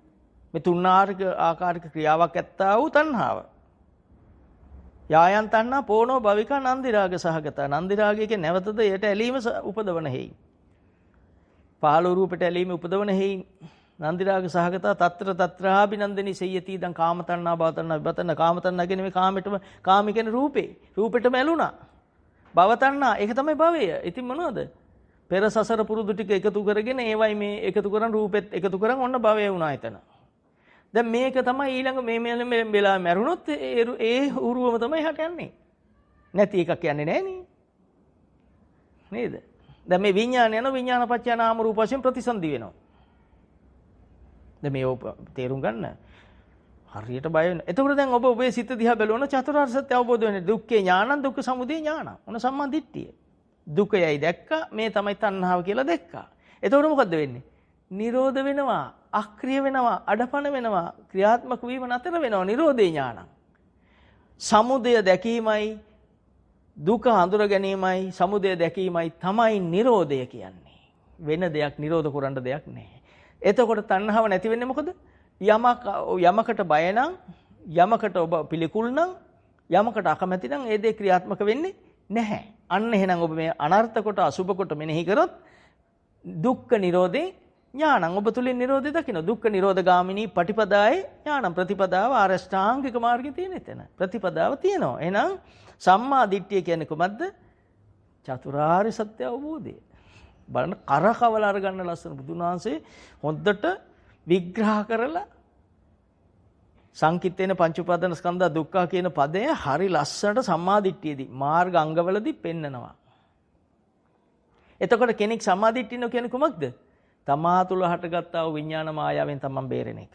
මේ තුන්ආකාරික ආකාරික ක්‍රියාවක් ඇත්තා වූ තණ්හාව. යායන් තණ්හා පෝනෝ භවික නන්දි රාග සහගත. නන්දි රාගය කියන්නේ නැවතද යට ඇලීම උපදවන හේයි. පහළ රූපයට ඇලීම උපදවන හේයි. නන්දි රාග සහගත తත්‍ර తත්‍රාභිනන්දනි සෙය්‍යති. දැන් කාම තණ්හා, භව තණ්හා, විභව තණ්හා. කාම තණ්හා කියන්නේ මේ කාමෙටම කාමී කියන්නේ රූපේ. රූපෙටම ඇලුනා. භව තණ්හා ඒක තමයි භවය. ඉතින් මොනවද? පෙර සසර පුරුදු ටික එකතු කරගෙන ඒවයි මේ එකතු කරන් රූපෙත් එකතු කරන් ඔන්න භවය වුණා එතන. දැන් මේක තමයි ඊළඟ මේ වෙලාව මැරුණොත් ඒ උරුවම තමයි හට යන්නේ. නැති එකක් යන්නේ නැහැ නේද? දැන් මේ විඥාන යන විඥානපච්චය නාම රූප වශයෙන් ප්‍රතිසන්දි වෙනවා. දැන් මේ තේරුම් ගන්න. හරියට බය වෙනවා. එතකොට දැන් ඔබ ඔබේ සිත දිහා බලන චතුරාර්ය සත්‍ය අවබෝධ වෙන්නේ දුක්ඛේ ඥානං දුක්ඛ සමුදය ඥානං. ඔන්න සම්මා දිට්ඨිය. දුකයයි දැක්කා මේ තමයි තණ්හාව කියලා දැක්කා. එතකොට මොකද්ද වෙන්නේ? නිරෝධ වෙනවා, අක්‍රිය වෙනවා, අඩපණ වෙනවා, ක්‍රියාත්මක වීම නතර වෙනවා. නිරෝධේ ඥානං. සමුදය දැකීමයි දුක හඳුර ගැනීමයි සමුදය දැකීමයි තමයි නිරෝධය කියන්නේ. වෙන දෙයක් නිරෝධ කරන්න දෙයක් නැහැ. එතකොට තණ්හාව නැති වෙන්නේ මොකද? යමකට බය නම්, යමකට ඔබ පිළිකුල් නම්, යමකට අකමැති නම් ඒ දේ ක්‍රියාත්මක වෙන්නේ නැහැ. අන්න එහෙනම් ඔබ මේ අනර්ථ කොට අසුභ කොට මෙනෙහි කරොත් දුක්ඛ නිරෝධේ ඥානං ඔබ තුලින් නිරෝධය දකින්න. දුක්ඛ නිරෝධ ගාමිනී පටිපදායේ ඥානං ප්‍රතිපදාව ආරෂ්ඨාංගික මාර්ගයේ තියෙන එතන. ප්‍රතිපදාව තියෙනවා. එහෙනම් සම්මා දිට්ඨිය කියන්නේ කොහොමද? චතුරාර්ය සත්‍ය අවබෝධය. බලන්න කරකවල අරගන්න ලස්සන බුදුන් වහන්සේ හොඳට විග්‍රහ කරලා සංකිට්ඨේන පංච උපාදාන ස්කන්ධ දුක්ඛ කියන පදය හරි ලස්සනට සම්මා දිට්ඨියේදී මාර්ග අංගවලදී පෙන්නනවා. එතකොට කෙනෙක් සම්මා දිට්ඨිය නෝ කියන්නේ කොහොමද? තමා තුළ හටගත්තා වූ විඥාන මායාවෙන් තමන් බේරෙන එක.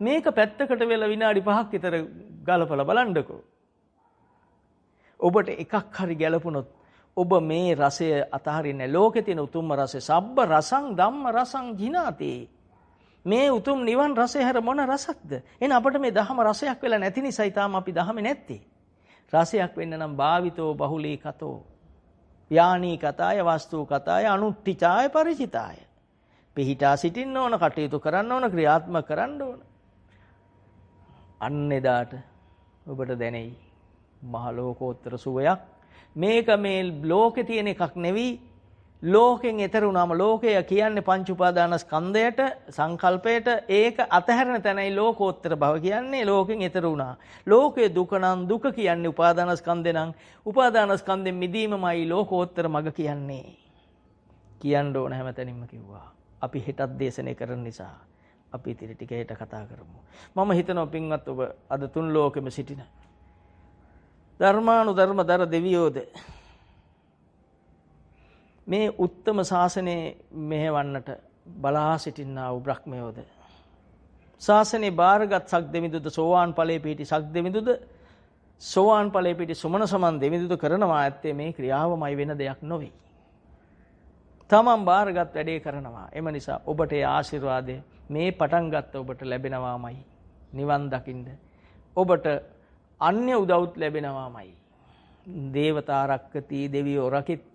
මේක පැත්තකට වෙලා විනාඩි 5ක් විතර ගලපලා බලන්නකෝ. ඔබට එකක් හරි ගැලපුණොත් ඔබ මේ රසය අතහරින්නේ. ලෝකේ තියෙන උතුම්ම රසය සබ්බ රසං ධම්ම රසං ජිනාති. මේ උතුම් නිවන් රසය හැර මොන රසක්ද? එහෙනම් අපිට මේ ධම්ම රසයක් වෙලා නැති නිසායි තාම අපි ධම්මේ නැත්තේ. රසයක් වෙන්න නම් භාවිතෝ බහුලී කතෝ යානී කතාය වස්තු කතාය අනුත්තිචාය ಪರಿචිතාය. පිහිටා සිටින්න ඕන, කටයුතු කරන්න ඕන, ක්‍රියාත්මක කරන්න ඕන. අන්න එදාට ඔබට දැනෙයි මහ ලෝකෝත්තර සුවයක්. මේක මේ ලෝකේ තියෙන එකක් නෙවෙයි. ලෝකෙන් එතර වුණාම ලෝකය කියන්නේ පංච උපාදාන ස්කන්ධයට, සංකල්පයට, ඒක අතහැරෙන තැනයි ලෝකෝත්තර භව කියන්නේ. ලෝකෙන් එතර වුණා. ලෝකයේ දුක නම් දුක කියන්නේ උපාදාන ස්කන්ධේ නම් උපාදාන ස්කන්ධෙන් මිදීමමයි ලෝකෝත්තර මඟ කියන්නේ. කියන්න ඕන හැමතැනින්ම කිව්වා. අපි හෙටත් දේශනේ කරන නිසා අපි ඉතින් ටික හෙට කතා කරමු. මම හිතනවා පින්වත් ඔබ අද තුන් ලෝකෙම සිටින ධර්මානුධර්මදර දෙවියෝද මේ උත්තම ශාසනය මෙහෙවන්නට බලා සිටින්නා වූ බ්‍රහ්මයෝද ශාසනේ බාරගත් සක් දෙවිඳුද සෝවාන් ඵලයේ පිහිටි සක් දෙවිඳුද සෝවාන් ඵලයේ පිහිටි සුමන සමන් දෙවිඳුද කරනවා ඇත්තේ මේ ක්‍රියාවමයි වෙන දෙයක් නොවේ. තමන් බාරගත් වැඩේ කරනවා. එම නිසා ඔබට ඒ ආශිර්වාදය මේ පටන් ගත්ත ඔබට ලැබෙනවාමයි. නිවන් දකින්න ඔබට අන්‍ය උදව්ත් ලැබෙනවාමයි. දේවතා රක්කති දෙවියෝ රකිත්.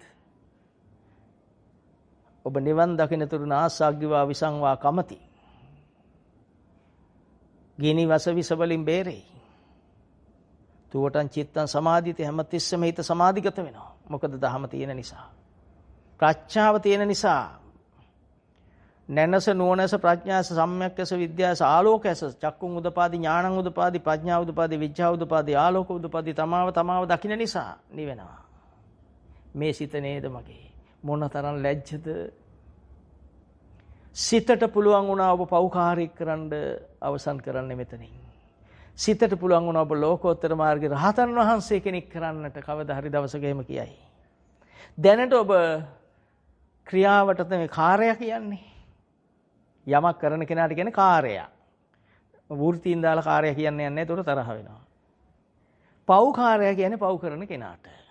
ඔබ නිවන් දකින තුරු නාසාග්ගිවා විසංවා කමති. ගිනි වස විස වලින් බේරෙයි. තුවටන් චිත්තං සමාධිතේ හැමතිස්සෙම හිත සමාධිගත වෙනවා. මොකද දහම තියෙන නිසා. ප්‍රඥාව තියෙන නිසා. නැනස නුවණස ප්‍රඥාස සම්‍යක්කස විද්‍යාස ආලෝකස චක්කුං උදපාදි ඥානං උදපාදි ප්‍රඥා උදපාදි විඥා උදපාදි ආලෝක උදපාදි තමාව දකින්න නිසා නිවෙනවා. මේ සිත නේද මගේ මොනතරම් ලැජ්ජද? සිතට පුළුවන් වුණා ඔබ පෞකාරයක් කරන්න අවසන් කරන්න මෙතනින්. සිතට පුළුවන් වුණා ඔබ ලෝකෝත්තර මාර්ගයේ රහතන් වහන්සේ කෙනෙක් කරන්නට කවදා හරි දවසක එහෙම කියයි. දැනට ඔබ ක්‍රියාවට තමයි කාර්යය කියන්නේ. යමක් කරන කෙනාට කියන්නේ කාර්යය. වෘත්තීන් දාලා කාර්යය කියන්නේ නැහැ. ඒකට තරහ වෙනවා. පව් කාර්යය කියන්නේ පව් කරන කෙනාට.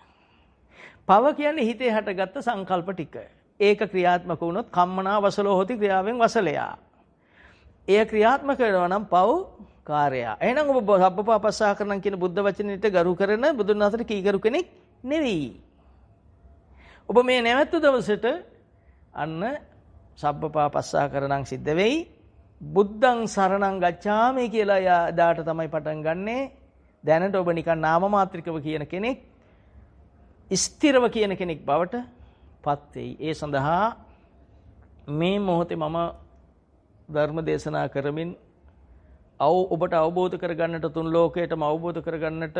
පව කියන්නේ හිතේ හටගත්ත සංකල්ප ටික. ඒක ක්‍රියාත්මක වුණොත් කම්මනා වසලෝ හොති ක්‍රියාවෙන් වසලයා. එය ක්‍රියාත්මක වෙනවා නම් පව් කාර්යය. එහෙනම් ඔබ සබ්බපාපස්සා කරනම් කියන බුද්ධ වචනෙට ගරු කරන බුදුන් වහන්සේට කීකරු කෙනෙක් නෙවෙයි. ඔබ මේ නැවැත්තු දවසට අන්න සබ්බපාපස්සා කරනම් සිද්ධ වෙයි. බුද්ධං සරණං ගච්ඡාමි කියලා එදාට තමයි පටන් ගන්නෙ. දැනට ඔබ නිකන් නාම මාත්‍රිකව කියන කෙනෙක් ස්ථිරව කියන කෙනෙක් බවට පත් වෙයි. ඒ සඳහා මේ මොහොතේ මම ධර්ම දේශනා කරමින් ඔබට අවබෝධ කරගන්නට තුන් ලෝකයටම අවබෝධ කරගන්නට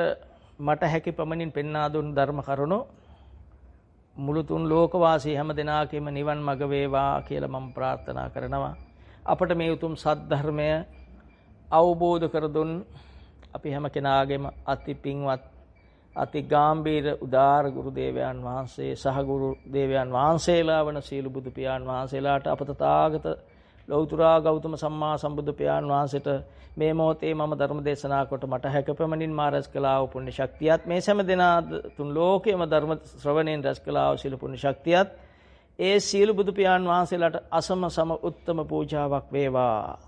මට හැකි පමණින් පෙන්වා දුන් ධර්ම කරුණු මුළු තුන් ලෝක වාසී හැම දෙනාගේම නිවන් මඟ වේවා කියලා මම ප්‍රාර්ථනා කරනවා. අපට මේ උතුම් සද්ධර්මය අවබෝධ කර දුන් අපි හැම කෙනාගේම අති පින්වත් අති ගාම්භීර උදාර ගුරු දේවයන් වහන්සේ සහ ගුරු දේවයන් වහන්සේලා වන සීල බුදු පියාණන් වහන්සේලාට අප තථාගත ලෞතර ගෞතම සම්මා සම්බුදු පියාණන් වහන්සේට මේ මොහොතේ මම ධර්ම දේශනා කොට මට හැකපමණින් මා රැස් කළා වූ පුණ්‍ය ශක්තියත් මේ සෑම දෙනා තුන් ලෝකයේම ධර්ම ශ්‍රවණයෙන් රැස් කළා වූ සියලු පුණ්‍ය ශක්තියත් ඒ සියලු බුදු පියාණන් වහන්සේලාට අසම සම උත්තම පූජාවක් වේවා.